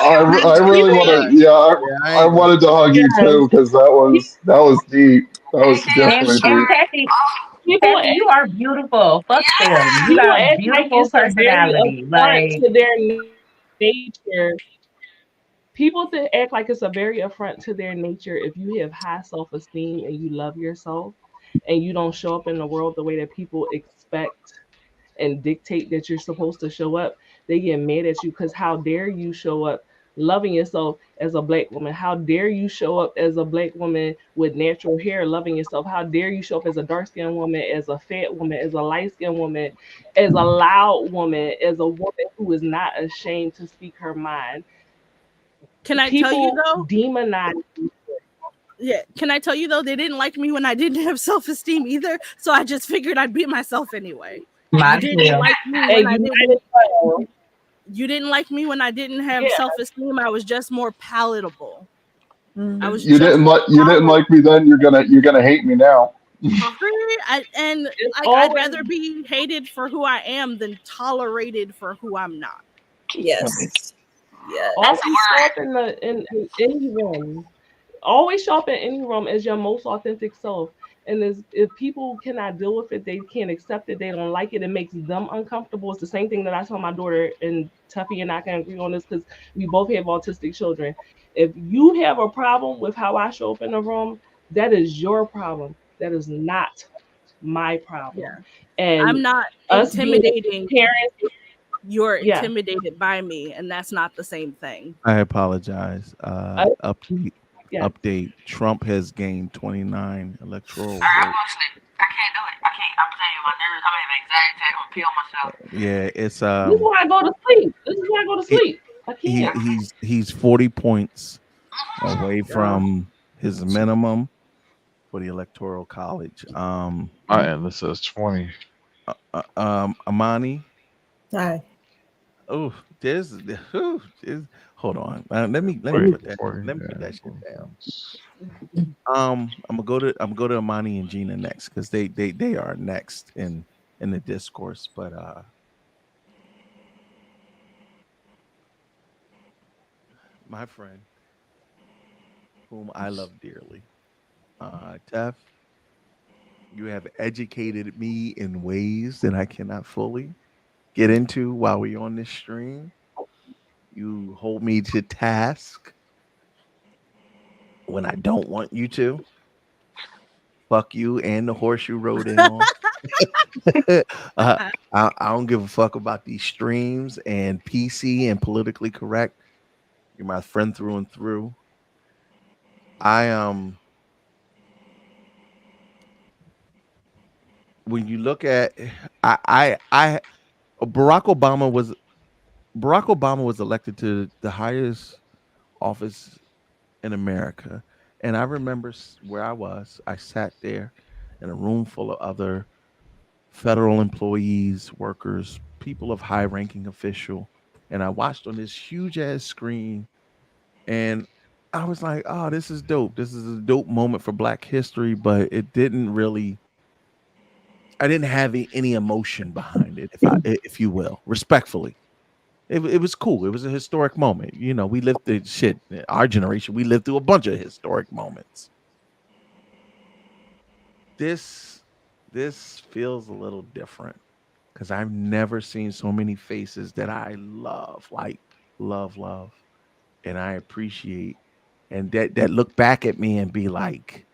I really want to. Yeah, I wanted to hug you too because that was deep. That was definitely And deep. Kathy, you are beautiful. Fuck them. You People got a act like beautiful it's a very personality. affront Like, to their nature. People act like it's a very affront to their nature if you have high self-esteem and you love yourself and you don't show up in the world the way that people expect and dictate that you're supposed to show up. They get mad at you because how dare you show up loving yourself as a black woman? How dare you show up as a black woman with natural hair loving yourself? How dare you show up as a dark-skinned woman, as a fat woman, as a light-skinned woman, as a loud woman, as a woman who is not ashamed to speak her mind? Can I tell you though? Demonize. Yeah, can I tell you though? They didn't like me when I didn't have self-esteem either, so I just figured I'd be myself anyway. You didn't like me when I didn't. You didn't like me when I didn't have self-esteem. I was just more palatable. I was You just didn't more like me then. You're gonna hate me now. I'd rather be hated for who I am than tolerated for who I'm not. Yes. Yeah. Always show up in any room. Always show up in any room as your most authentic self. And if people cannot deal with it, they can't accept it, they don't like it, it makes them uncomfortable. It's the same thing that I tell my daughter, and Tuffy and I can agree on this because we both have autistic children. If you have a problem with how I show up in a room, that is your problem. That is not my problem. Yeah. And I'm not us intimidating being parents. You're intimidated by me, and that's not the same thing. I apologize. Update. Trump has gained 29 electoral votes. I can't do it. I can't. I'm telling you, my nerves. I'm having anxiety attack. I'm gonna pee on myself. Yeah, it's This is why I go to sleep. This is why I go to sleep. I can't. He's 40 points away from his minimum for the electoral college. This says 20. Amani. Hi. Oh, hold on. Let me put that shit down. I'm gonna go to Amani and Gina next because they are next in the discourse. But my friend, whom I love dearly, Tef, you have educated me in ways that I cannot fully get into while we're on this stream. You hold me to task when I don't want you to. Fuck you and the horse you rode in on. I don't give a fuck about these streams and PC and politically correct. You're my friend through and through. When you look at Barack Obama was elected to the highest office in America. And I remember where I was. I sat there in a room full of other federal employees, workers, people of high ranking official. And I watched on this huge ass screen and I was like, oh, this is dope. This is a dope moment for Black history, but it didn't really, I didn't have any emotion behind it, if you will, respectfully. It was cool. It was a historic moment. You know, we lived through shit. Our generation, we lived through a bunch of historic moments. This feels a little different. because I've never seen so many faces that I love, like love, and I appreciate, and that look back at me and be like,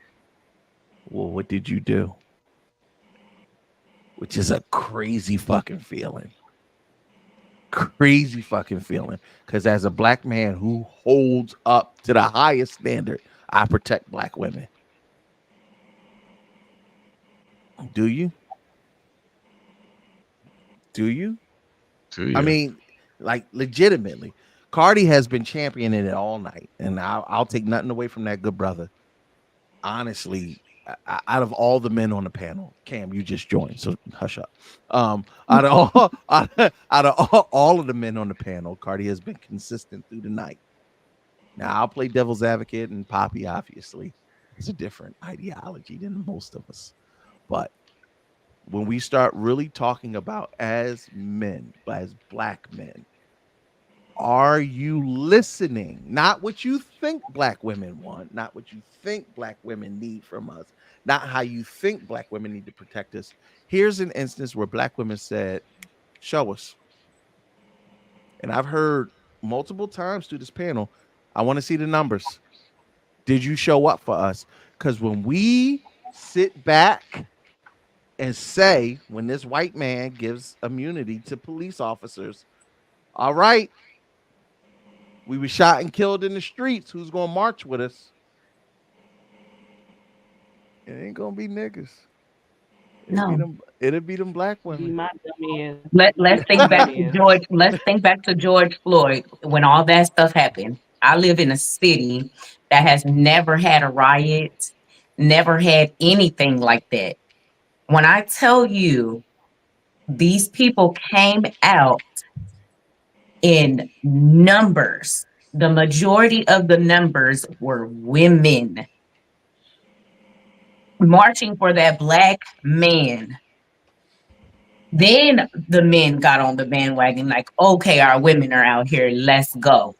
well, what did you do? Which is a crazy fucking feeling. Crazy fucking feeling. Because as a black man who holds up to the highest standard, I protect black women. Do you? Do you? Do you? I mean, like legitimately, Cardi has been championing it all night, and I'll take nothing away from that good brother. Honestly, out of all the men on the panel, Cam, you just joined, so hush up. Out of all of the men on the panel, Cardi has been consistent through the night. Now I'll play devil's advocate, and Poppy obviously is a different ideology than most of us, but when we start really talking about as men, as black men, are you listening? Not what you think black women want, not what you think black women need from us, not how you think black women need to protect us. Here's an instance where black women said, show us. And I've heard multiple times through this panel, I want to see the numbers. Did you show up for us? Because when we sit back and say, when this white man gives immunity to police officers, all right, we were shot and killed in the streets. Who's going to march with us? It ain't going to be niggas. It'll be them black women. Let's think back to George. Let's think back to George Floyd when all that stuff happened. I live in a city that has never had a riot, never had anything like that. When I tell you these people came out in numbers, the majority of the numbers were women marching for that black man. Then the men got on the bandwagon, like, okay, our women are out here, let's go.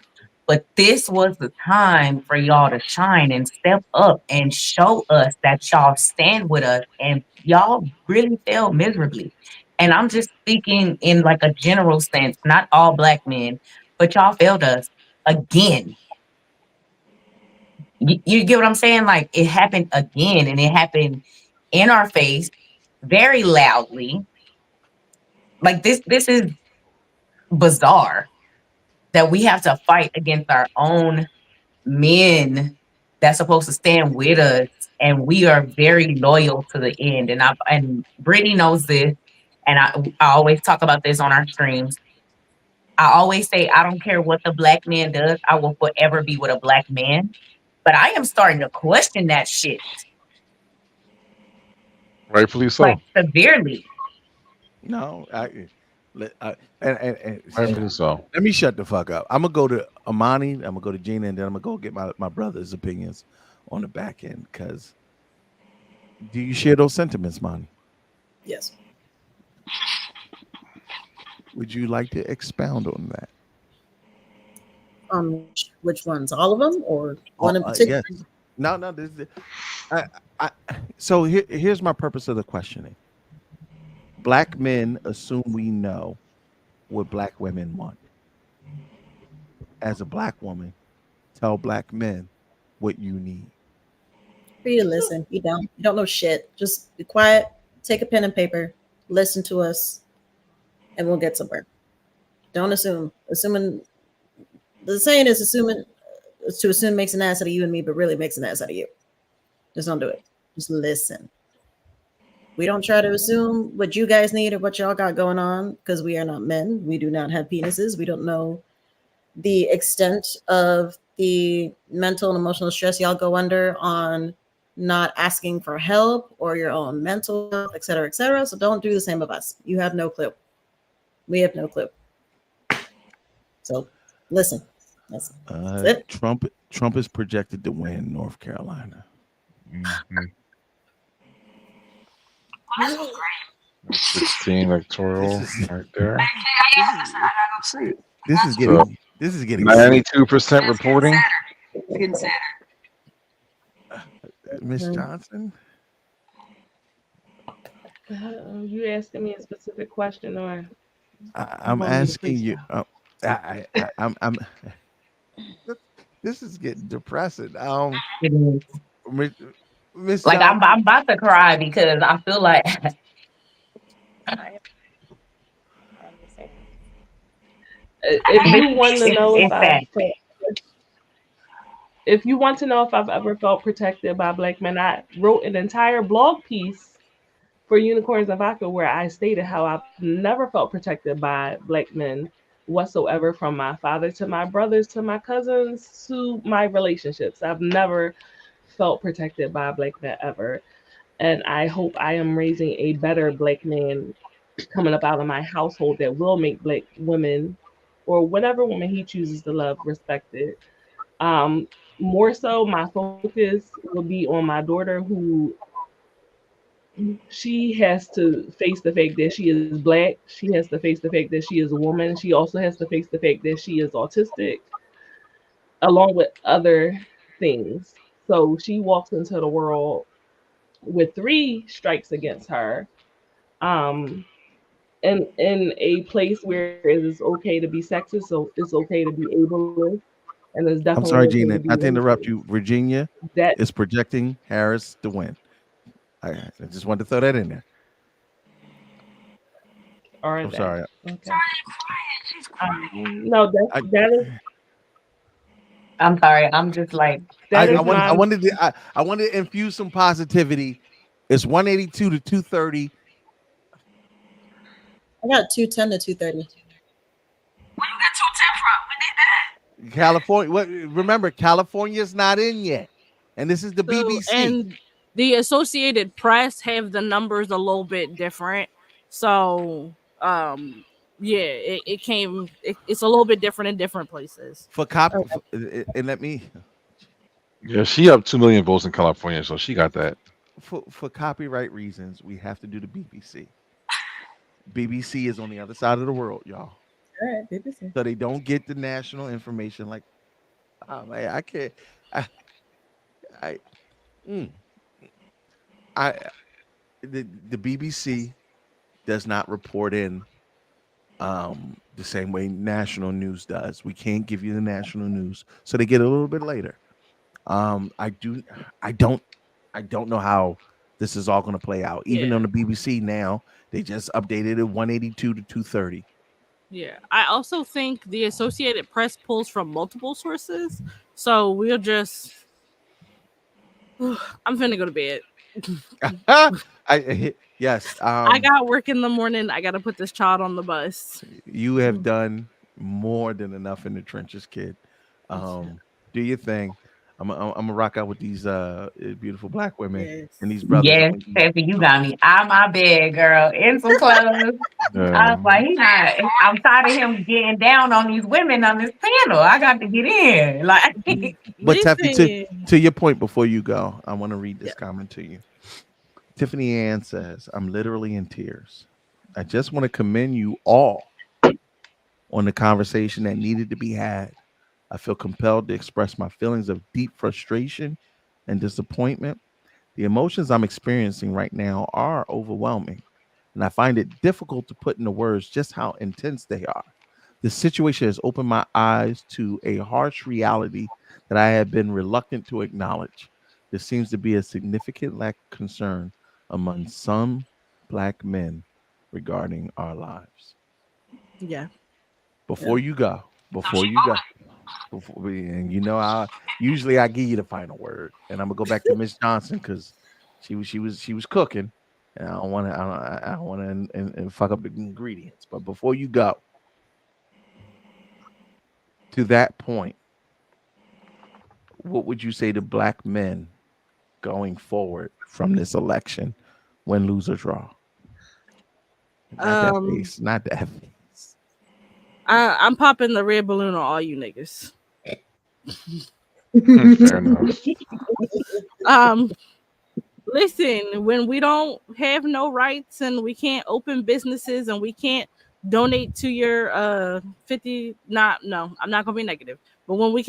But this was the time for y'all to shine and step up and show us that y'all stand with us, and y'all really failed miserably. And I'm just speaking in like a general sense, not all black men, but y'all failed us again. You get what I'm saying? Like, it happened again, and it happened in our face very loudly. Like, this is bizarre that we have to fight against our own men that's supposed to stand with us, and we are very loyal to the end. And Brittany knows this, and I always talk about this on our streams. I always say, I don't care what the black man does, I will forever be with a black man. But I am starting to question that shit. Rightfully so. Like, severely. No, Rightfully so. Let me shut the fuck up. I'm gonna go to Amani, I'm gonna go to Gina, and then I'm gonna go get my brother's opinions on the back end. Because do you share those sentiments, Monty? Yes. Would you like to expound on that? Which ones? All of them, or one in particular? Yes. No. This is so here's my purpose of the questioning. Black men assume we know what black women want. As a black woman, tell black men what you need. For you to listen. You don't know shit. Just be quiet, take a pen and paper, listen to us, and we'll get somewhere. Don't assume. Assuming, the saying is to assume makes an ass out of you and me, but really makes an ass out of you. Just don't do it. Just listen. We don't try to assume what you guys need or what y'all got going on, because we are not men. We do not have penises. We don't know the extent of the mental and emotional stress y'all go under on not asking for help or your own mental health, et cetera, et cetera. So don't do the same of us. You have no clue. We have no clue. So listen. That's it. Trump is projected to win North Carolina. Mm-hmm. 16 electoral right there. This is getting 92% reporting. It's getting sadder. Miss Johnson. You asking me a specific question, or I'm want me to asking you. freestyle? I'm. This is getting depressing. It is. Miss Like Johnson. I'm about to cry because I feel like If you want to know it's sad. if you want to know if I've ever felt protected by black men, I wrote an entire blog piece for Unicorns of Vodka where I stated how I've never felt protected by black men whatsoever, from my father to my brothers to my cousins to my relationships. I've never felt protected by a black man ever. And I hope I am raising a better black man coming up out of my household that will make black women or whatever woman he chooses to love respected. Um, More so, my focus will be on my daughter, who she has to face the fact that she is black. She has to face the fact that she is a woman. She also has to face the fact that she is autistic, along with other things. So she walks into the world with 3 strikes against her. Um, in a place where it is okay to be sexist, so it's okay to be ableist, and it's I'm definitely sorry, okay to Gina. be Not to interrupt racist. you. Virginia That is projecting Harris to win. I just wanted to throw that in there. Or I'm that. sorry. Okay. No, that is I'm sorry. I'm just like that is I my wanted to I wanted to infuse some positivity. It's 182 to 230. I got 210 to 230. Where you got 210 from? We need that. California. Remember, California's not in yet, and this is the BBC. And the Associated Press have the numbers a little bit different. So, yeah, it's a little bit different in different places. For copy, and let me. Yeah, she up 2 million votes in California, so she got that. For copyright reasons, we have to do the BBC. BBC is on the other side of the world, y'all. All right, BBC. So they don't get the national information. Like, oh man, I can't. The BBC does not report in the same way national news does. We can't give you the national news, so they get a little bit later. I don't know how this is all going to play out. Even on the BBC now, they just updated it 182 to 230. Yeah, I also think the Associated Press pulls from multiple sources, so we'll just. I'm finna go to bed. Yes. I got work in the morning. I got to put this child on the bus. You have done more than enough in the trenches, kid. Do your thing. I'm gonna rock out with these beautiful black women and these brothers. Yes, Peppy, you got me out my bed, girl, in some clothes. I was like, I'm tired of him getting down on these women on this panel. I got to get in. Like, but Tiffany, to your point, before you go, I want to read this comment to you. Tiffany Ann says, "I'm literally in tears. I just want to commend you all on the conversation that needed to be had. I feel compelled to express my feelings of deep frustration and disappointment. The emotions I'm experiencing right now are overwhelming, and I find it difficult to put into words just how intense they are. This situation has opened my eyes to a harsh reality that I have been reluctant to acknowledge. There seems to be a significant lack of concern among some black men regarding our lives." Yeah. Before you go, and you know, I give you the final word, and I'm gonna go back to Miss Johnson because she was cooking, and I don't want to fuck up the ingredients. But before you go, to that point, what would you say to black men going forward from this election, win, lose, or draw? Not that face. Not that face. I'm popping the red balloon on all you niggas. Fair enough. Listen, when we don't have no rights and we can't open businesses and we can't donate to your 50, no, I'm not gonna be negative, but when we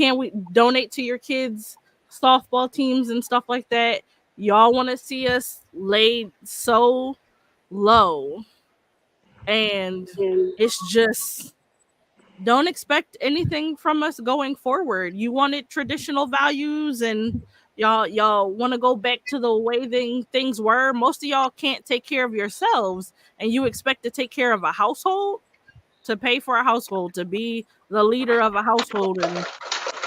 donate to your kids' softball teams and stuff like that, y'all want to see us laid so low, and it's just don't expect anything from us going forward. You wanted traditional values, and y'all want to go back to the way things were. Most of y'all can't take care of yourselves, and you expect to take care of a household, to pay for a household, to be the leader of a household, and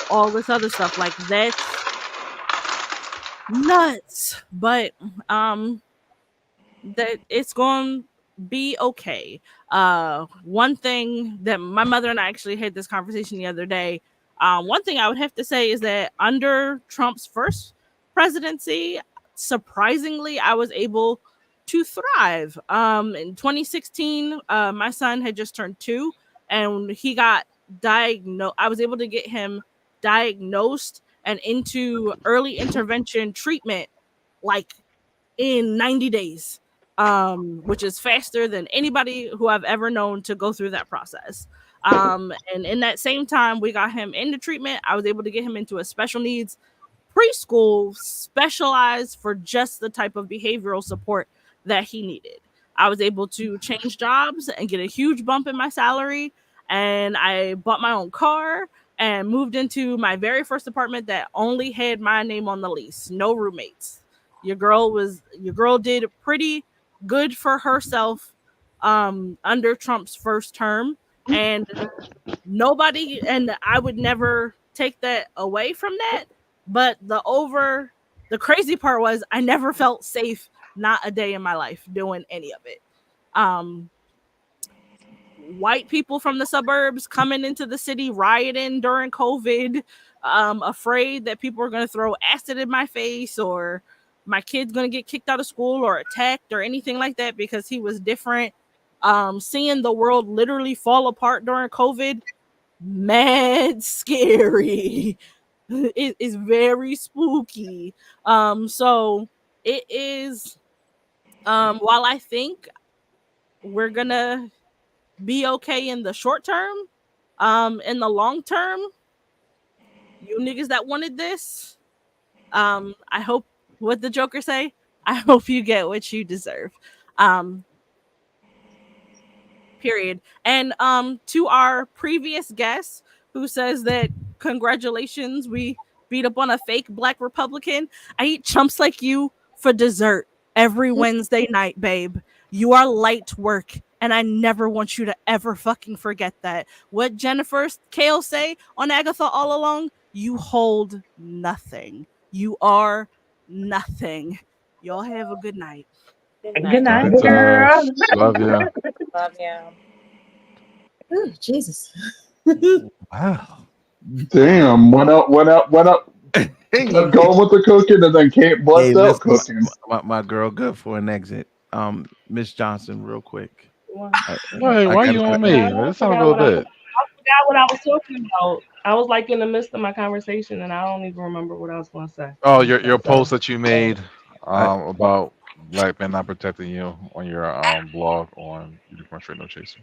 all this other stuff. Like, that's nuts. But that it's going to be okay. One thing that my mother and I actually had this conversation the other day. One thing I would have to say is that under Trump's first presidency, surprisingly, I was able to thrive. In 2016, my son had just turned 2, and he got diagnosed. I was able to get him diagnosed and into early intervention treatment, like in 90 days, which is faster than anybody who I've ever known to go through that process. And in that same time we got him into treatment, I was able to get him into a special needs preschool specialized for just the type of behavioral support that he needed. I was able to change jobs and get a huge bump in my salary, and I bought my own car and moved into my very first apartment that only had my name on the lease, no roommates. Your girl did pretty good for herself under Trump's first term, and nobody, and I would never take that away from that. But the crazy part was I never felt safe, not a day in my life, doing any of it. White people from the suburbs coming into the city rioting during COVID, afraid that people are going to throw acid in my face, or my kid's going to get kicked out of school or attacked or anything like that because he was different. Seeing the world literally fall apart during COVID, mad scary. It is very spooky. So it is, while I think we're gonna be okay in the short term, in the long term, you niggas that wanted this, I hope, what the Joker say, I hope you get what you deserve. Period. And to our previous guest who says that congratulations, we beat up on a fake black Republican, I eat chumps like you for dessert every Wednesday night, babe. You are light work, and I never want you to ever fucking forget that. What Jennifer Kale say on Agatha all along, you hold nothing. You are nothing. Y'all have a good night. Good night, girl. Love ya. Love you. Ooh, Jesus. Wow. Damn, went up. Kept going with the cooking and then can't bust out cooking. My girl good for an exit. Miss Johnson, real quick. Wait, why you on me? That sounds real good. I forgot what I was talking about. I was like in the midst of my conversation, and I don't even remember what I was going to say. Oh, your post that you made about black men not protecting you on your blog on Unicorn Straight No Chaser.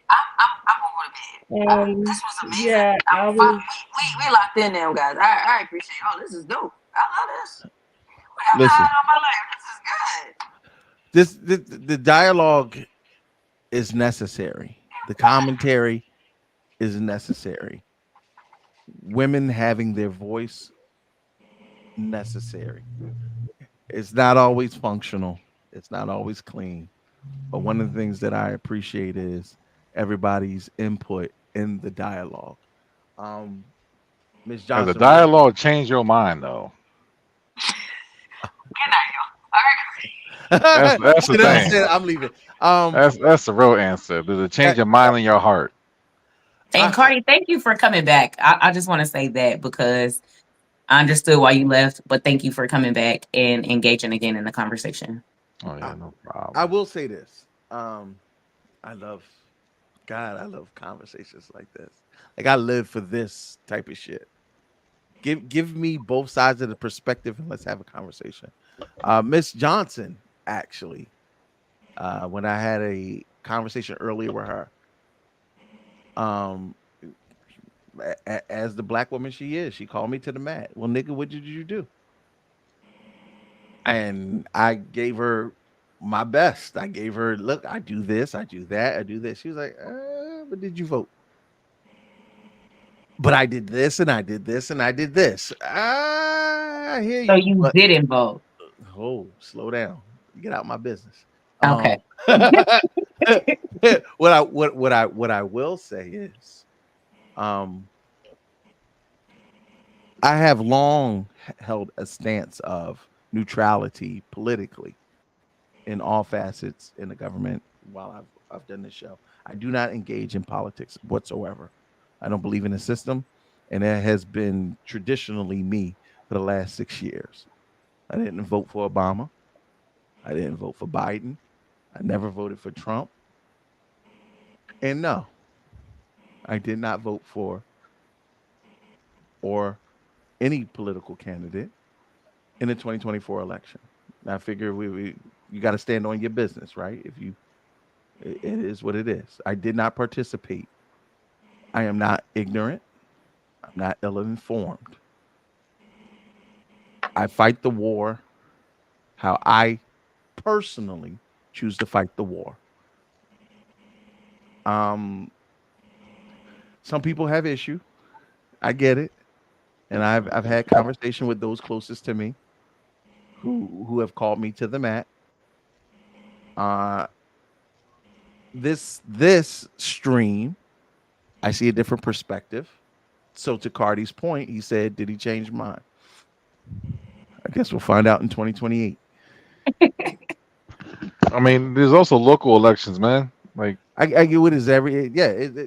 I'm over the bed. This was amazing. Yeah, we locked in now, guys. I appreciate it. Oh, this is dope. I love this. Listen, On my life. This is good. the dialogue is necessary. The commentary is necessary. Women having their voice, necessary. It's not always functional. It's not always clean. But one of the things that I appreciate is everybody's input in the dialogue. Ms. Johnson, the dialogue changed your mind, though. Good night, y'all. All right. That's the thing. I'm leaving. That's the real answer. Does it change your mind and your heart? And Cardi, thank you for coming back. I just want to say that because I understood why you left, but thank you for coming back and engaging again in the conversation. Oh yeah, no problem. I will say this. I love conversations like this. Like, I live for this type of shit. Give me both sides of the perspective and let's have a conversation. Miss Johnson, actually, when I had a conversation earlier with her, as the black woman she is, she called me to the mat. Well, nigga, what did you do? And I gave her my best. I gave her, look, I do this, I do that, I do this. She was like, but did you vote? But I did this and I did this and I did this. I hear you. So you didn't vote. Oh, slow down. Get out my business. Okay. What I will say is, I have long held a stance of neutrality politically in all facets in the government while I've done this show. I do not engage in politics whatsoever. I don't believe in the system, and that has been traditionally me for the last 6 years. I didn't vote for Obama. I didn't vote for Biden. I never voted for Trump. And no, I did not vote for or any political candidate in the 2024 election. I figure you got to stand on your business, right? It is what it is. I did not participate. I am not ignorant. I'm not ill-informed. I fight the war how I personally choose to fight the war. Some people have issue. I get it. And I've had conversation with those closest to me who have called me to the mat. This stream, I see a different perspective. So to Cardi's point, he said, did he change mine? I guess we'll find out in 2028. I mean, there's also local elections, man. Like I get what is every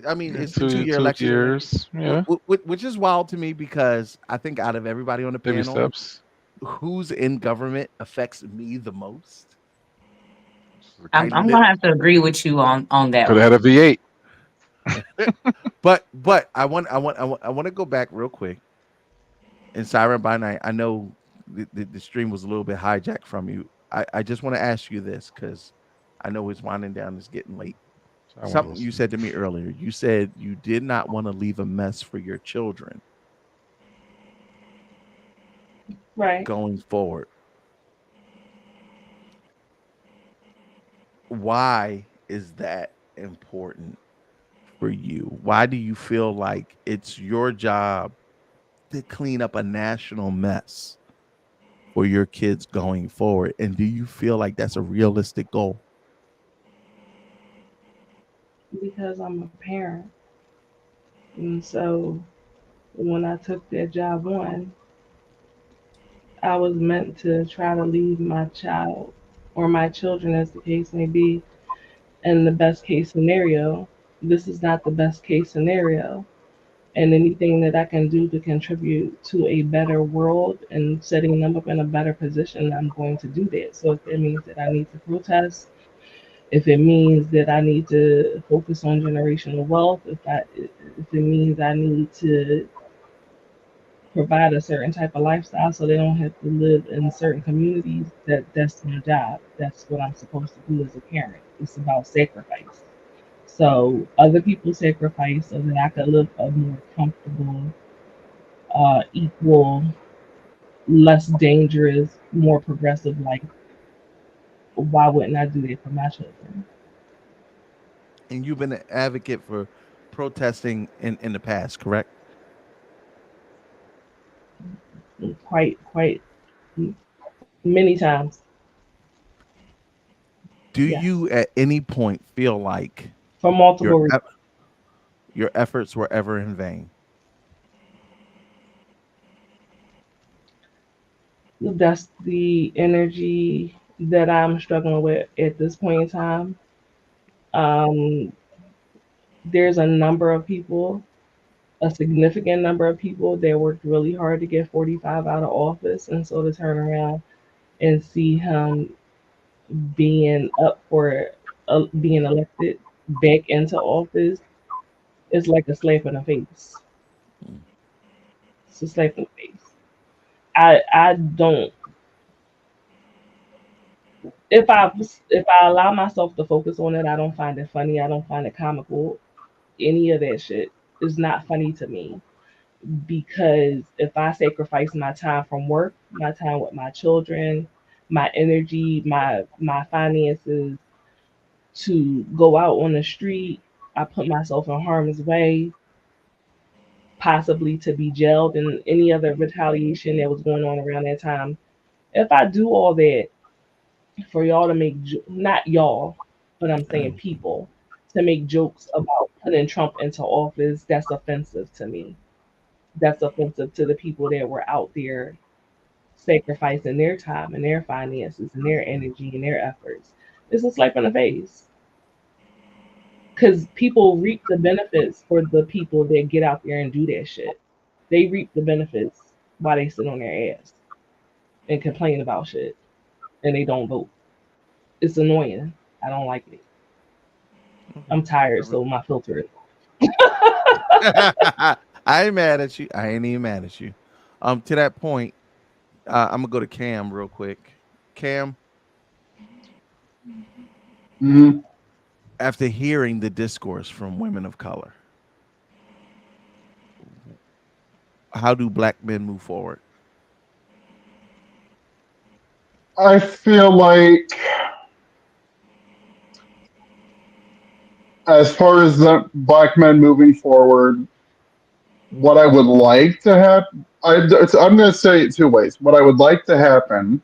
I mean, it's the 2 year election. Years, yeah. Which is wild to me because I think out of everybody on the Baby panel, steps. Who's in government affects me the most. I'm gonna have to agree with you on that. Could have had a V8. but I want to go back real quick. And Siren by Night, I know the stream was a little bit hijacked from you. I just want to ask you this because I know it's winding down. It's getting late. Something you said to me earlier. You said you did not want to leave a mess for your children. Right. Going forward. Why is that important for you? Why do you feel like it's your job to clean up a national mess for your kids going forward? And do you feel like that's a realistic goal? Because I'm a parent. And so when I took that job on, I was meant to try to leave my child or my children, as the case may be, in the best case scenario. This is not the best case scenario. And anything that I can do to contribute to a better world and setting them up in a better position, I'm going to do that. So if it means that I need to protest, if it means that I need to focus on generational wealth, if it means I need to provide a certain type of lifestyle so they don't have to live in certain communities, that's my job. That's what I'm supposed to do as a parent. It's about sacrifice. So other people sacrifice so that I could live a more comfortable, equal, less dangerous, more progressive life. Why wouldn't I do that for my children? And you've been an advocate for protesting in the past, correct? Quite many times. Do you at any point feel like for multiple reasons your efforts were ever in vain? That's the energy that I'm struggling with at this point in time. There's a number of people, a significant number of people that worked really hard to get 45 out of office, and so to turn around and see him being up for being elected back into office is like a slap in the face. It's a slap in the face. I don't. If I allow myself to focus on it, I don't find it funny. I don't find it comical. Any of that shit is not funny to me. Because if I sacrifice my time from work, my time with my children, my energy, my finances to go out on the street. I put myself in harm's way, possibly to be jailed and any other retaliation that was going on around that time. If I do all that for y'all to make, not y'all, but I'm saying people, to make jokes about putting Trump into office, that's offensive to me. That's offensive to the people that were out there sacrificing their time and their finances and their energy and their efforts. It's a slap in the face. Because people reap the benefits for the people that get out there and do that shit. They reap the benefits while they sit on their ass and complain about shit and they don't vote. It's annoying. I don't like it. I'm tired, so my filter is. I ain't mad at you. I ain't even mad at you. To that point, I'm gonna go to Cam real quick. Cam, after hearing the discourse from women of color, how do black men move forward? I feel like, as far as the black men moving forward, what I would like to happen, I'm going to say it two ways. What I would like to happen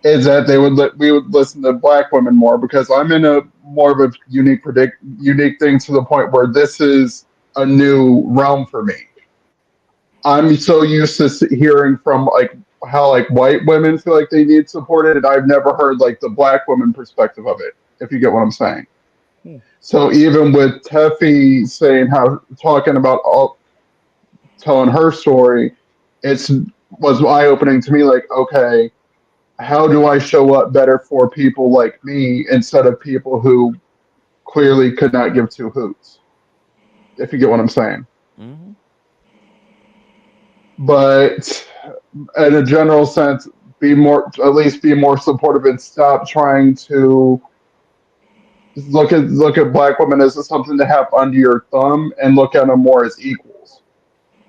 is that we would listen to black women more, because I'm in a more of a unique thing, to the point where this is a new realm for me. I'm so used to hearing from like how like white women feel like they need supported, and I've never heard like the black woman perspective of it, if you get what I'm saying. So even with Teffy talking about telling her story, was eye opening to me. Like, okay, how do I show up better for people like me instead of people who clearly could not give two hoots? If you get what I'm saying. Mm-hmm. But in a general sense, at least be more supportive, and stop trying to look at black women as something to have under your thumb, and look at them more as equals.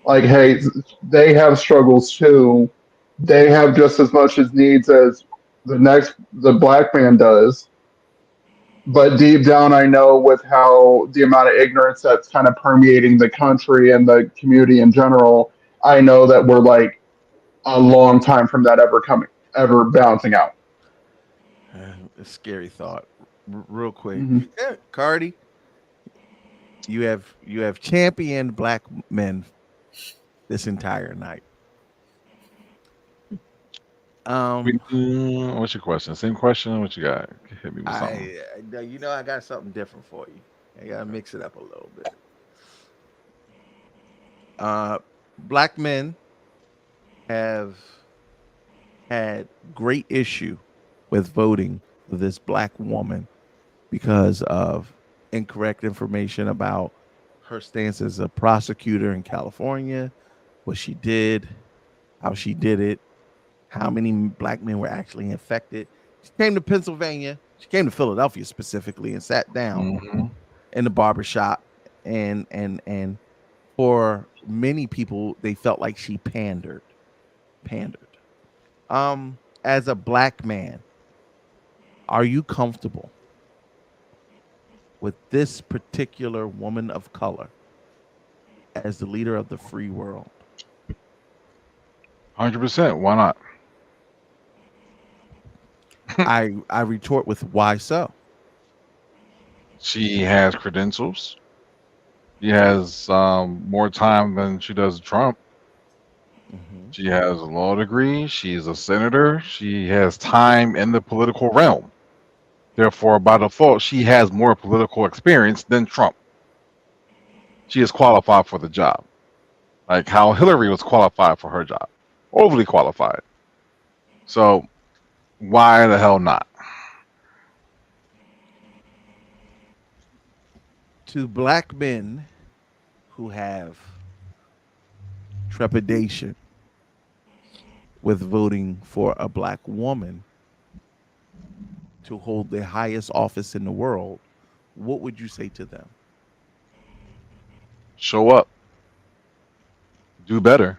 Like, hey, they have struggles too. They have just as much as needs as the black man does. But deep down, I know with how the amount of ignorance that's kind of permeating the country and the community in general, I know that we're like a long time from that ever balancing out. A scary thought. Real quick, Mm-hmm. Cardi, you have championed black men this entire night. What's your question? Same question? What you got? Hit me with something. I got something different for you. I gotta mix it up a little bit. Black men have had great issue with voting for this black woman because of incorrect information about her stance as a prosecutor in California, what she did, how she did it, how many black men were actually infected. She came to Pennsylvania. She came to Philadelphia specifically and sat down in the barbershop. And for many people, they felt like she pandered. As a black man, are you comfortable with this particular woman of color as the leader of the free world? 100%. Why not? I retort with, why so? She has credentials. She has more time than she does Trump. She has a law degree. She's a senator. She has time in the political realm. Therefore, by default, she has more political experience than Trump. She is qualified for the job. Like how Hillary was qualified for her job. Overly qualified. So, why the hell not? To black men who have trepidation with voting for a black woman to hold the highest office in the world, what would you say to them? Show up. Do better.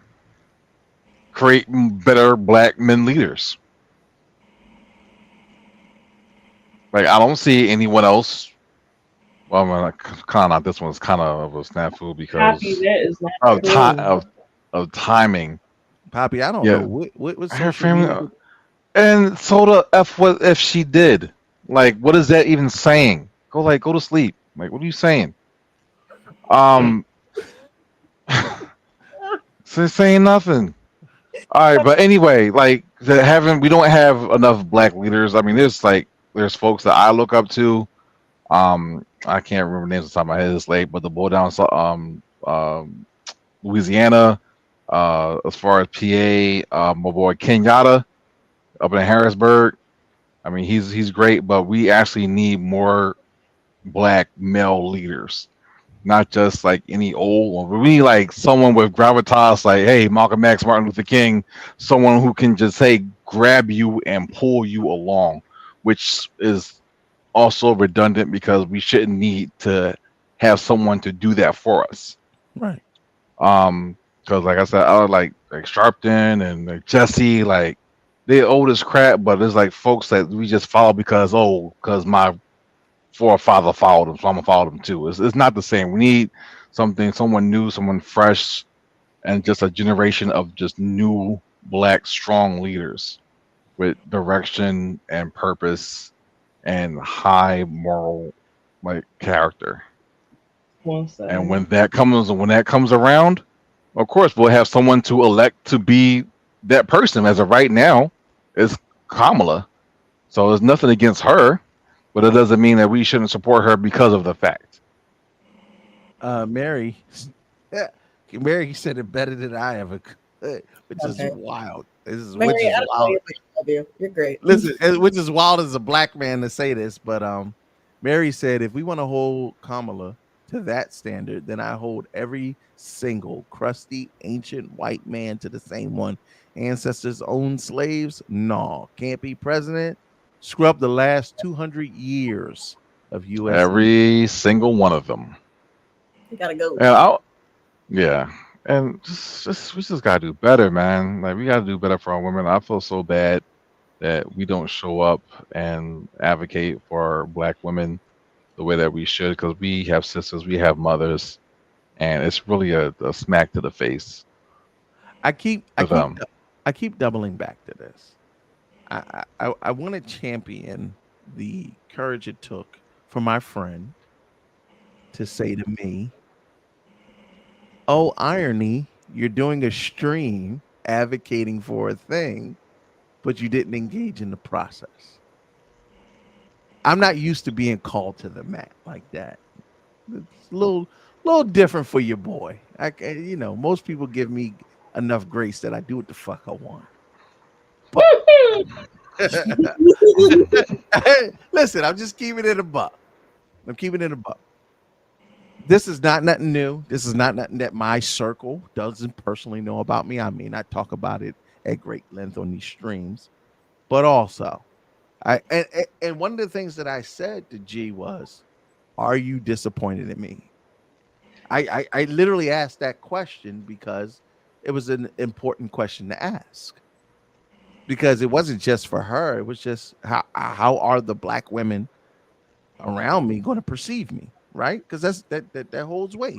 Create better black men leaders. Like I don't see anyone else. Well, I mean, kind of not. This one's kind of a snafu because Poppy, that is not of time true. of timing. Poppy, I don't Yeah, know what her social family. media. And so the f what if she did? Like, what is that even saying? Go to sleep. Like, what are you saying? Um, so saying nothing. All right, but anyway, like we don't have enough black leaders. I mean, there's folks that I look up to. I can't remember names off the top of my head. It's late, but the boy down Louisiana, as far as PA, my boy Kenyatta up in Harrisburg. I mean, he's great, but we actually need more black male leaders, not just like any old one. But we need like someone with gravitas, like hey, Malcolm X, Martin Luther King, someone who can just grab you and pull you along, which is also redundant because we shouldn't need to have someone to do that for us. Right. Because like I said, I like Sharpton and like Jesse, like they're old as crap, but it's like folks that we just follow because my forefather followed them, so I'm gonna follow them too. It's not the same. We need someone new, someone fresh, and just a generation of just new black strong leaders with direction and purpose and high moral like character. And when that comes around, of course we'll have someone to elect to be that person. As of right now, it's Kamala. So there's nothing against her, but it doesn't mean that we shouldn't support her because of the fact. Mary said it better than I ever could, which is wild. Mary, I don't know you, but I love you. You're great. Listen, which is wild as a black man to say this, but Mary said if we want to hold Kamala to that standard, then I hold every single crusty ancient white man to the same one. Ancestors owned slaves? No, can't be president. Screw up the last 200 years of U.S. Every single one of them. You gotta go. And we just gotta do better, man. Like we gotta do better for our women. I feel so bad that we don't show up and advocate for black women the way that we should, because we have sisters, we have mothers, and it's really a smack to the face. I keep doubling back to this. I want to champion the courage it took for my friend to say to me, oh, irony, you're doing a stream advocating for a thing, but you didn't engage in the process. I'm not used to being called to the mat like that. It's a little different for your boy. Most people give me enough grace that I do what the fuck I want. But listen, I'm just keeping it a buck. This is not nothing new. This is not nothing that my circle doesn't personally know about me. I mean, I talk about it at great length on these streams, but also, and one of the things that I said to G was, "Are you disappointed in me?" I literally asked that question because it was an important question to ask. Because it wasn't just for her; it was just how are the black women around me going to perceive me? Right? Because that holds weight.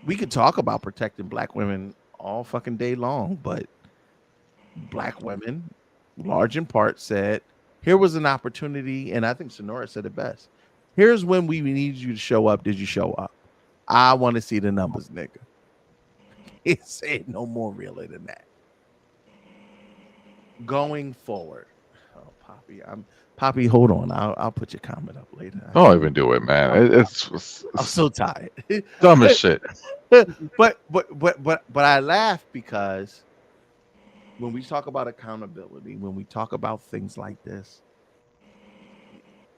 We could talk about protecting black women all fucking day long, but black women, large in part, said, here was an opportunity, and I think Sonora said it best. Here's when we need you to show up. Did you show up? I want to see the numbers, nigga. Can't say it no more realer than that. Going forward. Oh, Poppy, hold on. I'll put your comment up later. Don't even do it, man. It's I'm so tired. Dumb as shit. But I laugh because when we talk about accountability, when we talk about things like this,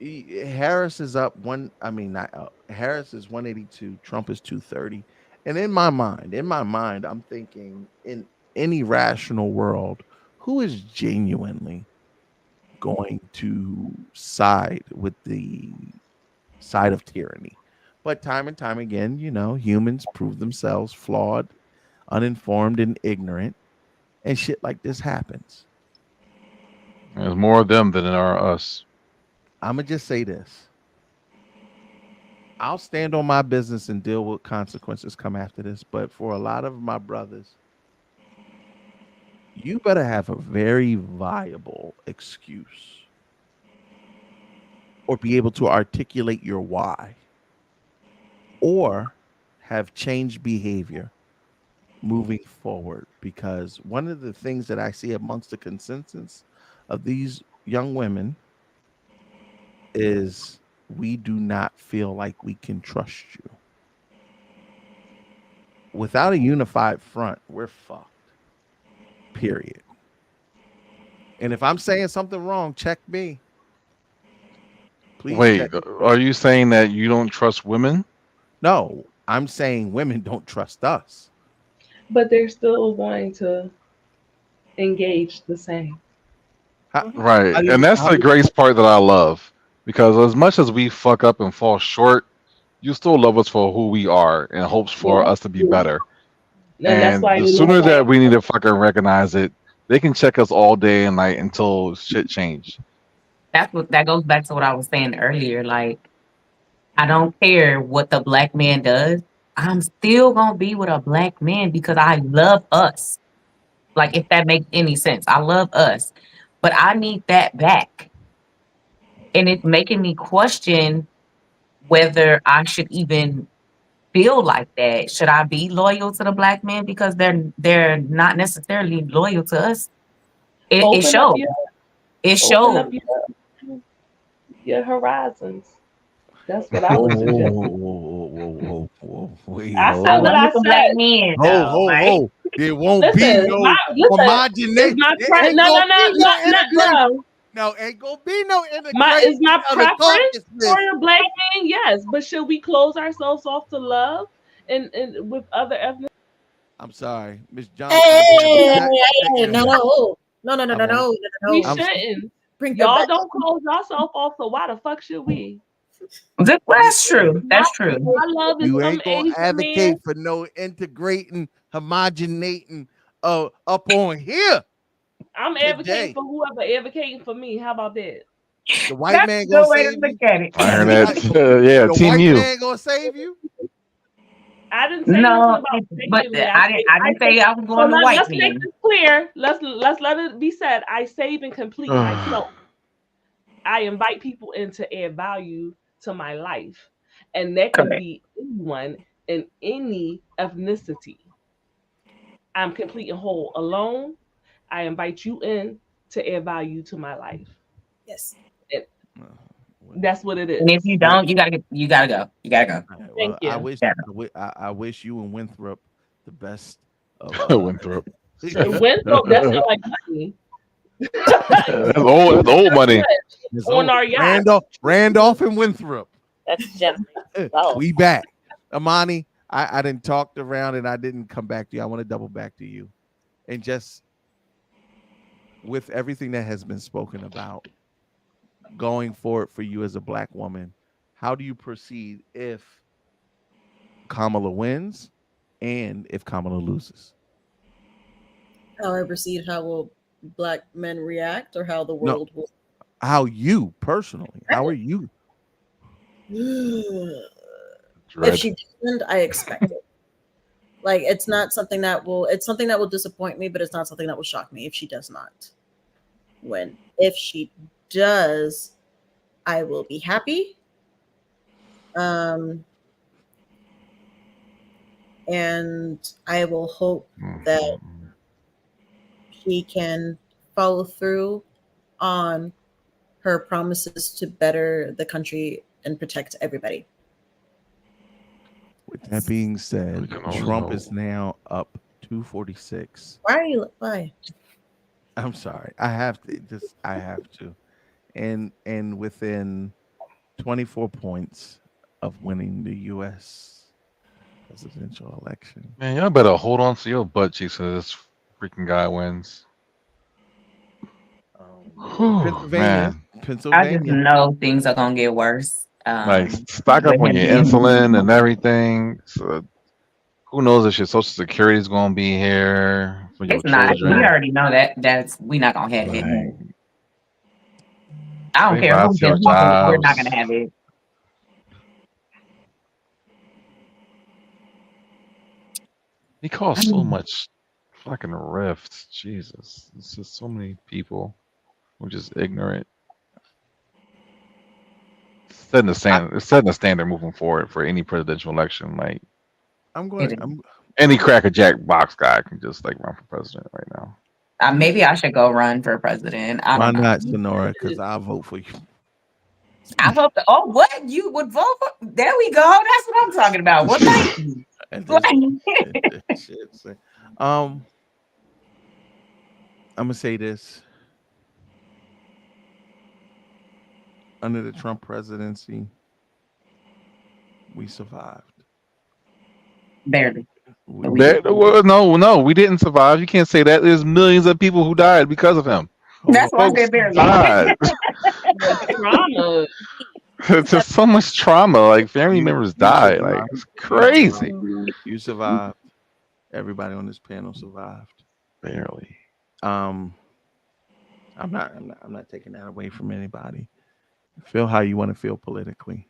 Harris is up Harris is 182, Trump is 230. And in my mind, I'm thinking in any rational world, who is genuinely going to side with the side of tyranny? But time and time again, humans prove themselves flawed, uninformed, and ignorant, and shit like this happens. There's more of them than there are us. I'm gonna just say this. I'll stand on my business and deal with consequences come after this. But for a lot of my brothers, you better have a very viable excuse or be able to articulate your why or have changed behavior moving forward. Because one of the things that I see amongst the consensus of these young women is we do not feel like we can trust you. Without a unified front, we're fucked. Period. And if I'm saying something wrong, check me. Please. Wait, are you saying that you don't trust women? No, I'm saying women don't trust us. But they're still going to engage the same. Right. And that's the grace part that I love. Because as much as we fuck up and fall short, you still love us for who we are and hopes for us to be better. And that's why the sooner that we need to fucking recognize it, they can check us all day and night until shit change. That goes back to what I was saying earlier. Like, I don't care what the black man does. I'm still gonna be with a black man because I love us. Like, if that makes any sense, I love us, but I need that back, and it's making me question whether I should even feel like that. Should I be loyal to the black man because they're not necessarily loyal to us? It shows. It shows. Your horizons. That's what I would suggest. I said what I said. There won't be no homogeneity. No, ain't gonna be no integration. Is my preference for a black man? Yes, but should we close ourselves off to love and with other ethnic? I'm sorry, Miss Johnson. No. We shouldn't. Y'all don't close yourself off, so why the fuck should we? That's true. That's true. I love you ain't gonna advocate for no integrating, homogenating up on here. I'm advocating for whoever advocating for me. How about that? The white man gonna save you. I heard that. Yeah, the Team white U. man gonna save you. I didn't say no, but I didn't say I was going to white Let's men. make this clear. Let's let it be said. I save and complete myself. I invite people in to add value to my life, and that can be anyone in any ethnicity. I'm complete and whole alone. I invite you in to add value to my life. Yes. That's what it is. And if you don't, you gotta go. You gotta go. Well, Thank you. I wish you and Winthrop the best. Winthrop. Winthrop, that's not like money. That's old money. On our yacht. Randolph and Winthrop. That's just we back. Amani, I didn't talk around and I didn't come back to you. I want to double back to you. And just with everything that has been spoken about, going forward for you as a black woman, how do you proceed if Kamala wins and if Kamala loses? How I proceed, how will black men react, or how the world will? How you personally? How are you? If she doesn't, I expect it. Like, it's not something that will. It's something that will disappoint me, but it's not something that will shock me if she does not win. If she does, I will be happy. And I will hope that she can follow through on her promises to better the country and protect everybody. With that being said, Trump is now up 246. Why? I'm sorry. I have to. And within 24 points of winning the US presidential election. Man, y'all better hold on to your butt cheeks so this freaking guy wins. Pennsylvania. I just know things are gonna get worse. Like, stock up on your insulin and everything. So who knows if your Social Security is gonna be here for your It's not. children. We already know that. We're not gonna have it. I don't care who gets one, we're not gonna have it. He caused so much fucking rift. Jesus, it's just so many people who are just ignorant. It's setting the standard moving forward for any presidential election. Like, any crackerjack box guy can just like run for president right now. Maybe I should go run for president. I Why don't know. not, Sonora? Because I'll vote for you. I hope. What you would vote for? There we go. That's what I'm talking about. Well, thank you. I'm gonna say this. Under the Trump presidency, we survived. Barely. No, we didn't survive. You can't say that. There's millions of people who died because of him. That's why they're barely. Died. It's just so much trauma. Like family members died. Like it's crazy. You survived. Everybody on this panel survived. Barely. I'm not taking that away from anybody. Feel how you want to feel politically.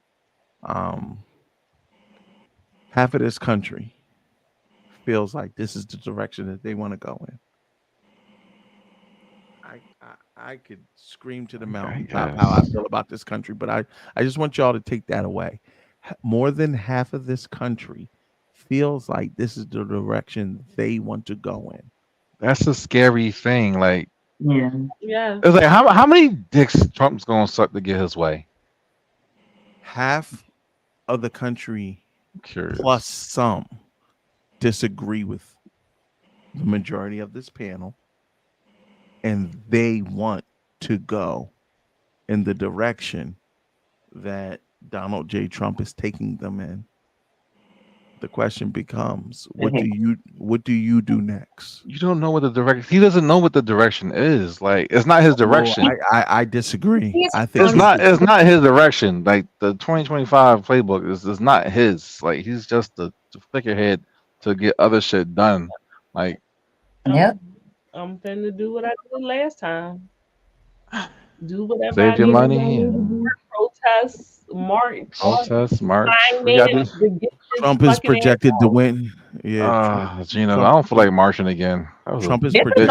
Half of this country feels like this is the direction that they want to go in. I could scream to the mountaintop how I feel about this country, but I just want y'all to take that away. More than half of this country feels like this is the direction they want to go in. That's a scary thing. Like, yeah. It's like how many dicks Trump's gonna suck to get his way? Half of the country plus some disagree with the majority of this panel, and they want to go in the direction that Donald J. Trump is taking them in. The question becomes, what do you do next? You don't know what the direction. He doesn't know what the direction is. Like, it's not his direction. I disagree. I think it's not his direction. Like the 2025 playbook is not his. Like he's just the figurehead to get other shit done. Like, I'm finna do what I did last time. Do whatever save your money. Protest, march. Trump is projected to win. Yeah, Gina, I don't feel like marching again. Trump is predicted.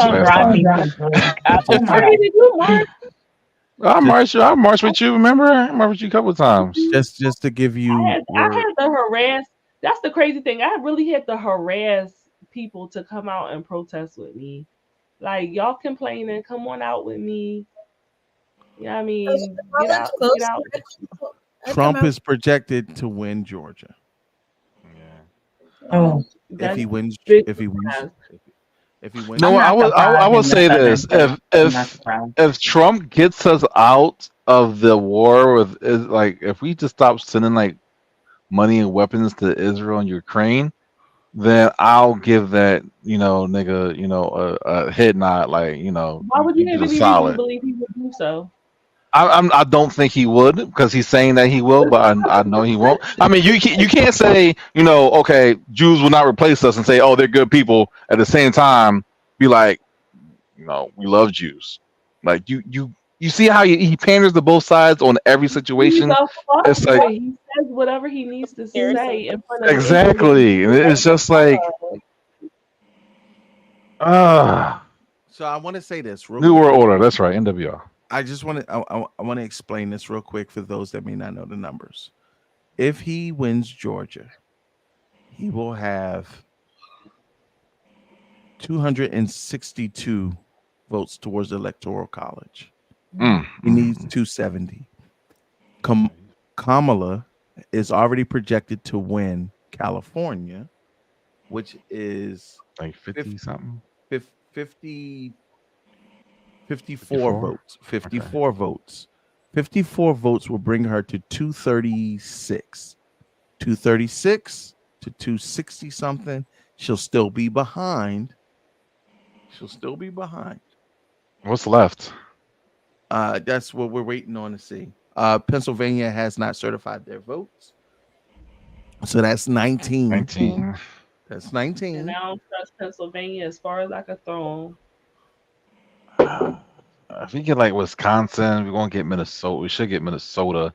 I marched with you. Remember, I marched with you a couple of times. Just to give you, I had to harass. That's the crazy thing. I really had to harass people to come out and protest with me. Like, y'all complaining, come on out with me. You know what I mean? Get out. Trump is projected to win Georgia. If he wins. No, I will say this: if Trump gets us out of the war with, like, if we just stop sending like money and weapons to Israel and Ukraine, then I'll give that nigga a head nod, like Why would you have any reason to believe he would do so? I don't think he would, because he's saying that he will, but I know he won't. I mean, you can't say, okay, Jews will not replace us and say, oh, they're good people. At the same time, be like, we love Jews. Like you see how he panders to both sides on every situation. It's like he says whatever he needs to say in front of exactly. It's just like, So I want to say this. New World Order. That's right. NWO. I just want to I want to explain this real quick for those that may not know the numbers. If he wins Georgia, he will have 262 votes towards the Electoral College. He needs 270. Kamala is already projected to win California, which is like 50 something. 54 votes. 54 votes. 54 votes will bring her to 236. 236 to 260 something. She'll still be behind. What's left? That's what we're waiting on to see. Pennsylvania has not certified their votes. So that's 19. That's 19. And I don't trust Pennsylvania as far as I can throw them. If we get like Wisconsin, we're gonna get Minnesota. We should get Minnesota.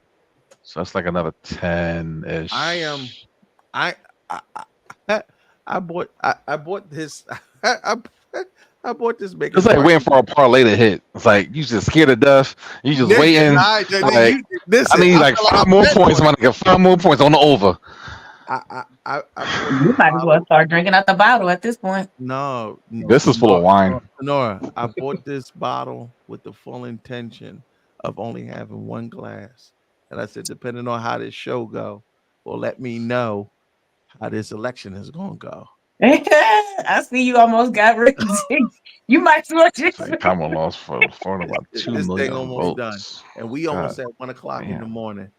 So that's like another 10-ish. I bought this. I bought this bacon. It's like waiting for a parlay to hit. It's like you just scared to death. You just waiting. Like, I need like 5 more points. Man, get 5 more points on the over. You might as well start drinking out the bottle at this point. No, This is full of wine. Nora, I bought this bottle with the full intention of only having one glass, and I said, depending on how this show go, will let me know how this election is gonna go. I see you almost got rid of it. You might as well just. Kamala lost for about 2 This million thing almost votes. done, and we almost God at 1 o'clock in the damn. morning.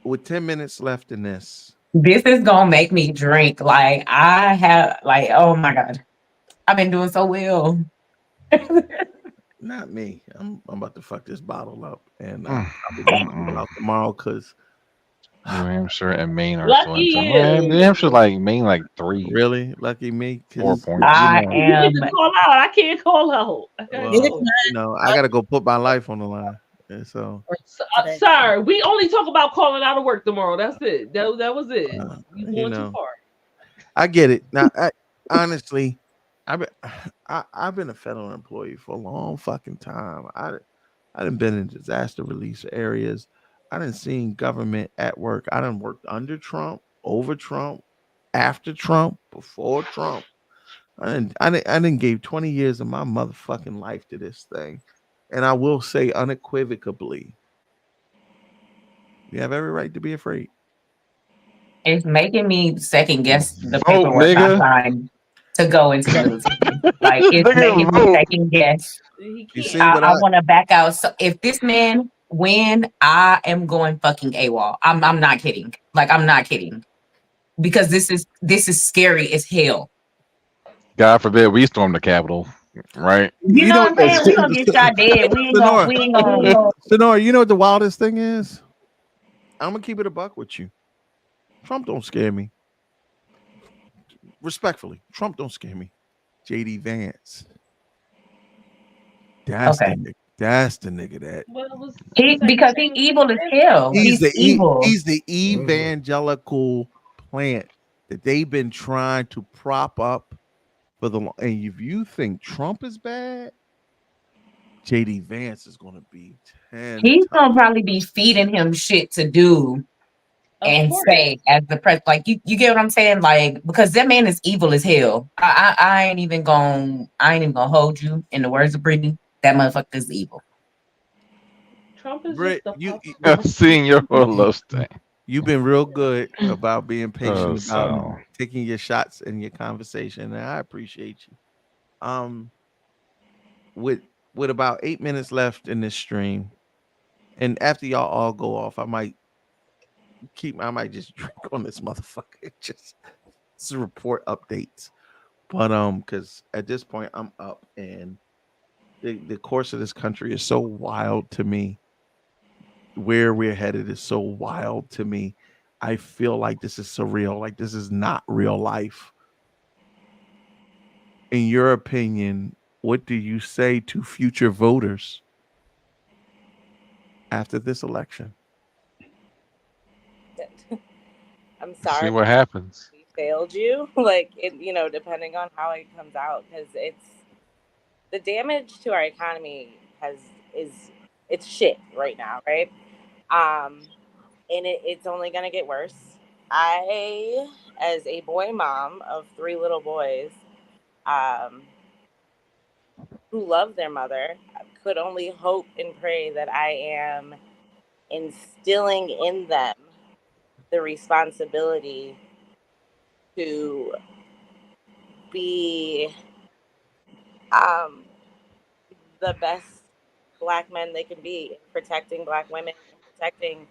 With 10 minutes left in this, This is gonna make me drink. Like I have, like, oh my god, I've been doing so well. not me. I'm about to fuck this bottle up, and I'll be going out tomorrow because New Hampshire and Maine are Lucky still you. in. New Hampshire like Maine like 3. Really lucky me. 4 points. I You am. get to call out. I can't call out. Well, I gotta go put my life on the line. And so, Sir, we only talk about calling out of work tomorrow. That's it. That was it. You going too far. I get it. Now, honestly, I've been a federal employee for a long fucking time. I done been in disaster relief areas. I done seen government at work. I done worked under Trump, over Trump, after Trump, before Trump. I done gave 20 years of my motherfucking life to this thing. And I will say unequivocally, you have every right to be afraid. It's making me second guess the Vote, paperwork I nigga. signed to go into the military. Like it's Nigga, making me vote. second guess. You see I, what I want to back out. So if this man win, I am going fucking AWOL. I'm not kidding. Like I'm not kidding. Because this is scary as hell. God forbid we storm the Capitol, right? You know what I'm saying? We gonna get shot dead. We ain't gonna. Sonora, you know what the wildest thing is? I'm gonna keep it a buck with you. Trump don't scare me. Respectfully, Trump don't scare me. JD Vance. That's the nigga. That's the nigga that Because he's evil as hell. He's evil. He's the evangelical plant that they've been trying to prop up for the long. And if you think Trump is bad, JD Vance is going to be 10. He's gonna probably be feeding him shit to do and say as the press. Like you get what I'm saying? Like because that man is evil as hell. I ain't even gonna hold you. In the words of Brittany, that motherfucker is evil. Trump is Britt, I've seen your love thing. You've been real good about being patient, so. about taking your shots in your conversation, and I appreciate you. With about 8 minutes left in this stream, and after y'all all go off, I might just drink on this motherfucker, just to report updates. But because at this point I'm up, and the course of this country is so wild to me. Where we're headed is so wild to me. I feel like this is surreal. Like this is not real life. In your opinion, what do you say to future voters after this election? I'm sorry. See what happens. We failed you. Like it, depending on how it comes out, because it's the damage to our economy it's shit right now, right? And it's only gonna get worse. I, as a boy mom of 3 little boys, who love their mother, could only hope and pray that I am instilling in them the responsibility to be the best Black men they can be, protecting Black women, protecting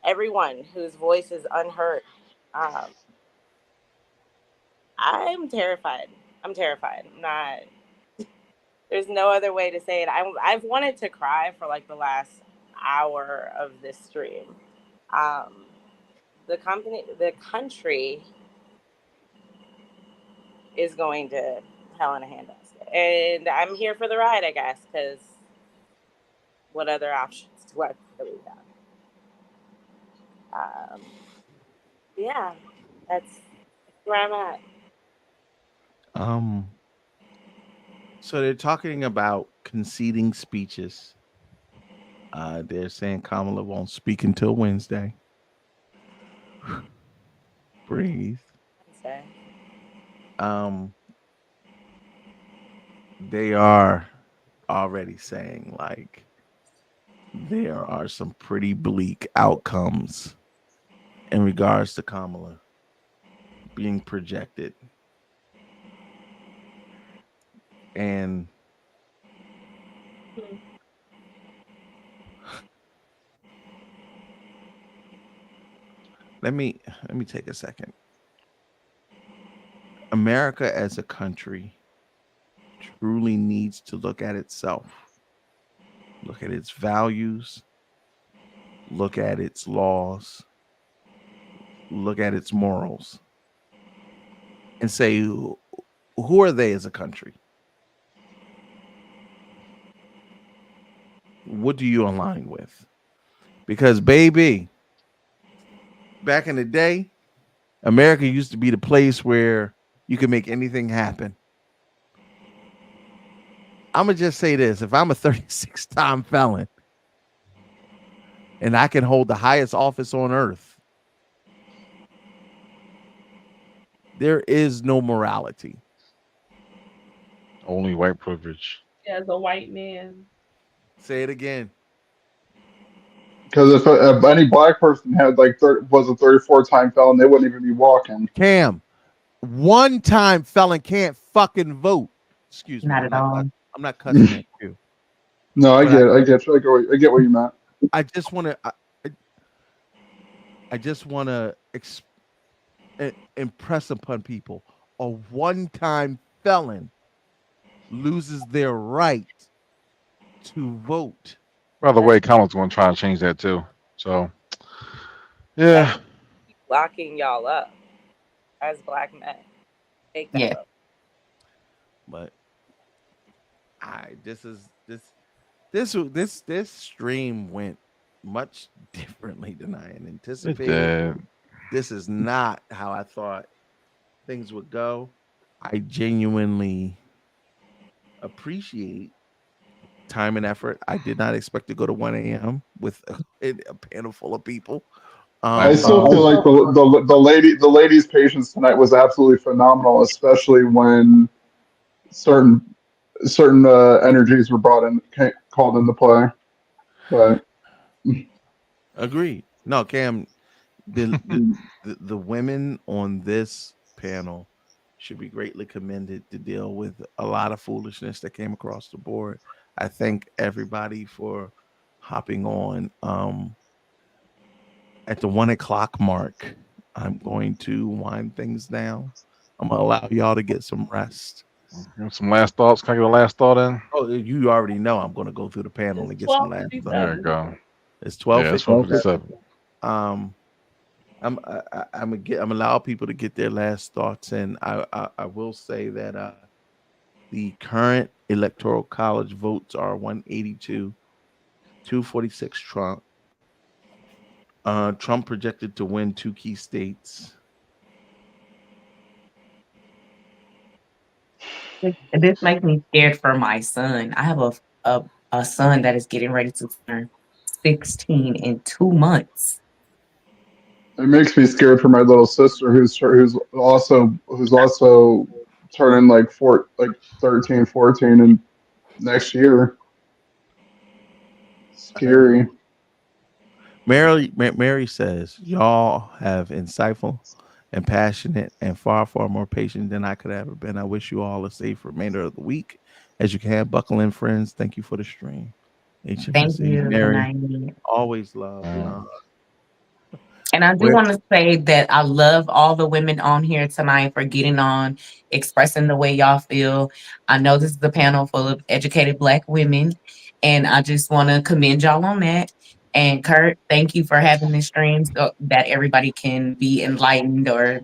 everyone whose voice is unheard. I'm terrified. I'm not. There's no other way to say it. I've wanted to cry for like the last hour of this stream. The country is going to hell in a handbasket. And I'm here for the ride, I guess, because what other options do I really have? Yeah, that's where I'm at. So they're talking about conceding speeches. They're saying Kamala won't speak until Wednesday. Breathe. Wednesday. They are already saying like there are some pretty bleak outcomes in regards to Kamala being projected. And let me take a second. America as a country truly needs to look at itself, look at its values, look at its laws, look at its morals, and say, who are they as a country? What do you align with? Because, baby, back in the day, America used to be the place where you can make anything happen. I'm going to just say this. If I'm a 36-time felon and I can hold the highest office on earth, there is no morality. Only white privilege. As a white man. Say it again. Because if any black person had like was a 34-time felon, they wouldn't even be walking. Cam, one-time felon can't fucking vote. Excuse me. Not at all. I'm not cussing at you. No, I get you. I get what you meant. I just want to. I just want to impress upon people: a one-time felon loses their right to vote. By the way, Colin's going to try and change that too. So, yeah. Locking y'all up as black men. Take that up. But this stream went much differently than I had anticipated. This is not how I thought things would go. I genuinely appreciate time and effort. I did not expect to go to 1 a.m. with a panel full of people. I still feel like the lady's patience tonight was absolutely phenomenal, especially when certain energies were called into play. But agreed. No, Cam, the women on this panel should be greatly commended to deal with a lot of foolishness that came across the board. I thank everybody for hopping on. At the 1 o'clock mark, I'm going to wind things down. I'm gonna allow y'all to get some rest. Some last thoughts. Can I get a last thought in? Oh, you already know I'm gonna go through the panel and get some last thoughts. There you go. It's 12:57. Yeah, I'm gonna allow people to get their last thoughts, and I will say that the current electoral college votes are 182, 246 Trump. Trump projected to win 2 key states. This makes me scared for my son. I have a son that is getting ready to turn 16 in 2 months. it makes me scared for my little sister, who's also turning like 13, 14, and next year. Scary. Mary says, y'all have insightful and passionate and far more patient than I could have ever been. I wish you all a safe remainder of the week. As you can, buckle in, friends. Thank you for the stream. Thank you, Mary. Always love. And I do want to say that I love all the women on here tonight for getting on, expressing the way y'all feel. I know this is a panel full of educated Black women, and I just want to commend y'all on that. And Kurt, thank you for having this stream so that everybody can be enlightened or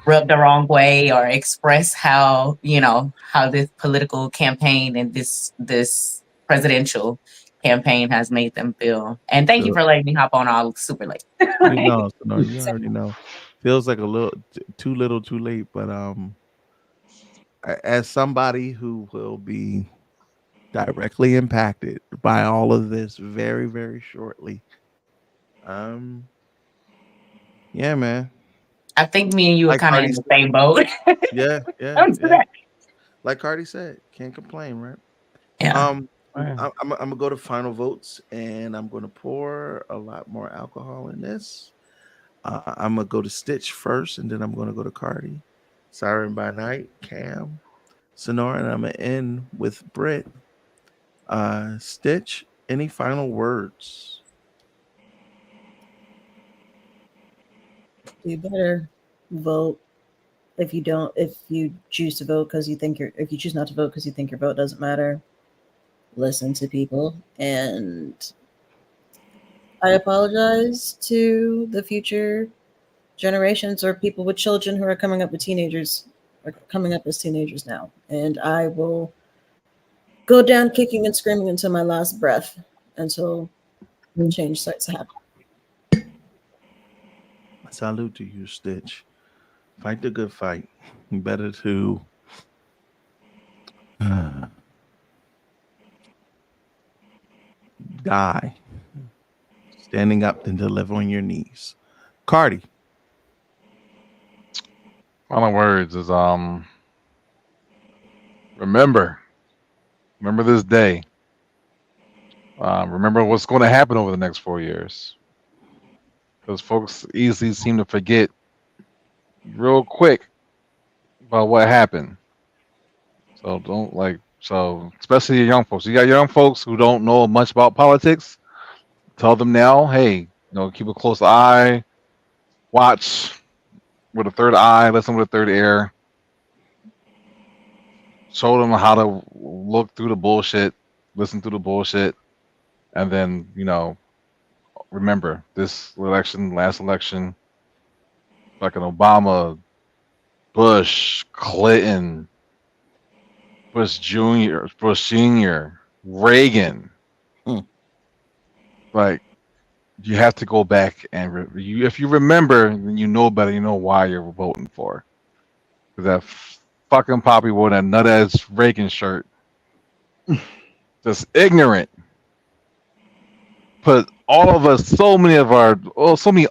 rubbed the wrong way or express how this political campaign and this presidential campaign has made them feel. And thank you for letting me hop on all super late. You already know. Feels like a little too little, too late. But as somebody who will be directly impacted by all of this very, very shortly, yeah, man. I think me and you are kind of in the same boat. Yeah. Like Cardi said, can't complain, right? Yeah. I'm gonna go to final votes, and I'm gonna pour a lot more alcohol in this. I'm gonna go to Stitch first, and then I'm gonna go to Cardi, Siren by Night, Cam, Sonora, and I'm gonna end with Britt. Stitch, any final words? You better vote. If you choose to vote because you think if you choose not to vote because you think your vote doesn't matter, listen to people. And I apologize to the future generations or people with children who are coming up as teenagers now. And I will go down kicking and screaming until my last breath, until change starts to happen. Salute to you, Stitch. Fight the good fight. Better to die standing up than to live on your knees. Cardi. Final words is remember this day. Remember what's going to happen over the next 4 years. Because folks easily seem to forget real quick about what happened. So especially your young folks. You got young folks who don't know much about politics. Tell them now, hey, keep a close eye, watch with a third eye, listen with a third ear. Show them how to look through the bullshit, listen through the bullshit, and then, remember this election, last election, fucking Obama, Bush, Clinton, Bush Jr., Bush Sr., Reagan. Like, you have to go back and if you remember, then you know better. You know why you're voting for. Because that fucking Poppy wore that nut ass Reagan shirt, just ignorant. Put all of us, so many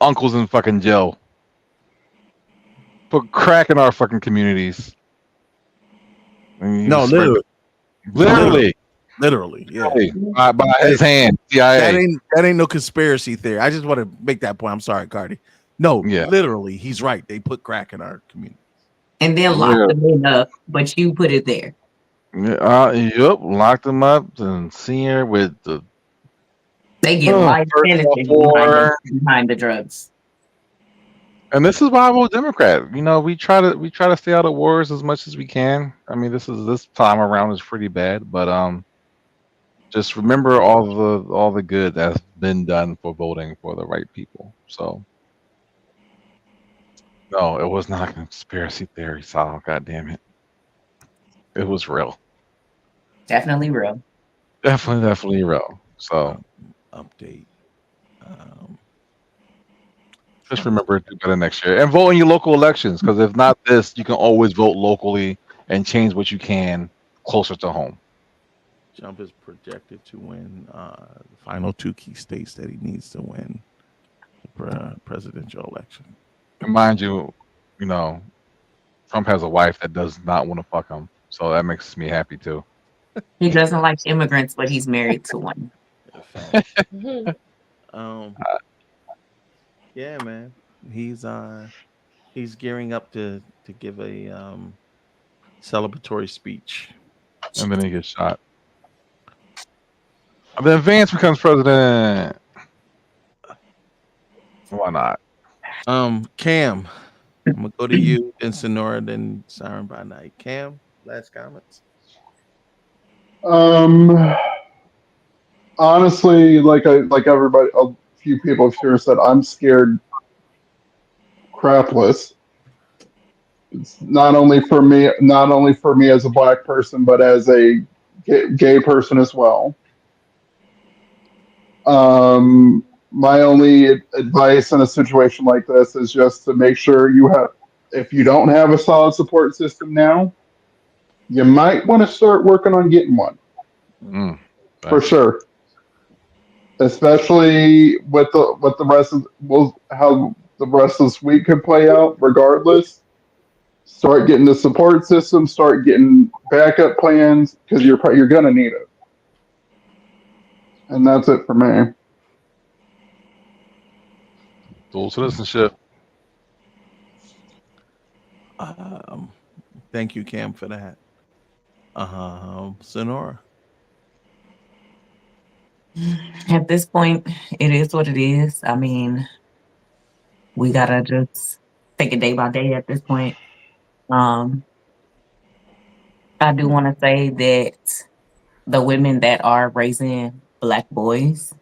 uncles in fucking jail. Put crack in our fucking communities. No, literally, yeah. By his hand, CIA. That ain't no conspiracy theory. I just want to make that point. I'm sorry, Cardi. No, literally, he's right. They put crack in our community. And then lock the men up, but you put it there. Yep, locked them up and senior with the. They get life sentences behind the drugs. And this is why I vote Democrat. We try to stay out of wars as much as we can. I mean, this time around is pretty bad, but just remember all the good that's been done for voting for the right people. So, no, it was not a conspiracy theory, Sal. God damn it, it was real. Definitely real. Definitely real. So, update. Just remember to do better next year and vote in your local elections. Because if not this, you can always vote locally and change what you can closer to home. Trump is projected to win the final 2 key states that he needs to win the presidential election. And mind you, Trump has a wife that does not want to fuck him, so that makes me happy too. He doesn't like immigrants, but he's married to one. Yeah, man. He's gearing up to give a celebratory speech. And then he gets shot. And then Vance becomes president. Why not? Cam, I'm gonna go to you, then Sonora, then Siren by Night. Cam, last comments. Honestly, like everybody, a few people here said, I'm scared crapless. It's not only for me as a black person, but as a gay person as well. My only advice in a situation like this is just to make sure if you don't have a solid support system now, you might want to start working on getting one. For sure. Especially with the rest of how the rest of this week could play out, regardless. Start getting the support system, start getting backup plans, because you're gonna need it. And that's it for me. Dual citizenship. Thank you, Cam, for that. Sonora. At this point, it is what it is. I mean, we gotta just take it day by day at this point. I do want to say that the women that are raising Black boys,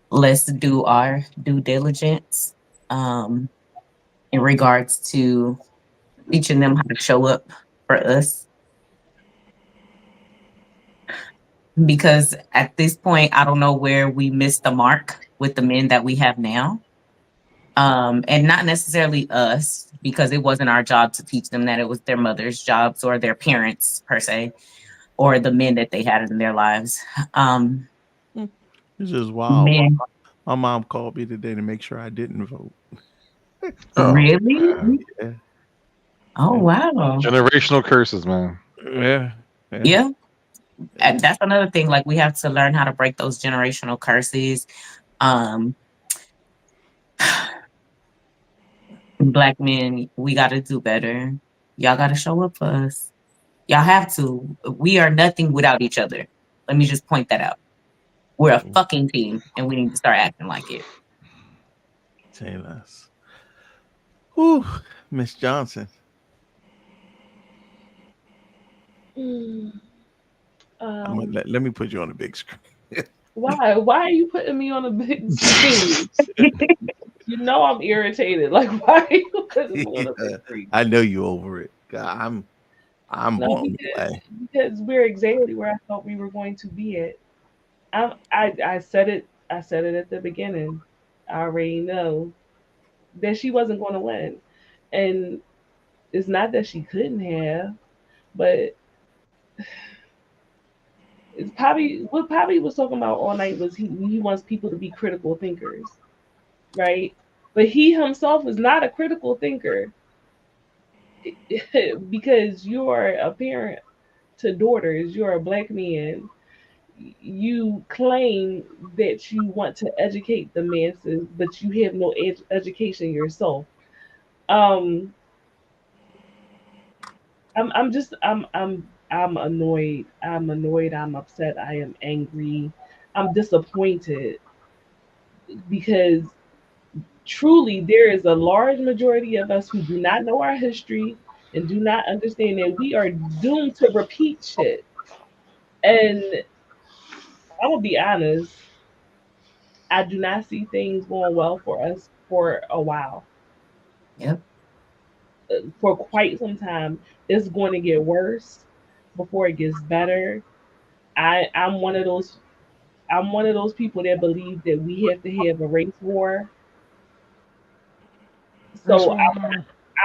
let's do our due diligence in regards to teaching them how to show up for us. Because at this point, I don't know where we missed the mark with the men that we have now. And not necessarily us, because it wasn't our job to teach them that. It was their mother's jobs or their parents per se, or the men that they had in their lives. This is wild. Man. My mom called me today to make sure I didn't vote. Really? Yeah. Oh, wow. Generational curses, man. Yeah. And that's another thing. Like, we have to learn how to break those generational curses. Black men, we got to do better. Y'all got to show up for us. Y'all have to. We are nothing without each other. Let me just point that out. We're a fucking team, and we need to start acting like it. Say less. Whew, Miss Johnson. Let me put you on the big screen. Why? Why are you putting me on a big screen? You know I'm irritated. Like, why are you putting me on a big screen? I know you over it. God, I'm blown away. Because we're exactly where I thought we were going to be at. I said it. I said it at the beginning. I already know that she wasn't going to win, and it's not that she couldn't have, but it's probably what Poppy was talking about all night was he wants people to be critical thinkers, right? But he himself is not a critical thinker because you are a parent to daughters. You're a Black man. You claim that you want to educate the masses, but you have no education yourself. I'm annoyed. I'm annoyed. I'm upset. I am angry. I'm disappointed because truly there is a large majority of us who do not know our history and do not understand that we are doomed to repeat shit. And I'm gonna be honest, I do not see things going well for us for a while. Yep. For quite some time. It's going to get worse before it gets better. I'm one of those people that believe that we have to have a race war. So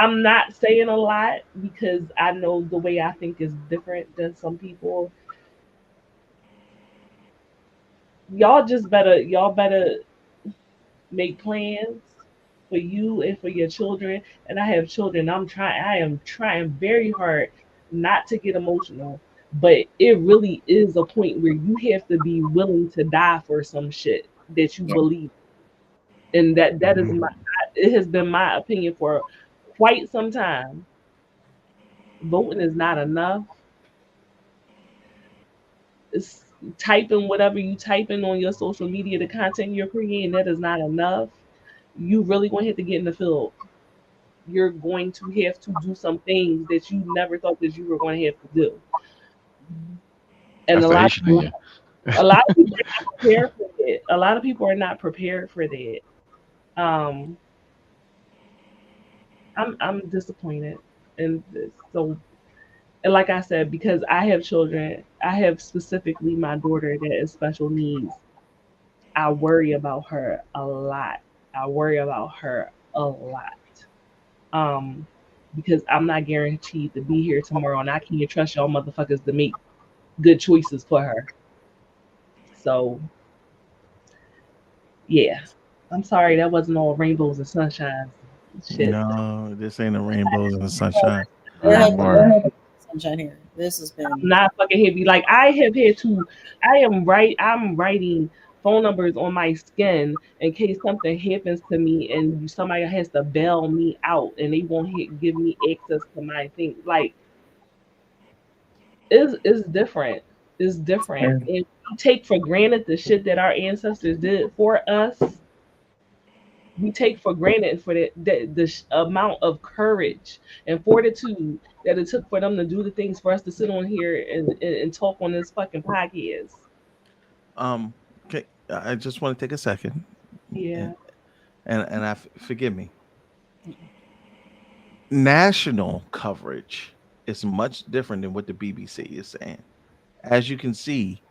I'm not saying a lot because I know the way I think is different than some people. Y'all better make plans for you and for your children. And I have children. I am trying very hard not to get emotional. But it really is a point where you have to be willing to die for some shit that you believe. And that is it has been my opinion for quite some time. Voting is not enough. It's typing whatever you typing on your social media, the content you're creating, that is not enough. You really gonna have to get in the field. You're going to have to do some things that you never thought that you were going to have to do. And That's a the lot Haitian in you. a lot of people are not prepared for that. A lot of people are not prepared for that. I'm disappointed. And so, and like I said, because I have children, I have specifically my daughter that is special needs. I worry about her a lot. I worry about her a lot. Because I'm not guaranteed to be here tomorrow, and I can't trust y'all motherfuckers to make good choices for her. So, yeah, I'm sorry that wasn't all rainbows and sunshines. Shit. No, this ain't the rainbows and the sunshine. There has Anymore. been sunshine here. This has been Not fucking heavy. Like I have had to. I'm writing phone numbers on my skin in case something happens to me and somebody has to bail me out and they won't give me access to my thing. Like it's different. It's different. And And we take for granted the shit that our ancestors did for us. We take for granted for the amount of courage and fortitude that it took for them to do the things for us to sit on here and talk on this fucking podcast. Okay, I just want to take a second. Yeah. And forgive me. National coverage is much different than what the BBC is saying. As you can see,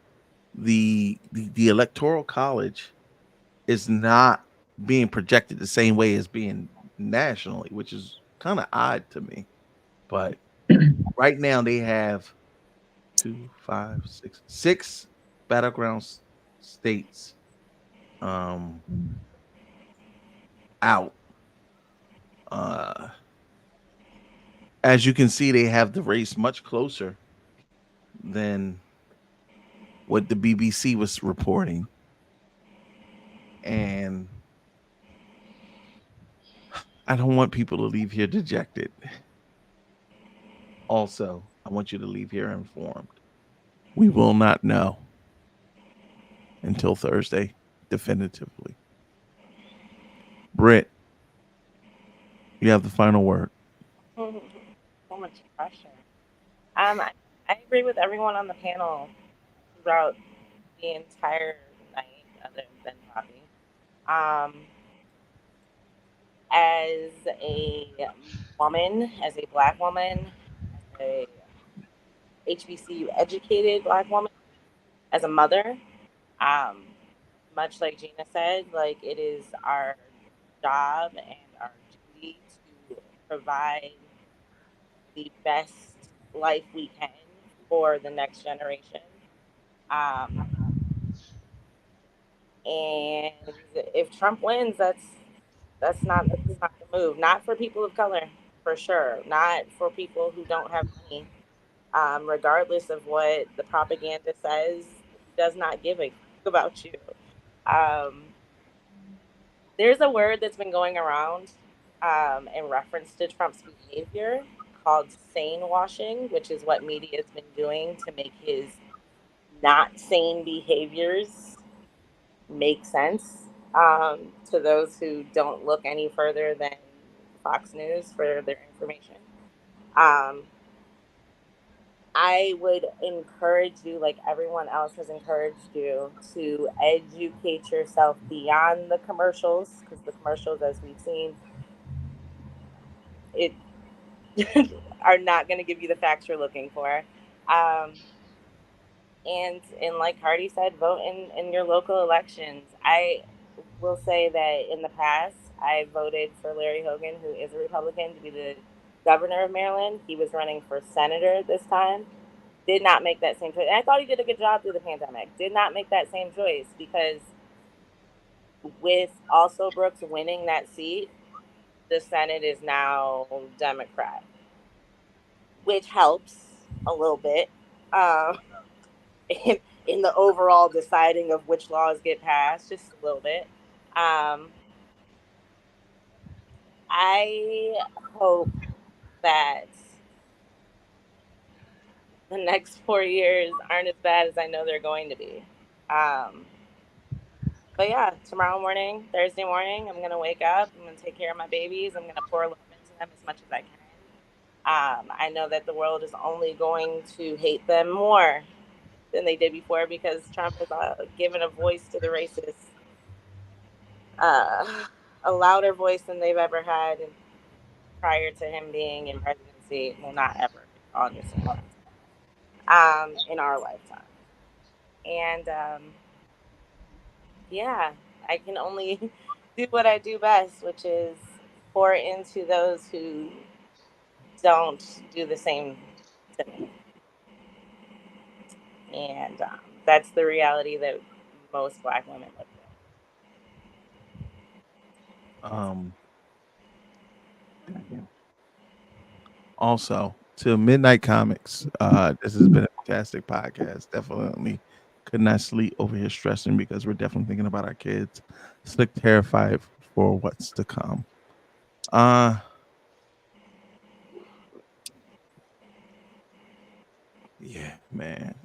the electoral college is not being projected the same way as being nationally, which is kind of odd to me. But right now they have 6 battleground states out. As you can see, they have the race much closer than what the BBC was reporting. And I don't want people to leave here dejected. Also, I want you to leave here informed. We will not know until Thursday, definitively. Britt, you have the final word. So much pressure. I agree with everyone on the panel throughout the entire night, other than Poppy. As a woman, as a Black woman, as a HBCU educated Black woman, as a mother, much like Gina said, like it is our job and our duty to provide the best life we can for the next generation. And if Trump wins, that's not the move. Not for people of color, for sure. Not for people who don't have money. Regardless of what the propaganda says, does not give a fuck about you. There's a word that's been going around in reference to Trump's behavior called sane washing, which is what media has been doing to make his not sane behaviors make sense to those who don't look any further than Fox News for their information. I would encourage you, like everyone else has encouraged you, to educate yourself beyond the commercials, because the commercials, as we've seen, it are not going to give you the facts you're looking for. And like Cardi said, vote in your local elections. I will say that in the past, I voted for Larry Hogan, who is a Republican, to be the governor of Maryland. He was running for senator this time. Did not make that same choice. And I thought he did a good job through the pandemic. Did not make that same choice because with also Brooks winning that seat, the Senate is now Democrat, which helps a little bit in the overall deciding of which laws get passed, just a little bit. I hope that the next 4 years aren't as bad as I know they're going to be. But yeah, tomorrow morning, Thursday morning, I'm going to wake up. I'm going to take care of my babies. I'm going to pour love into them as much as I can. I know that the world is only going to hate them more than they did before because Trump has given a voice to the racists, a louder voice than they've ever had prior to him being in presidency. see, well, not ever, honestly, in our lifetime. And yeah, I can only do what I do best, which is pour into those who don't do the same to me. And that's the reality that most Black women live with. Also, to Midnight Comics, this has been a fantastic podcast. Definitely could not sleep over here stressing because we're definitely thinking about our kids. Slick terrified for what's to come. Yeah, man.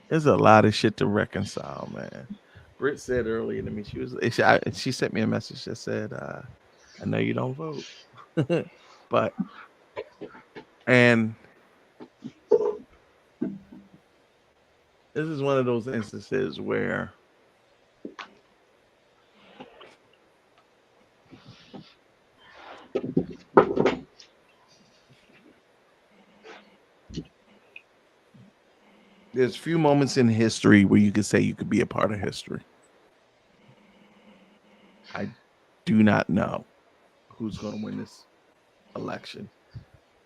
There's a lot of shit to reconcile, man. Britt said earlier to me, she sent me a message that said, I know you don't vote. But and this is one of those instances where there's few moments in history where you could say you could be a part of history. I do not know who's going to win this election.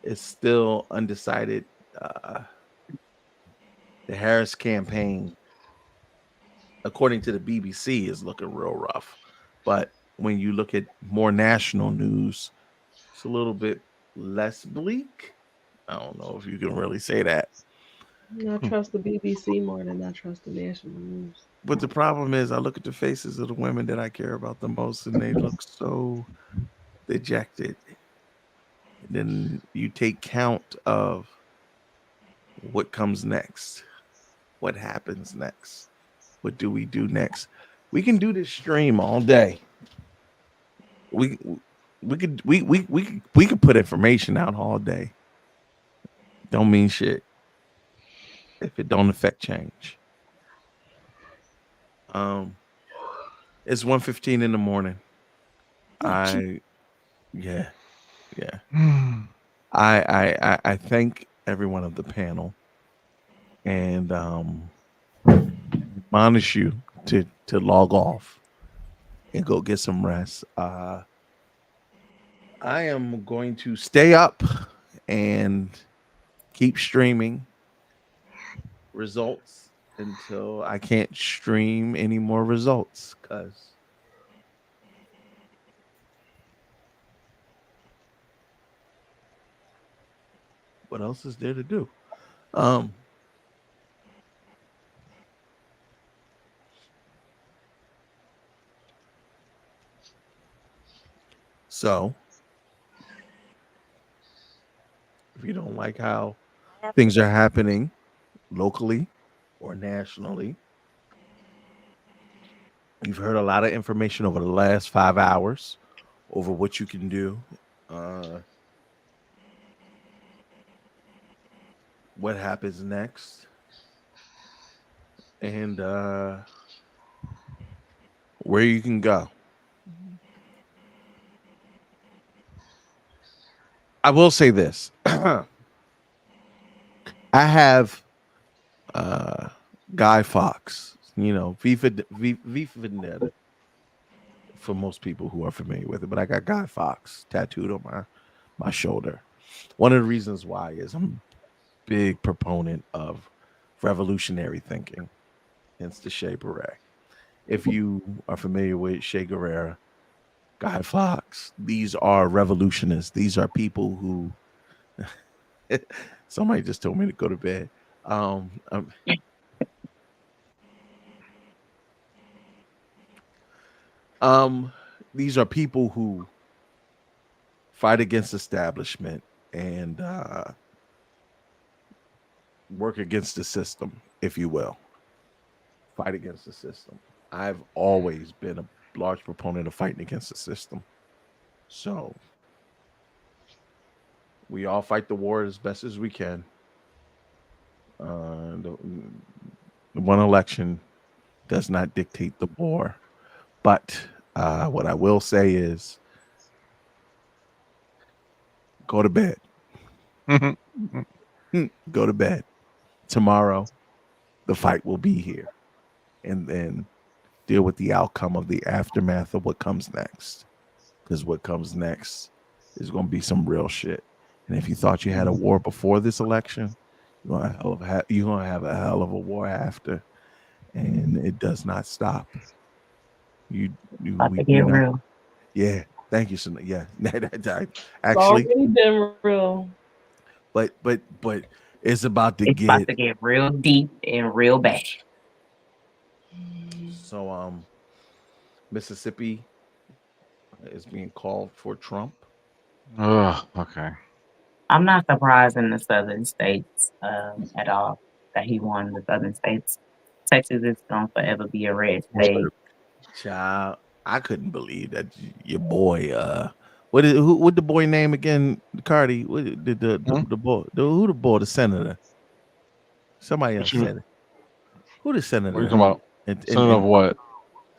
It's still undecided. The Harris campaign, according to the BBC, is looking real rough. But when you look at more national news, it's a little bit less bleak. I don't know if you can really say that. I trust the BBC more than I trust the national news. But the problem is, I look at the faces of the women that I care about the most, and they look so dejected. And then you take count of what comes next, what happens next, what do we do next. We can do this stream all day. We could put information out all day. Don't mean shit if it don't affect change. It's 1:15 in the morning. I thank everyone of the panel and admonish you to log off and go get some rest. I am going to stay up and keep streaming results until I can't stream any more results, because what else is there to do? So if you don't like how things are happening locally or nationally, you've heard a lot of information over the last 5 hours over what you can do. What happens next, and where you can go. I will say this. I have Guy Fawkes, V for Vendetta, for most people who are familiar with it, but I got Guy Fawkes tattooed on my shoulder. One of the reasons why is I'm a big proponent of revolutionary thinking, hence the Che Beret. If you are familiar with Che Guevara, Guy Fawkes, these are revolutionists. These are people who somebody just told me to go to bed. These are people who fight against establishment and work against the system, if you will. Fight against the system. I've always been a large proponent of fighting against the system. So we all fight the war as best as we can. The one election does not dictate the war, But what I will say is, go to bed. Go to bed. Tomorrow, the fight will be here, and then deal with the outcome of the aftermath of what comes next. Because what comes next is going to be some real shit. And if you thought you had a war before this election, you're going to have a hell of a war after, and it does not stop. You know, yeah. Thank you, Shana. Yeah, actually, already been real. But it's about to get real deep and real bad. So Mississippi is being called for Trump. Oh, okay. I'm not surprised in the southern states at all that he won the southern states. Texas is gonna forever be a red state. Child, I couldn't believe that your boy. What the boy name again? Cardi. What the boy? Who the boy? The senator. Somebody else said it. Who the senator? What are you talking about? Senator of what?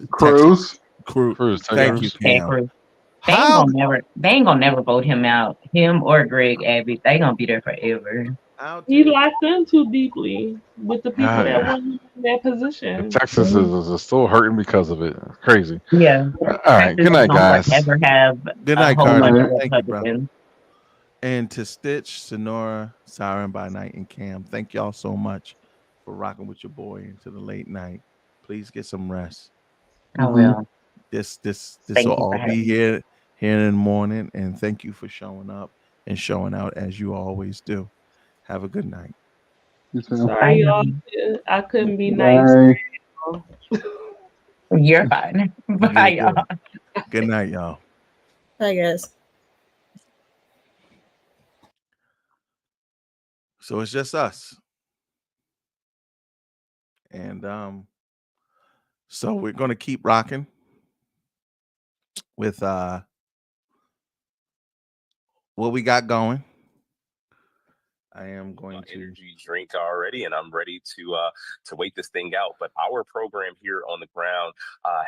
Cruz. Cruz. Thank you, Cam. They ain't gonna never vote him out. Him or Greg Abbott. They gonna be there forever. He locked in too deeply with the people that want him in that position. Texas is still hurting because of it. It's crazy. Yeah. All right. Good night, guys. Good night, Cardi. Thank you, bro. And to Stitch, Sonora, Siren by Night, and Cam, thank y'all so much for rocking with your boy into the late night. Please get some rest. I will. This Thank will you for all having be me. here in the morning, and thank you for showing up and showing out as you always do. Have a good night. Sorry, y'all. I couldn't be nice. You're fine. Bye, y'all. Good night, y'all. Bye, guys. So it's just us. And so we're gonna keep rocking with what we got going. I am going to energy drink already, and I'm ready to wait this thing out. But our program here on the ground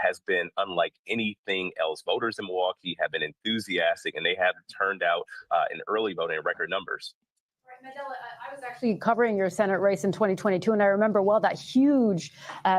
has been unlike anything else. Voters in Milwaukee have been enthusiastic, and they have turned out in early voting in record numbers. Mandela, I was actually covering your Senate race in 2022, and I remember well that huge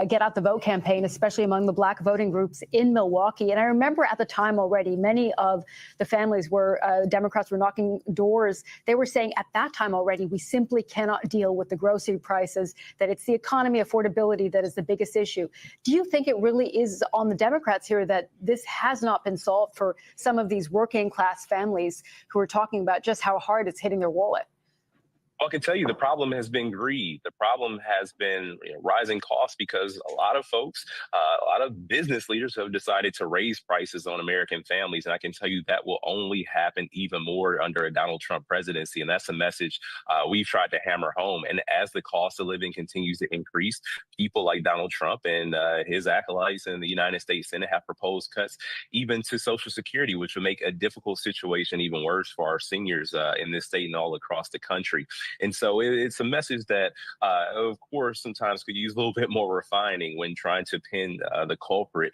Get Out the Vote campaign, especially among the Black voting groups in Milwaukee. And I remember at the time already, many of the families where Democrats were knocking doors, they were saying at that time already, we simply cannot deal with the grocery prices, that it's the economy, affordability that is the biggest issue. Do you think it really is on the Democrats here that this has not been solved for some of these working class families who are talking about just how hard it's hitting their wallet? I can tell you the problem has been greed. The problem has been rising costs because a lot of folks, a lot of business leaders have decided to raise prices on American families. And I can tell you that will only happen even more under a Donald Trump presidency. And that's a message we've tried to hammer home. And as the cost of living continues to increase, people like Donald Trump and his acolytes in the United States Senate have proposed cuts even to Social Security, which would make a difficult situation even worse for our seniors in this state and all across the country. And so it's a message that, of course, sometimes could use a little bit more refining when trying to pin the culprit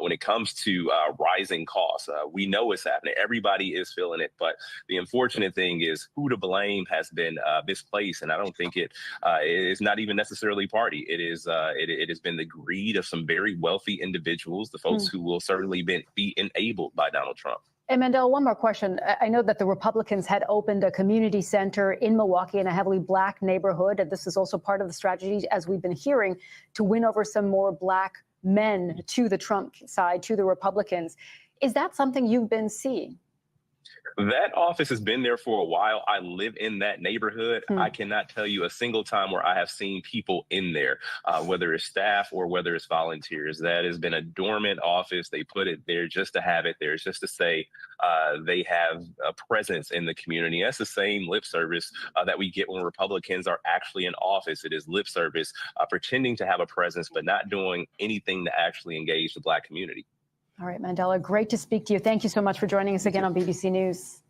when it comes to rising costs. We know it's happening. Everybody is feeling it. But the unfortunate thing is who to blame has been misplaced. And I don't think it is not even necessarily party. It is it has been the greed of some very wealthy individuals, the folks who will certainly be enabled by Donald Trump. And Mandela, one more question. I know that the Republicans had opened a community center in Milwaukee in a heavily Black neighborhood. And this is also part of the strategy, as we've been hearing, to win over some more Black men to the Trump side, to the Republicans. Is that something you've been seeing? That office has been there for a while. I live in that neighborhood. I cannot tell you a single time where I have seen people in there, whether it's staff or whether it's volunteers. That has been a dormant office. They put it there just to have it there, just to say they have a presence in the community. That's the same lip service that we get when Republicans are actually in office. It is lip service, pretending to have a presence, but not doing anything to actually engage the Black community. All right, Mandela, great to speak to you. Thank you so much for joining us again on BBC News.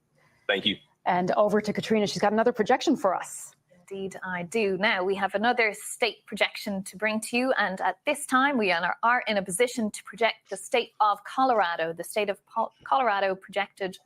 Thank you. And over to Katrina. She's got another projection for us. Indeed, I do. Now, we have another state projection to bring to you, and at this time, we are in a position to project the state of Colorado. The state of Colorado projected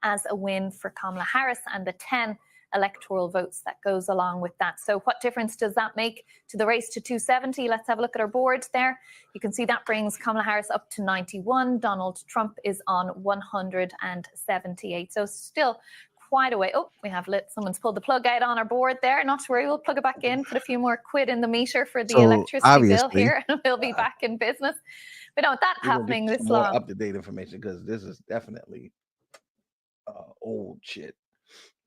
as a win for Kamala Harris and the 10 electoral votes that goes along with that. So what difference does that make to the race to 270? Let's have a look at our board there. You can see that brings Kamala Harris up to 91. Donald Trump is on 178. So still quite a way. Oh, we have someone's pulled the plug out on our board there. Not to worry, we'll plug it back in, put a few more quid in the meter for the electricity bill here, and we'll be back in business. We don't want that happening this long. More up-to-date information, because this is definitely old shit.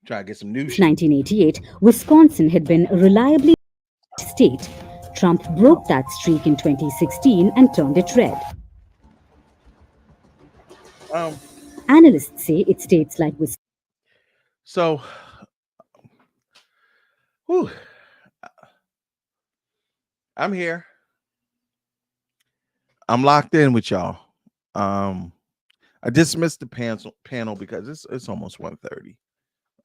Try to get some new shit. 1988, Wisconsin had been a reliably state. Trump broke that streak in 2016 and turned it red. Analysts say it's states like Wisconsin. So, I'm here. I'm locked in with y'all. I dismissed the panel because it's almost 1:30.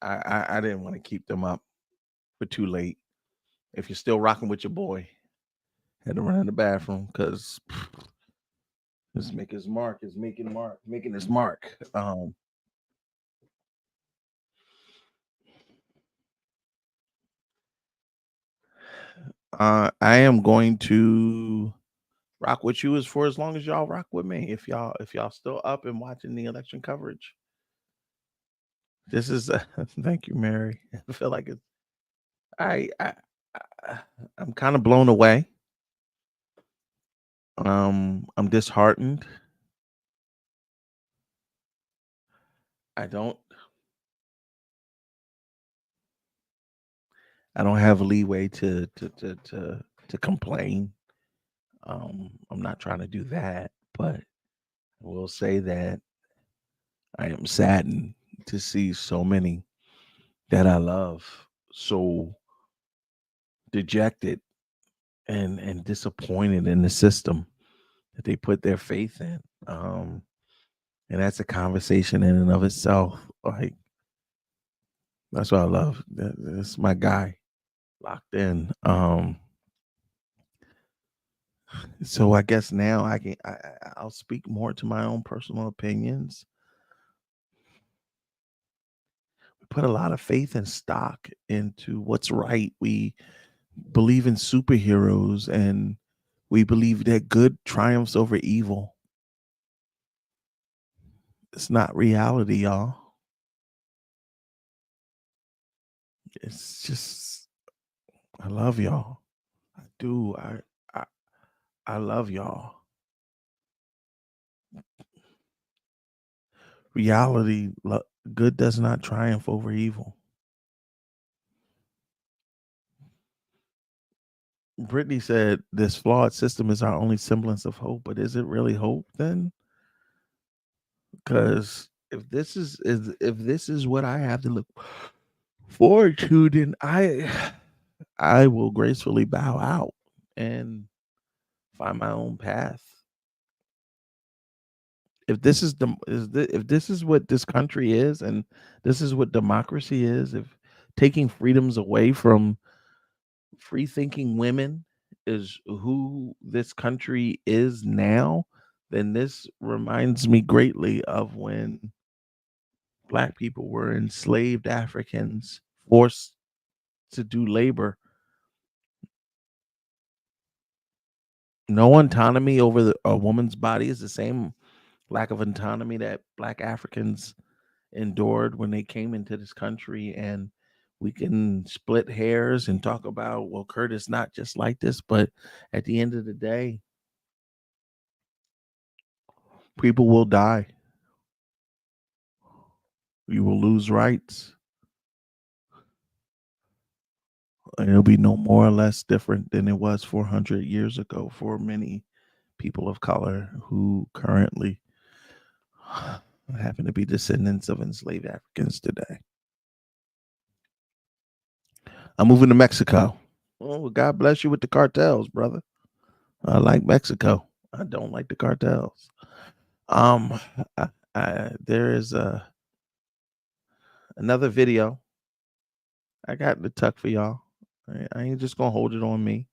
I didn't want to keep them up for too late. If you're still rocking with your boy, had to run in the bathroom because this making his mark. I am going to rock with you for as long as y'all rock with me. If y'all still up and watching the election coverage. This is thank you, Mary. I feel like it's I'm kind of blown away. I'm disheartened. I don't have leeway to complain. I'm not trying to do that, but I will say that I am saddened to see so many that I love so dejected and disappointed in the system that they put their faith in. And that's a conversation in and of itself. Like, that's what I love. That's my guy, locked in. So I guess now I'll speak more to my own personal opinions. We put a lot of faith and stock into what's right. We believe in superheroes, and we believe that good triumphs over evil. It's not reality, y'all. It's just, I love y'all. I do. I love y'all. Reality, good does not triumph over evil. Brittany said this flawed system is our only semblance of hope, but is it really hope then? Because if this is what I have to look forward to, then I will gracefully bow out and find my own path. If this is what this country is, and this is what democracy is, if taking freedoms away from free thinking women is who this country is now, then this reminds me greatly of when Black people were enslaved Africans, forced to do labor. No autonomy over a woman's body is the same lack of autonomy that Black Africans endured when they came into this country. And we can split hairs and talk about, well, Curtis not just like this, but at the end of the day, people will die. You will lose rights. And it'll be no more or less different than it was 400 years ago for many people of color who currently happen to be descendants of enslaved Africans today. I'm moving to Mexico. Oh, God bless you with the cartels, brother. I like Mexico. I don't like the cartels. There is another video I got in the tuck for y'all. I ain't just gonna hold it on me.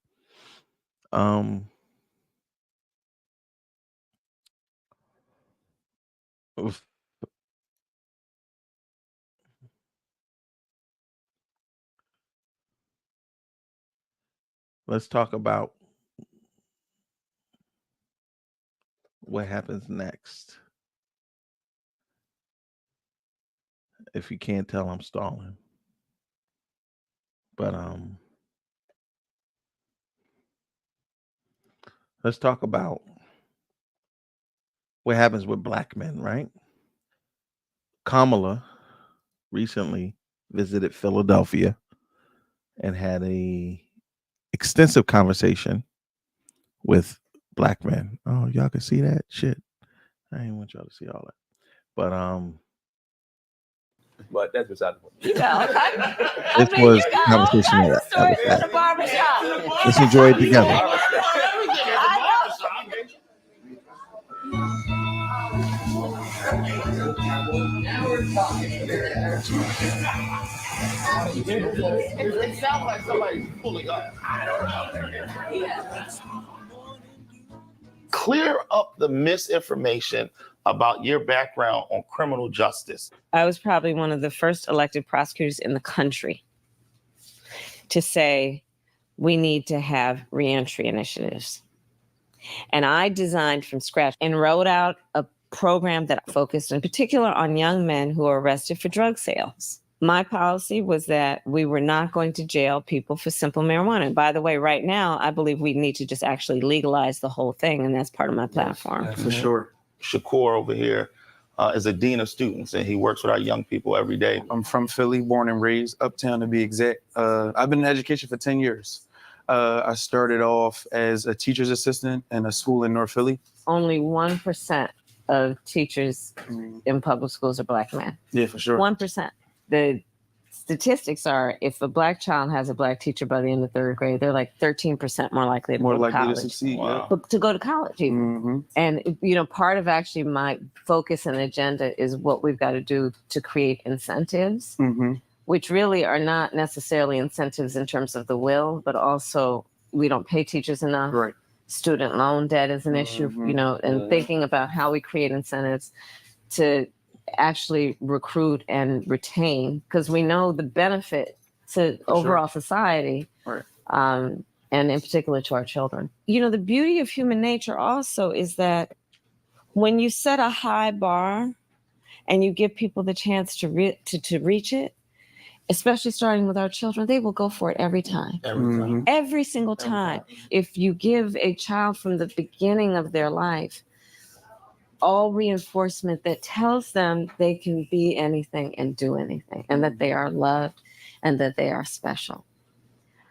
Let's talk about what happens next. If you can't tell, I'm stalling. But let's talk about what happens with black men, right? Kamala recently visited Philadelphia and had a extensive conversation with black men. Oh, y'all can see that shit. I didn't want y'all to see all that. But that's beside the point. This was a conversation that was had. Let's enjoy it together. It sounds like somebody's pulling up. Clear up the misinformation about your background on criminal justice. I was probably one of the first elected prosecutors in the country to say we need to have reentry initiatives. And I designed from scratch and wrote out a program that focused in particular on young men who are arrested for drug sales. My policy was that we were not going to jail people for simple marijuana. And by the way, right now, I believe we need to just actually legalize the whole thing, and that's part of my platform. Yes, for sure. Shakur over here is a dean of students, and he works with our young people every day. I'm from Philly, born and raised, uptown to be exact. I've been in education for 10 years. I started off as a teacher's assistant in a school in North Philly. Only 1% of teachers in public schools are black men. Yeah, for sure. 1%. The statistics are if a black child has a black teacher by the end of third grade, they're like 13% more likely to go to college. To succeed. Wow. To go to college even. And part of actually my focus and agenda is what we've got to do to create incentives, which really are not necessarily incentives in terms of the will, but also we don't pay teachers enough. Right. Student loan debt is an issue, and thinking about how we create incentives to actually recruit and retain, because we know the benefit to overall society, and in particular to our children. The beauty of human nature also is that when you set a high bar and you give people the chance to reach it, especially starting with our children, they will go for it every time. Every single time. If you give a child from the beginning of their life all reinforcement that tells them they can be anything and do anything, and that they are loved and that they are special.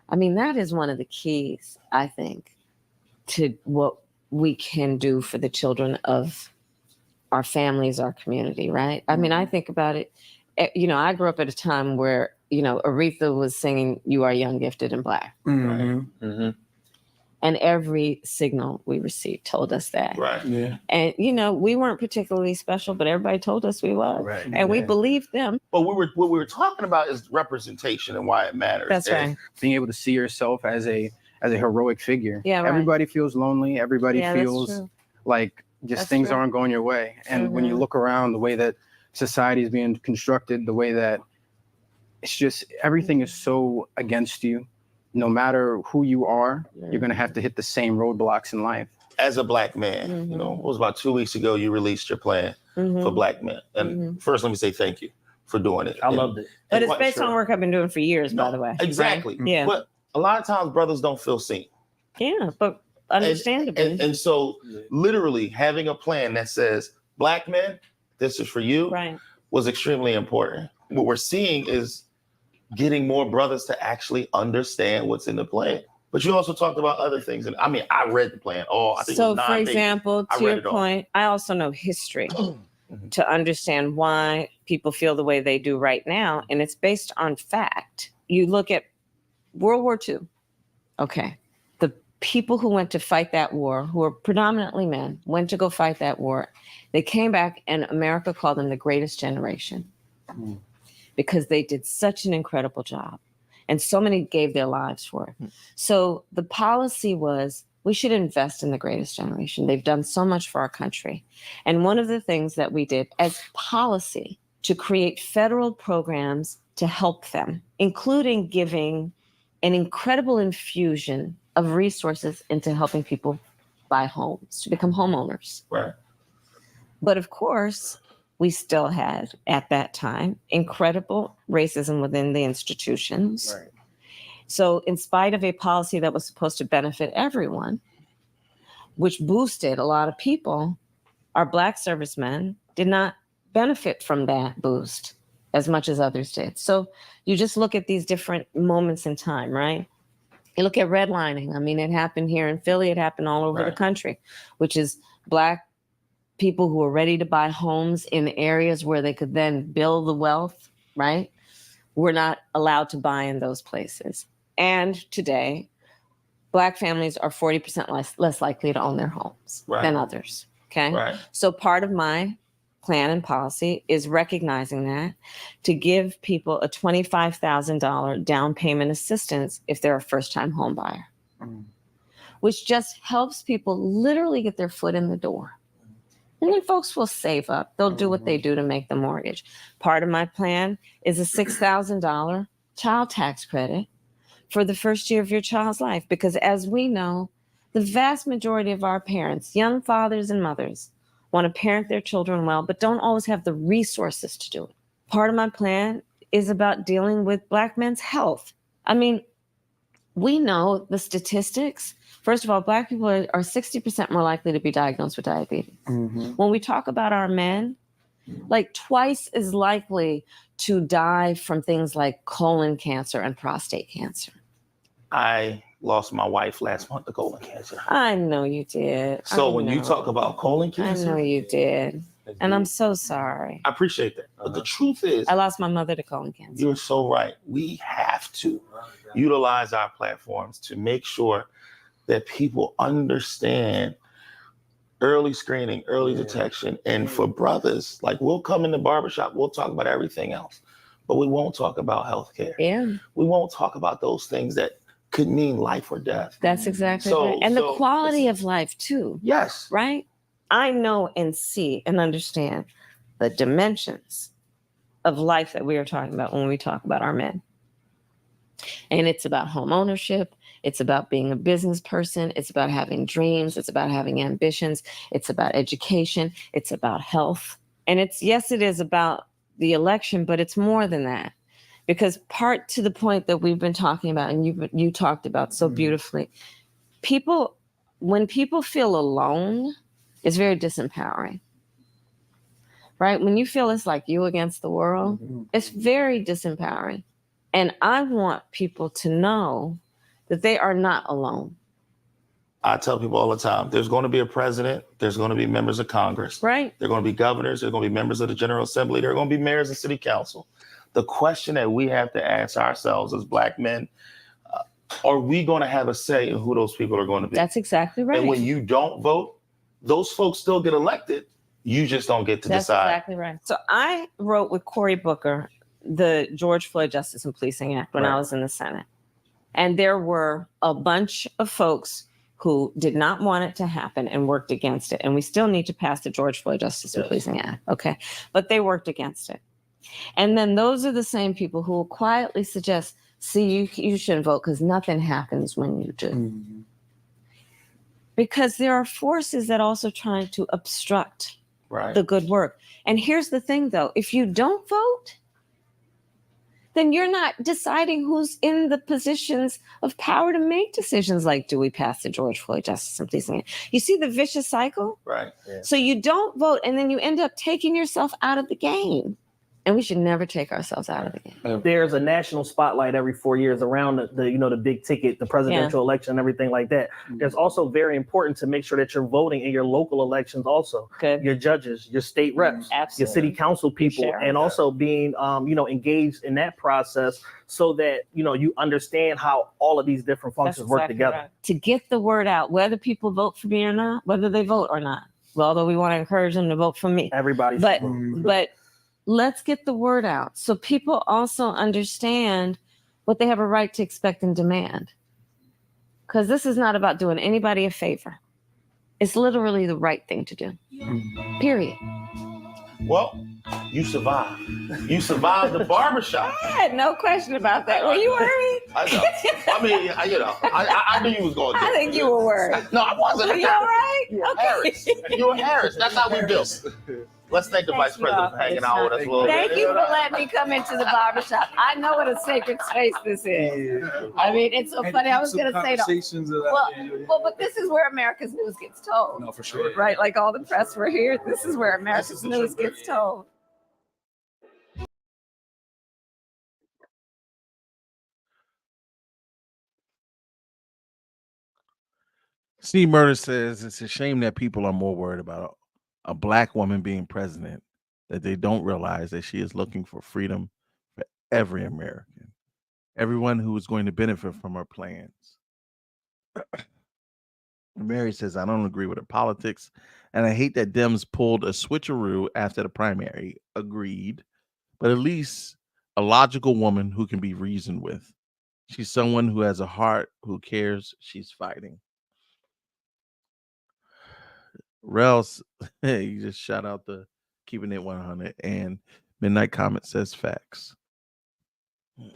I mean, that is one of the keys, I think, to what we can do for the children of our families, our community, right? I mean, I think about it, I grew up at a time where, Aretha was singing, "You Are Young, Gifted, and Black." And every signal we received told us that. Right. Yeah. And, we weren't particularly special, but everybody told us we was. Right. And we believed them. But what we were talking about is representation and why it matters. That's right. Being able to see yourself as a heroic figure. Yeah, right. Everybody feels lonely. Everybody feels like things aren't going your way. And when you look around the way that society is being constructed, the way that it's just everything is so against you. No matter who you are, you're going to have to hit the same roadblocks in life. As a black man, it was about 2 weeks ago, you released your plan for black men. And first, let me say thank you for doing it. I loved it. But it's based on work I've been doing for years, by the way. Exactly. Right? Yeah. But a lot of times brothers don't feel seen. Yeah, but understandably. And so literally having a plan that says, black men, this is for you, was extremely important. What we're seeing is getting more brothers to actually understand what's in the plan. But you also talked about other things. And I mean, I read the plan. I think so it was 9 for pages. example, to your point, I also know history to understand why people feel the way they do right now. And it's based on fact. You look at World War II. Okay. The people who went to fight that war, who were predominantly men, went to go fight that war. They came back and America called them the greatest generation. Because they did such an incredible job. And so many gave their lives for it. So the policy was, we should invest in the greatest generation. They've done so much for our country. And one of the things that we did as policy to create federal programs to help them, including giving an incredible infusion of resources into helping people buy homes, to become homeowners. Right. But of course, we still had, at that time, incredible racism within the institutions. Right. So in spite of a policy that was supposed to benefit everyone, which boosted a lot of people, our Black servicemen did not benefit from that boost as much as others did. So you just look at these different moments in time, right? You look at redlining. I mean, it happened here in Philly. It happened all over the country, which is Black people who were ready to buy homes in areas where they could then build the wealth, right? Were not allowed to buy in those places. And today, Black families are 40% less likely to own their homes than others, okay? Right. So part of my plan and policy is recognizing that, to give people a $25,000 down payment assistance if they're a first-time home buyer, which just helps people literally get their foot in the door. And then folks will save up. They'll do what they do to make the mortgage. Part of my plan is a $6,000 child tax credit for the first year of your child's life. Because as we know, the vast majority of our parents, young fathers and mothers, want to parent their children well, but don't always have the resources to do it. Part of my plan is about dealing with Black men's health. I mean, we know the statistics. First of all, Black people are 60% more likely to be diagnosed with diabetes. When we talk about our men, like twice as likely to die from things like colon cancer and prostate cancer. I lost my wife last month to colon cancer. I know you did. So when you talk about colon cancer, I know you did. And I'm so sorry. I appreciate that. But the truth is, I lost my mother to colon cancer. You're so right. We have to utilize our platforms to make sure that people understand early screening, early detection. And for brothers, like, we'll come in the barbershop, we'll talk about everything else, but we won't talk about healthcare. Yeah. We won't talk about those things that could mean life or death. That's exactly right. And the quality of life too. Yes. Right? I know and see and understand the dimensions of life that we are talking about when we talk about our men. And it's about home ownership. It's about being a business person. It's about having dreams. It's about having ambitions. It's about education. It's about health. And it's, yes, it is about the election, but it's more than that. Because part to the point that we've been talking about, and you talked about so beautifully, when people feel alone, it's very disempowering. Right? When you feel it's like you against the world, it's very disempowering. And I want people to know that they are not alone. I tell people all the time, there's going to be a president, there's going to be members of Congress. Right. There are going to be governors, there are going to be members of the General Assembly, there are going to be mayors and city council. The question that we have to ask ourselves as Black men, are we going to have a say in who those people are going to be? That's exactly right. And when you don't vote, those folks still get elected. You just don't get to decide. That's exactly right. So I wrote with Cory Booker the George Floyd Justice and Policing Act when I was in the Senate. And there were a bunch of folks who did not want it to happen and worked against it. And we still need to pass the George Floyd Justice and Policing Act. Okay. But they worked against it. And then those are the same people who will quietly suggest, see, you shouldn't vote because nothing happens when you do. Because there are forces that also trying to obstruct the good work. And here's the thing, though. If you don't vote, then you're not deciding who's in the positions of power to make decisions like, do we pass the George Floyd Justice and Policing Act? You see the vicious cycle? Right. Yeah. So you don't vote, and then you end up taking yourself out of the game. And we should never take ourselves out of the game. There's a national spotlight every 4 years around the big ticket, the presidential election, and everything like that. There's also very important to make sure that you're voting in your local elections also. Your judges, your state reps, your city council people, and also being engaged in that process so that you understand how all of these different functions work together. Right. To get the word out, whether people vote for me or not, whether they vote or not. Well, although we want to encourage them to vote for me. Everybody. But let's get the word out so people also understand what they have a right to expect and demand. Because this is not about doing anybody a favor. It's literally the right thing to do. Period. Well, you survived. You survived the barbershop. I had no question about that. Were you worried? I know. I mean, I knew you was going to do it. I think you were worried. No, I wasn't. Are you all right? You were Harris. You were Harris. That's how we built. Let's thank the Vice President for hanging out with us a little bit. Thank you for letting me come into the barbershop. I know what a sacred space this is. I mean, it's so funny. I was going to say, but this is where America's news gets told. No, for sure. Right? Like all the press were here. This is where America's news gets told. Steve Murder says it's a shame that people are more worried about a black woman being president, that they don't realize that she is looking for freedom for every American, everyone who is going to benefit from her plans. Mary says, I don't agree with her politics, and I hate that Dems pulled a switcheroo after the primary. Agreed, but at least a logical woman who can be reasoned with. She's someone who has a heart, who cares, she's fighting. Rels, you just shout out the keeping it 100, and Midnight Comet says facts. Oh,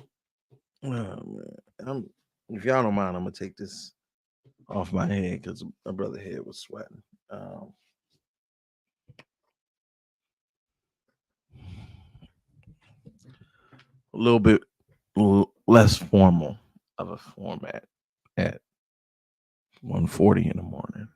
man. If y'all don't mind, I'm gonna take this off my head because my brother head was sweating. A little bit less formal of a format at 1:40 in the morning.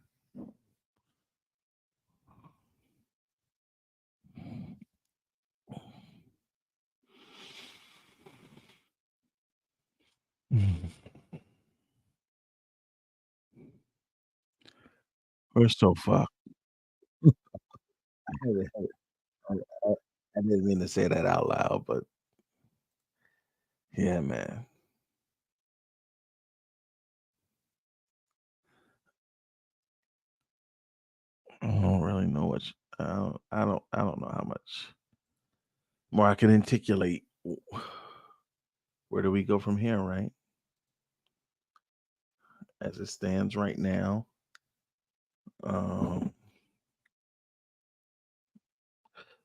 We're so fucked. I didn't mean to say that out loud, but yeah, man. I don't really know what I don't know how much more I can articulate. Where do we go from here, right? As it stands right now,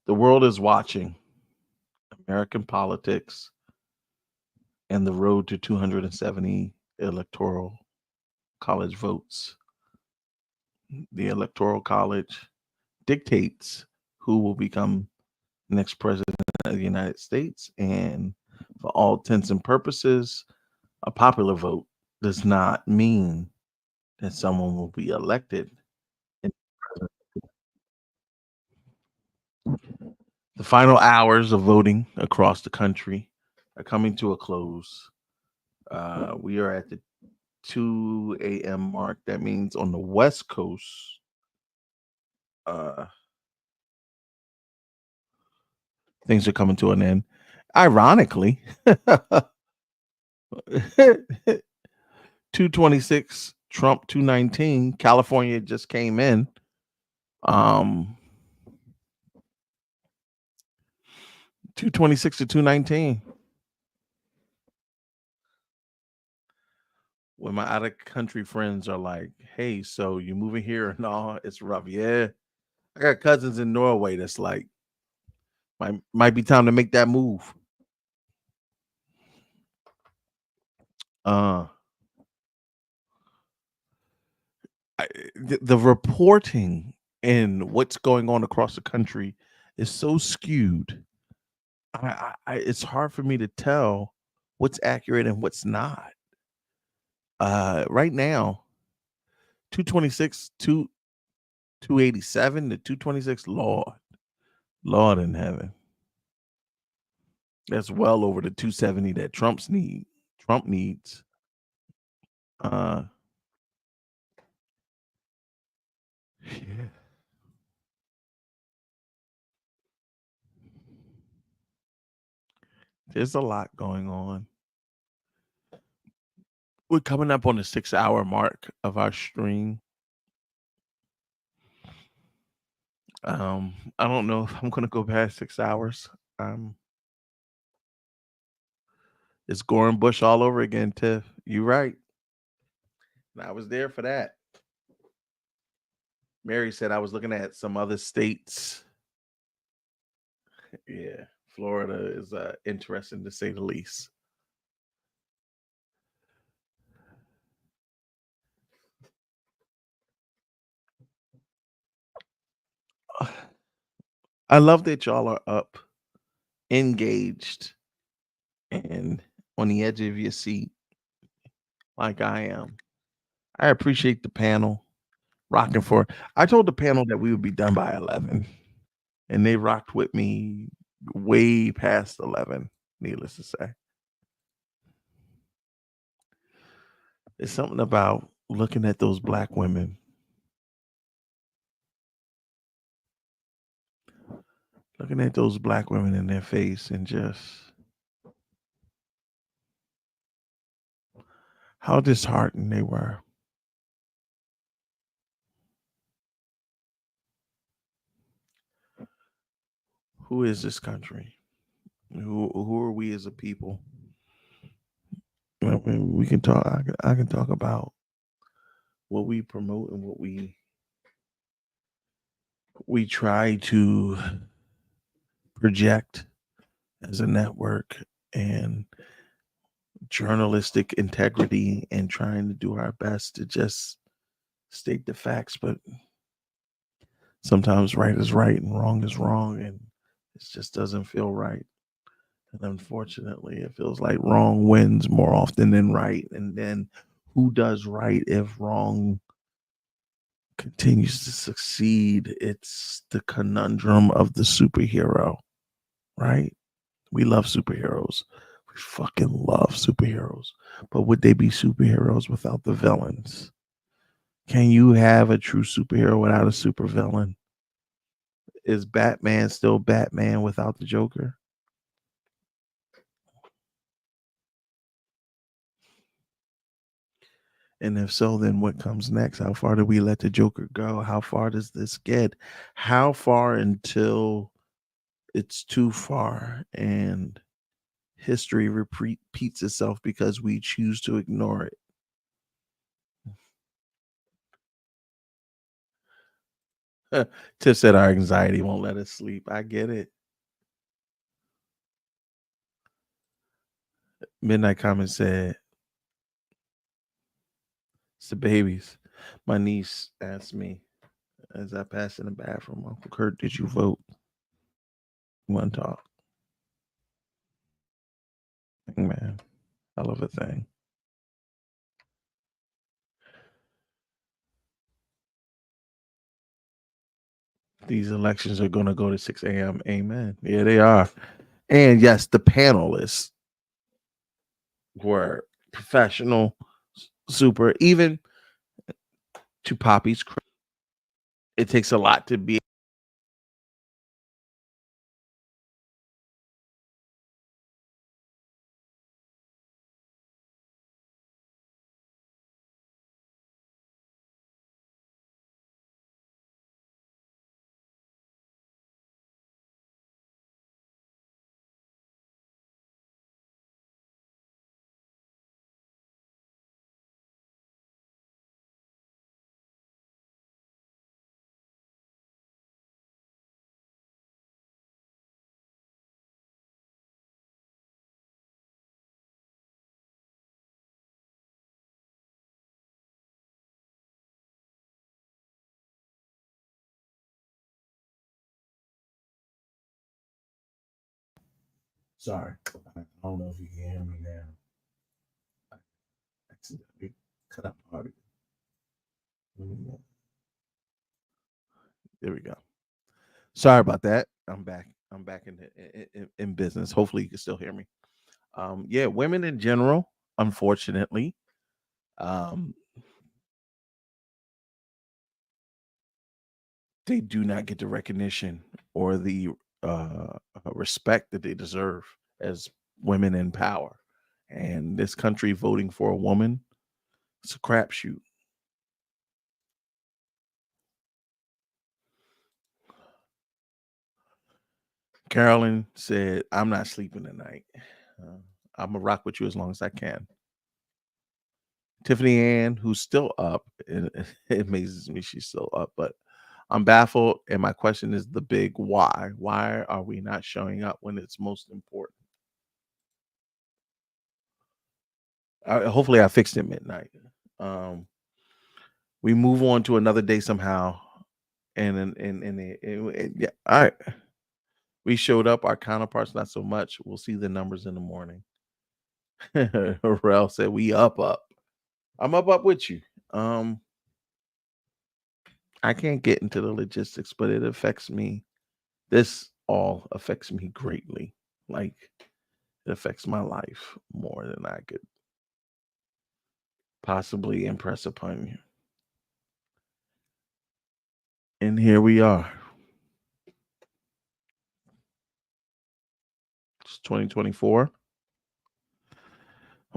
the world is watching American politics and the road to 270 electoral college votes. The electoral college dictates who will become next president of the United States, and for all intents and purposes, a popular vote does not mean that someone will be elected. The final hours of voting across the country are coming to a close. We are at the 2 a.m. mark. That means on the West Coast, things are coming to an end. Ironically, 226, Trump 219, California just came in. 226 to 219. When my out of country friends are like, hey, so you moving here? No, it's rough. Yeah. I got cousins in Norway that's like, might be time to make that move. The reporting and what's going on across the country is so skewed. It's hard for me to tell what's accurate and what's not. Right now, 226, 287 to 226, Lord in heaven. That's well over the 270 that Trump needs. Yeah. There's a lot going on. We're coming up on the 6-hour mark of our stream. I don't know if I'm going to go past 6 hours. It's Gorham Bush all over again, Tiff. You right. And I was there for that. Mary said I was looking at some other states. Yeah, Florida is interesting to say the least. I love that y'all are up, engaged, and on the edge of your seat like I am. I appreciate the panel rocking for. I told the panel that we would be done by 11, and they rocked with me way past 11, needless to say. There's something about looking at those black women, looking at those black women in their face and just how disheartened they were. Who is this country? Who are we as a people? I mean, we can talk. I can talk about what we promote and what we try to project as a network and journalistic integrity and trying to do our best to just state the facts, but sometimes right is right and wrong is wrong, and it just doesn't feel right. And unfortunately, it feels like wrong wins more often than right. And then who does right if wrong continues to succeed? It's the conundrum of the superhero, right? We love superheroes. We fucking love superheroes. But would they be superheroes without the villains? Can you have a true superhero without a supervillain? Is Batman still Batman without the Joker? And if so, then what comes next? How far do we let the Joker go? How far does this get? How far until it's too far and history repeats itself because we choose to ignore it? Tiff said our anxiety won't let us sleep. I get it. Midnight Comment said, it's the babies. My niece asked me as I passed in the bathroom, Uncle Kurt, did you vote? One talk. Man, hell of a thing. These elections are going to go to 6 a.m. Amen. Yeah, they are. And yes, the panelists were professional, super. Even to Poppy's credit, it takes a lot to be. Sorry, I don't know if you can hear me now. I accidentally cut out part of it. There we go. Sorry about that. I'm back. I'm back in business. Hopefully, you can still hear me. Yeah, women in general, unfortunately, they do not get the recognition or the respect that they deserve as women in power. And this country voting for a woman, it's a crapshoot. Carolyn said, I'm not sleeping tonight. I'm gonna rock with you as long as I can. Tiffany Ann, who's still up, it amazes me she's still up, but I'm baffled, and my question is the big why. Why are we not showing up when it's most important? Hopefully I fixed it midnight. We move on to another day somehow, and yeah, all right. We showed up, our counterparts not so much. We'll see the numbers in the morning. Rel said we up. I'm up with you. I can't get into the logistics, but it affects me. This all affects me greatly. Like, it affects my life more than I could possibly impress upon you. And here we are. It's 2024.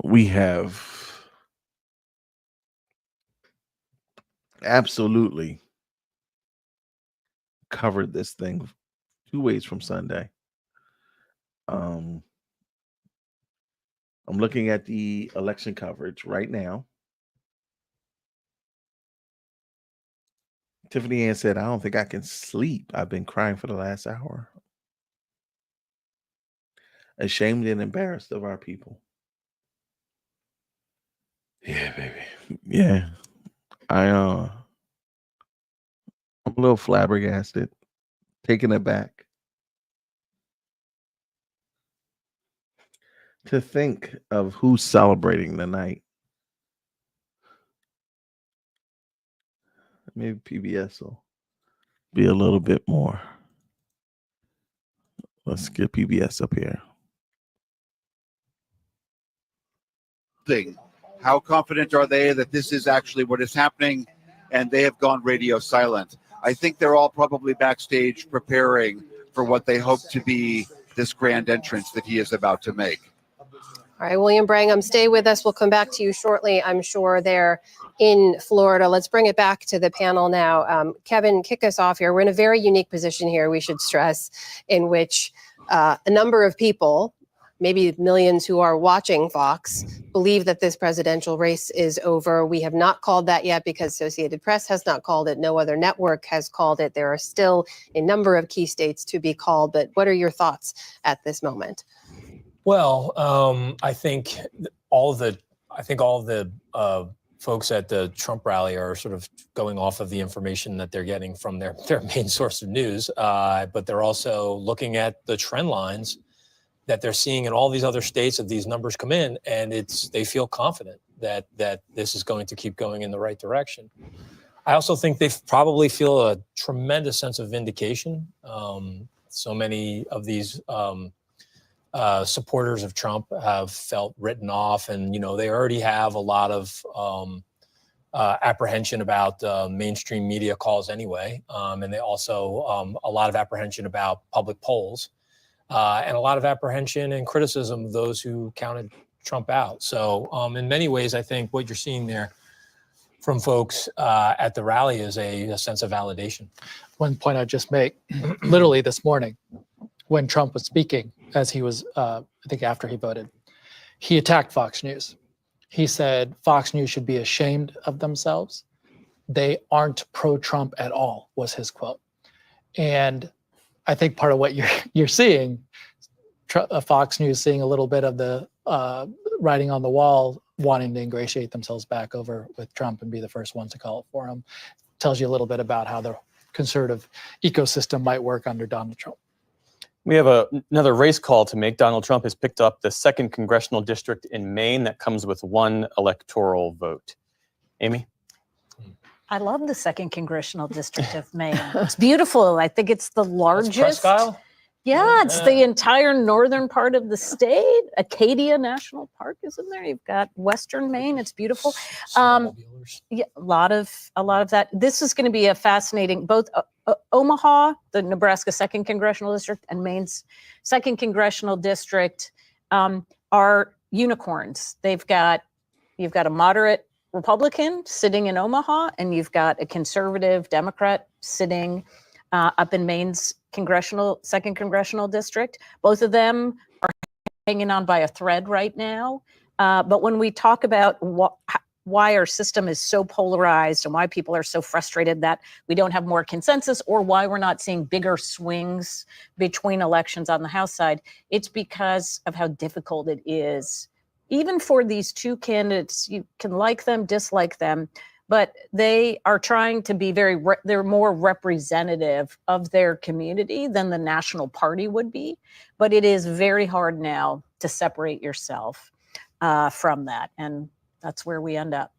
We have absolutely covered this thing 2 ways from Sunday. I'm looking at the election coverage right now. Tiffany Ann said, I don't think I can sleep. I've been crying for the last hour. Ashamed and embarrassed of our people. Yeah, baby. Yeah. I'm a little flabbergasted, taken aback. To think of who's celebrating tonight. Maybe PBS will be a little bit more. Let's get PBS up here. How confident are they that this is actually what is happening? And they have gone radio silent. I think they're all probably backstage preparing for what they hope to be this grand entrance that he is about to make. All right, William Brangham, stay with us. We'll come back to you shortly, I'm sure, there in Florida. Let's bring it back to the panel now. Kevin, kick us off here. We're in a very unique position here, we should stress, in which a number of people, maybe millions who are watching Fox, believe that this presidential race is over. We have not called that yet because Associated Press has not called it. No other network has called it. There are still a number of key states to be called. But what are your thoughts at this moment? Well, I think all the folks at the Trump rally are sort of going off of the information that they're getting from their main source of news, but they're also looking at the trend lines that they're seeing in all these other states as these numbers come in, and they feel confident that this is going to keep going in the right direction. I also think they probably feel a tremendous sense of vindication. So many of these supporters of Trump have felt written off, and they already have a lot of apprehension about mainstream media calls anyway, and they also a lot of apprehension about public polls. And a lot of apprehension and criticism of those who counted Trump out. So in many ways, I think what you're seeing there from folks at the rally is a sense of validation. One point I'd just make, literally this morning, when Trump was speaking, as he was, I think after he voted, he attacked Fox News. He said Fox News should be ashamed of themselves. They aren't pro-Trump at all, was his quote. And I think part of what you're seeing, Fox News seeing a little bit of the writing on the wall, wanting to ingratiate themselves back over with Trump and be the first ones to call it for him, tells you a little bit about how the conservative ecosystem might work under Donald Trump. We have another race call to make. Donald Trump has picked up the 2nd congressional district in Maine that comes with 1 electoral vote. Amy? I love the 2nd congressional district of Maine. It's beautiful. I think it's the largest. Presque Isle? Yeah, it's the entire northern part of the state. Acadia National Park is in there. You've got Western Maine. It's beautiful. Yeah, a lot of that. This is going to be a fascinating. Both Omaha, the Nebraska 2nd congressional district, and Maine's 2nd congressional district are unicorns. You've got a moderate Republican sitting in Omaha, and you've got a conservative Democrat sitting up in Maine's 2nd congressional district. Both of them are hanging on by a thread right now. But when we talk about why our system is so polarized and why people are so frustrated that we don't have more consensus, or why we're not seeing bigger swings between elections on the House side, it's because of how difficult it is. Even for these two candidates, you can like them, dislike them, but they are trying to be they're more representative of their community than the national party would be. But it is very hard now to separate yourself from that. And that's where we end up.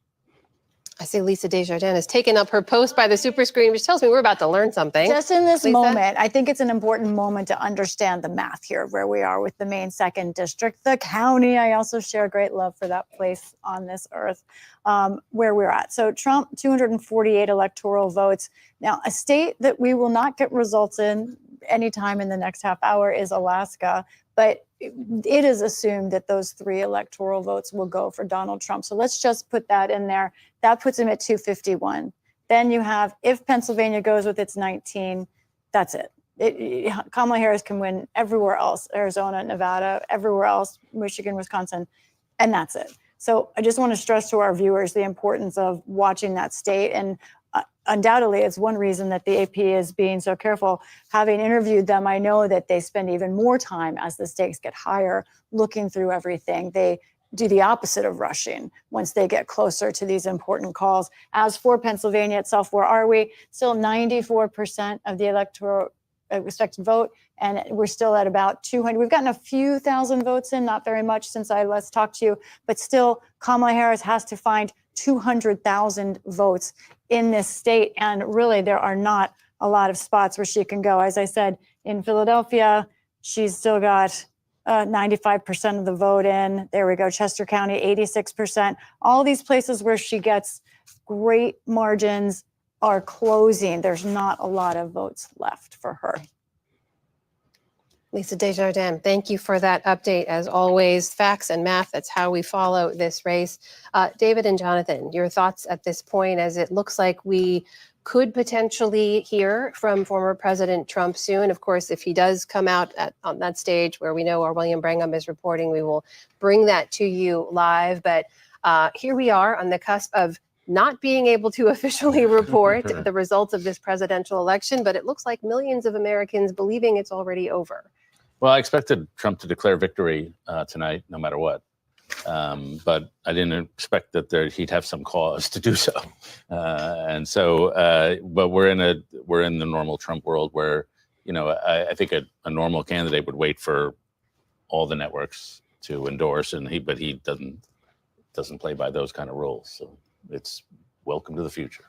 I see Lisa Desjardins has taken up her post by the super screen, which tells me we're about to learn something. Just in this Lisa? moment, I think it's an important moment to understand the math here of where we are with the Maine 2nd District, the county. I also share great love for that place on this earth, where we're at. So Trump, 248 electoral votes. Now, a state that we will not get results in anytime in the next half hour is Alaska, but it is assumed that those 3 electoral votes will go for Donald Trump. So let's just put that in there. That puts him at 251. Then you have, if Pennsylvania goes with its 19, that's it. Kamala Harris can win everywhere else, Arizona, Nevada, everywhere else, Michigan, Wisconsin, and that's it. So I just want to stress to our viewers the importance of watching that state. And undoubtedly, it's one reason that the AP is being so careful. Having interviewed them, I know that they spend even more time as the stakes get higher, looking through everything. They do the opposite of rushing once they get closer to these important calls. As for Pennsylvania itself, where are we? Still 94% of the electoral expected vote, and we're still at about 200. We've gotten a few thousand votes in, not very much since I last talked to you, but still Kamala Harris has to find 200,000 votes in this state. And really, there are not a lot of spots where she can go. As I said, in Philadelphia, she's still got 95% of the vote in. There we go. Chester County, 86%. All these places where she gets great margins are closing. There's not a lot of votes left for her. Lisa Desjardins, thank you for that update. As always, facts and math, that's how we follow this race. David and Jonathan, your thoughts at this point, as it looks like we could potentially hear from former President Trump soon. Of course, if he does come out on that stage where we know our William Brangham is reporting, we will bring that to you live. But here we are on the cusp of not being able to officially report the results of this presidential election, but it looks like millions of Americans believing it's already over. Well, I expected Trump to declare victory tonight, no matter what. But I didn't expect that he'd have some cause to do so. And so, but we're in the normal Trump world where, you know, I think a normal candidate would wait for all the networks to endorse, but he doesn't play by those kind of rules. So it's welcome to the future.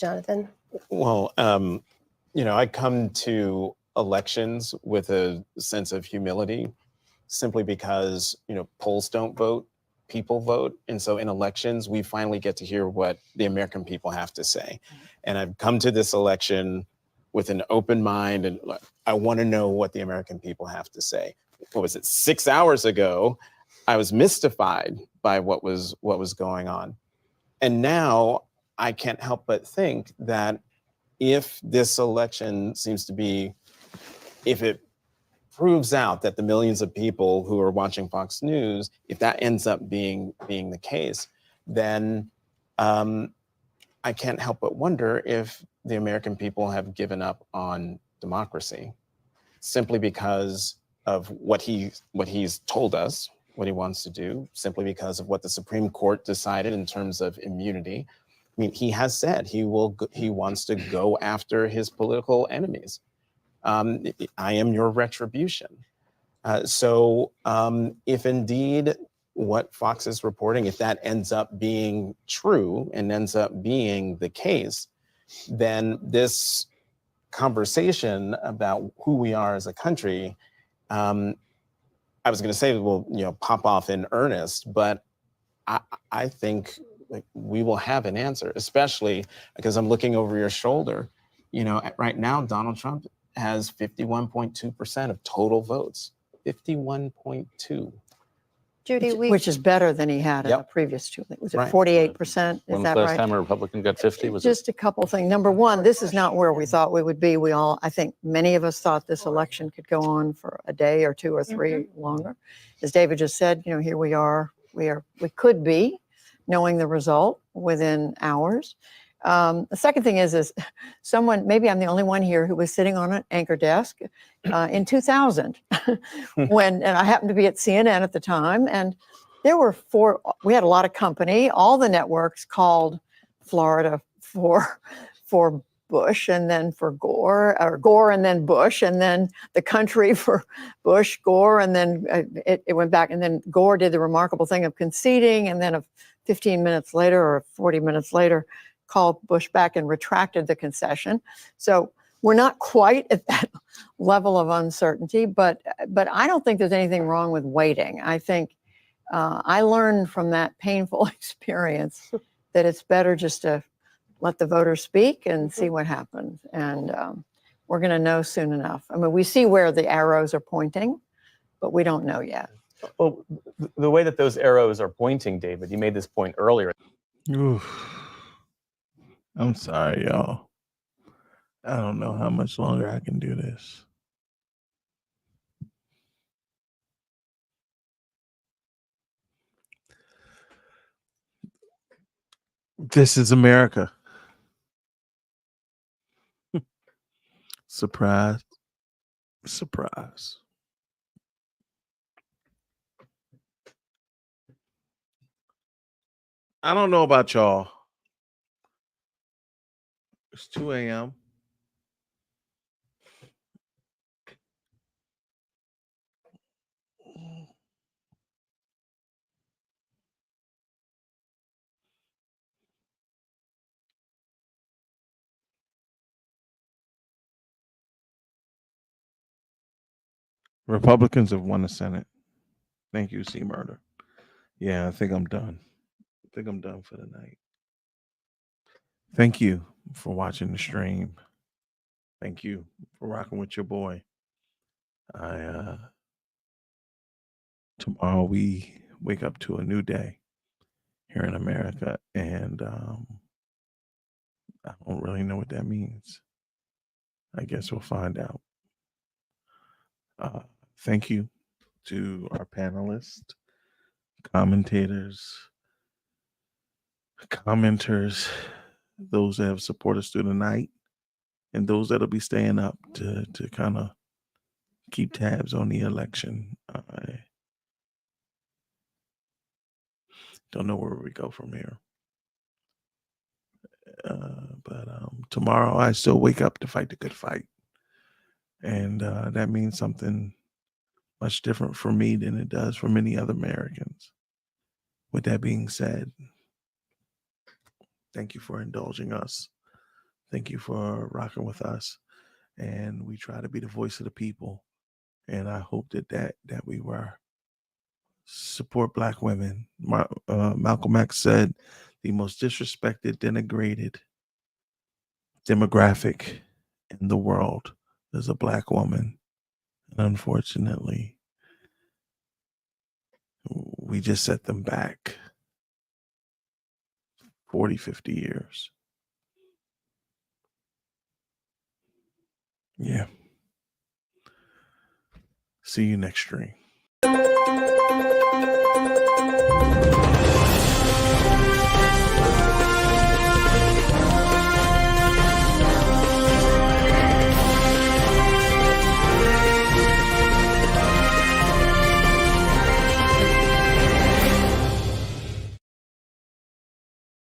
Jonathan? Well, you know, I come to elections with a sense of humility, simply because, you know, polls don't vote, people vote. And so in elections, we finally get to hear what the American people have to say. And I've come to this election with an open mind, and I want to know what the American people have to say. What was it, 6 hours ago, I was mystified by what was going on. And now I can't help but think that if this election seems to be, if it proves out that the millions of people who are watching Fox News, if that ends up being the case, then I can't help but wonder if the American people have given up on democracy, simply because of what he's told us, what he wants to do, simply because of what the Supreme Court decided in terms of immunity. I mean, he has said he wants to go after his political enemies. I am your retribution. So if indeed what Fox is reporting, if that ends up being true and ends up being the case, then this conversation about who we are as a country, I was going to say will, you know, pop off in earnest, but I think like we will have an answer, especially because I'm looking over your shoulder. You know, right now, Donald Trump has 51.2% of total votes. 51.2. Judy, which is better than he had in the previous two. Was it 48%? Is When was that the last right? time a Republican got 50? Was Just a couple things. Number one, this is not where we thought we would be. I think many of us thought this election could go on for a day or two or three longer. As David just said, here we are. We could be knowing the result within hours. The second thing is someone, maybe I'm the only one here who was sitting on an anchor desk in 2000 and I happened to be at CNN at the time. And there were we had a lot of company. All the networks called Florida for Bush and then for Gore, or Gore and then Bush, and then the country for Bush, Gore, and then it went back. And then Gore did the remarkable thing of conceding, and then 15 minutes later or 40 minutes later, called Bush back and retracted the concession. So we're not quite at that level of uncertainty, but I don't think there's anything wrong with waiting. I think I learned from that painful experience that it's better just to let the voters speak and see what happens. And we're going to know soon enough. I mean, we see where the arrows are pointing, but we don't know yet. Well, the way that those arrows are pointing, David, you made this point earlier. Oof. I'm sorry, y'all. I don't know how much longer I can do this. This is America. Surprise. Surprise. I don't know about y'all. It's 2 a.m. Republicans have won the Senate. Thank you, C. Murder. Yeah, I think I'm done. I think I'm done for the night. Thank you for watching the stream. Thank you for rocking with your boy. Tomorrow we wake up to a new day here in America, and I don't really know what that means. I guess we'll find out. Thank you to our panelists, commentators, commenters, those that have supported us through the night, and those that'll be staying up to kind of keep tabs on the election. I don't know where we go from here. But tomorrow I still wake up to fight the good fight. And that means something much different for me than it does for many other Americans. With that being said, thank you for indulging us. Thank you for rocking with us. And we try to be the voice of the people. And I hope that we were. Support Black women. Malcolm X said the most disrespected, denigrated demographic in the world is a Black woman. And unfortunately, we just set them back 40, 50 years. Yeah. See you next stream.